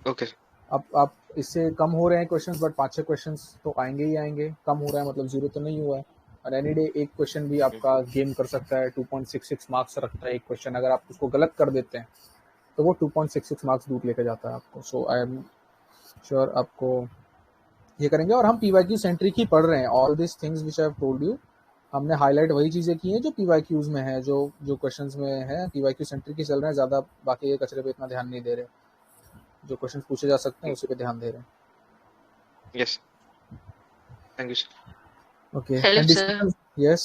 okay. आप इससे कम हो रहे हैं क्वेश्चंस, बट 5-6 क्वेश्चंस तो आएंगे ही आएंगे. कम हो रहा है मतलब जीरो तो नहीं हुआ है. और एनी डे एक क्वेश्चन भी आपका गेम कर सकता है. 2.66 मार्क्स रखता है एक क्वेश्चन. अगर आप उसको गलत कर देते हैं तो वो 2.66 मार्क्स दूर लेके जाता है आपको. सो आई एम श्योर आपको ये करेंगे. और हम PYQ सेंट्रिक ही पढ़ रहे हैं. All this things which I have told you, हमने हाईलाइट वही चीज़ें की हैं जो PYQs में है, जो क्वेश्चंस में है. PYQ सेंट्रिक ही चल रहे हैं ज़्यादा. बाकी ये कचरे पे इतना ध्यान नहीं दे रहे. जो क्वेश्चंस पूछे जा सकते हैं उसी पे ध्यान दे रहे हैं. Yes, thank you sir. Okay. Hello And sir. discussions? Yes.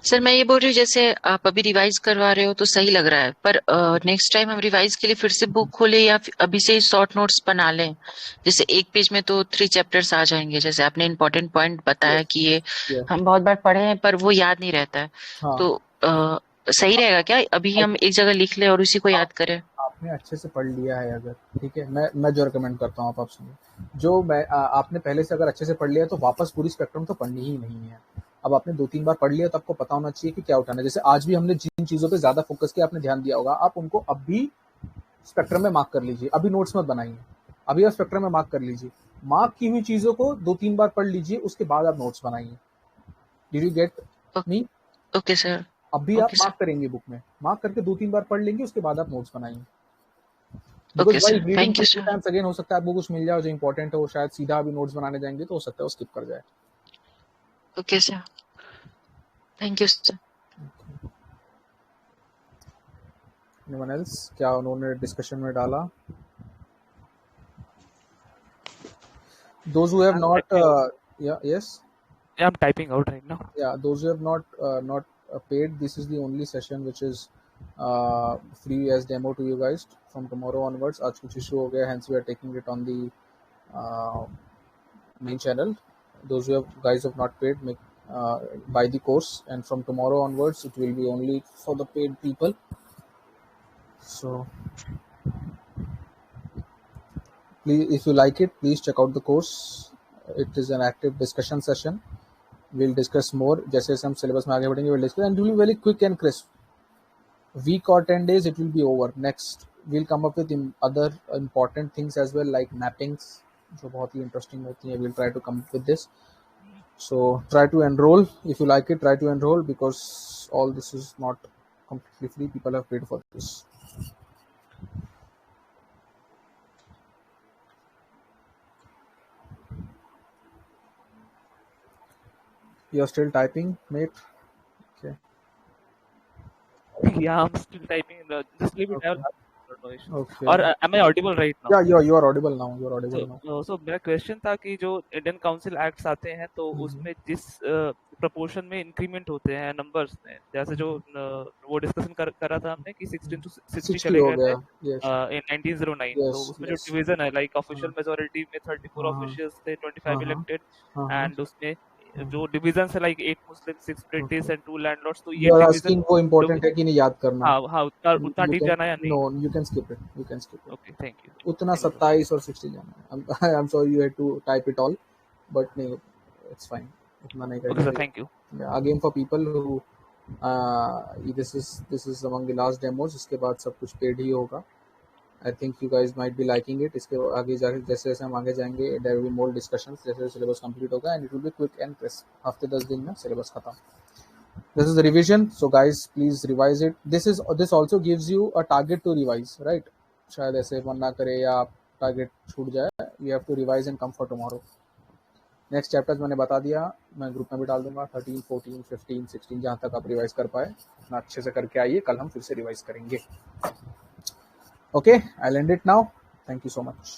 Sir मैं ये बोल रही हूँ, जैसे आप अभी रिवाइज करवा रहे हो तो सही लग रहा है, पर नेक्स्ट टाइम हम रिवाइज के लिए फिर से बुक खोले या अभी से ही शॉर्ट नोट्स बना लें? जैसे एक पेज में तो 3 चैप्टर्स आ जाएंगे, जैसे आपने इम्पोर्टेंट पॉइंट बताया कि ये Yes. हम बहुत बार पढ़े हैं पर वो याद नहीं रहता है, हाँ, तो सही रहेगा क्या अभी हम एक जगह लिख लें और उसी को याद करें? आपने अच्छे से पढ़ लिया है अगर, ठीक है, मैं जो रिकमेंड करता हूँ आप सुनिए, जो मैं आपने पहले से अगर अच्छे से पढ़ लिया तो वापस पूरी स्पेक्ट्रम तो पढ़नी ही नहीं है। अब आपने 2-3 बार पढ़ लिया तो आपको पता होना चाहिए कि क्या उठाना है। जैसे आज भी हमने जिन चीजों पे ज्यादा फोकस किया, आपने ध्यान दिया होगा, आप उनको अब भी स्पेक्ट्रम में मार्क कर लीजिए, अभी नोट्स मत बनाइए, अभी आप स्पेक्ट्रम में मार्क कर लीजिए, मार्क की हुई चीजों को 2-3 बार पढ़ लीजिए, उसके बाद आप नोट्स बनाइए। Did you get me? Okay sir. अभी आप ओके मार्क सर। करेंगे, बुक में मार्क करके 2-3 बार पढ़ लेंगे, उसके बाद आप नोट्स बनाइए। Okay because while sir, reading thank you to sir. Times again हो सकता है आपको कुछ मिल जाए जो इंपॉर्टेंट है, वो शायद सीधा अभी नोट्स बनाने जाएंगे तो हो सकता है वो स्किप कर जाए। Okay sir, thank you sir. Anyone else? क्या उन्होंने डिस्कशन में डाला? Those who have not yes, Yeah, I'm typing out right now. yeah, those who have not paid, this is the only session which is free as demo to you guys from tomorrow onwards. आज कुछ issue हो गया, hence we are taking it on the main channel. Those who guys have not paid, buy the course, and from tomorrow onwards it will be only for the paid people. So please, if you like it, please check out the course. It is an active discussion session. We'll discuss more. जैसे हम syllabus में आगे बढ़ेंगे, we'll discuss, and it will be very quick and crisp. Week or 10 days, it will be over. Next, we'll come up with other important things as well, like mappings, जो बहुत ही interesting होती हैं. We'll try to come up with this. So try to enroll. If you like it, try to enroll, because all this is not completely free. People have paid for this. You're still typing, mate? Okay. Yeah, I'm still typing. Just leave it Okay. there. No issue. Okay. Or am I audible right now? Yeah, you are audible now. You are audible now. So मेरा question था कि जो Indian council acts आते हैं तो उसमें जिस proportion में इंक्रीमेंट होते हैं नंबर्स में, जैसे जो वो डिस्कशन करा था हमने कि 16 to 60 चले गए थे in 1909, तो उसमें जो डिवीजन है, लाइक ऑफिशियल मेजॉरिटी में 34 ऑफिशियल्स थे, 25 इलेक्टेड, एंड उसमें जो डिवीजन है like 8 Muslim, 6 British and 2 landlords, तो ये डिवीजन वो इंपॉर्टेंट है कि नहीं याद करना? हाँ उतना डीप जाना या नहीं? No, you can skip it. You can skip it. Okay, thank you. उतना 27 और 60 जाना है. I'm sorry you had to type it all, but no, it's fine. उतना नहीं करना. Okay, sir, thank you. Yeah, again for people who this is among the last demos. इसके बाद सब कुछ paid ही होगा. I think you guys might be liking it. इसके आगे जाके जैसे जैसे हम आगे जाएंगे, there will be more discussions जैसे syllabus complete होगा, and it will be quick and crisp. हफ्ते 10 दिन में syllabus खत्म. This is the revision, so guys please revise it. This also gives you a target to revise, right? शायद ऐसे मन ना करे या target छूट जाए. You have to revise and come for tomorrow. Next chapters मैंने बता दिया, मैं ग्रुप में भी डाल दूंगा. 13, 14, 15, 16 जहाँ तक आप रिवाइज कर पाए उतना अच्छे से करके आइए. कल हम फिर से रिवाइज करेंगे. Okay, I'll end it now. Thank you so much.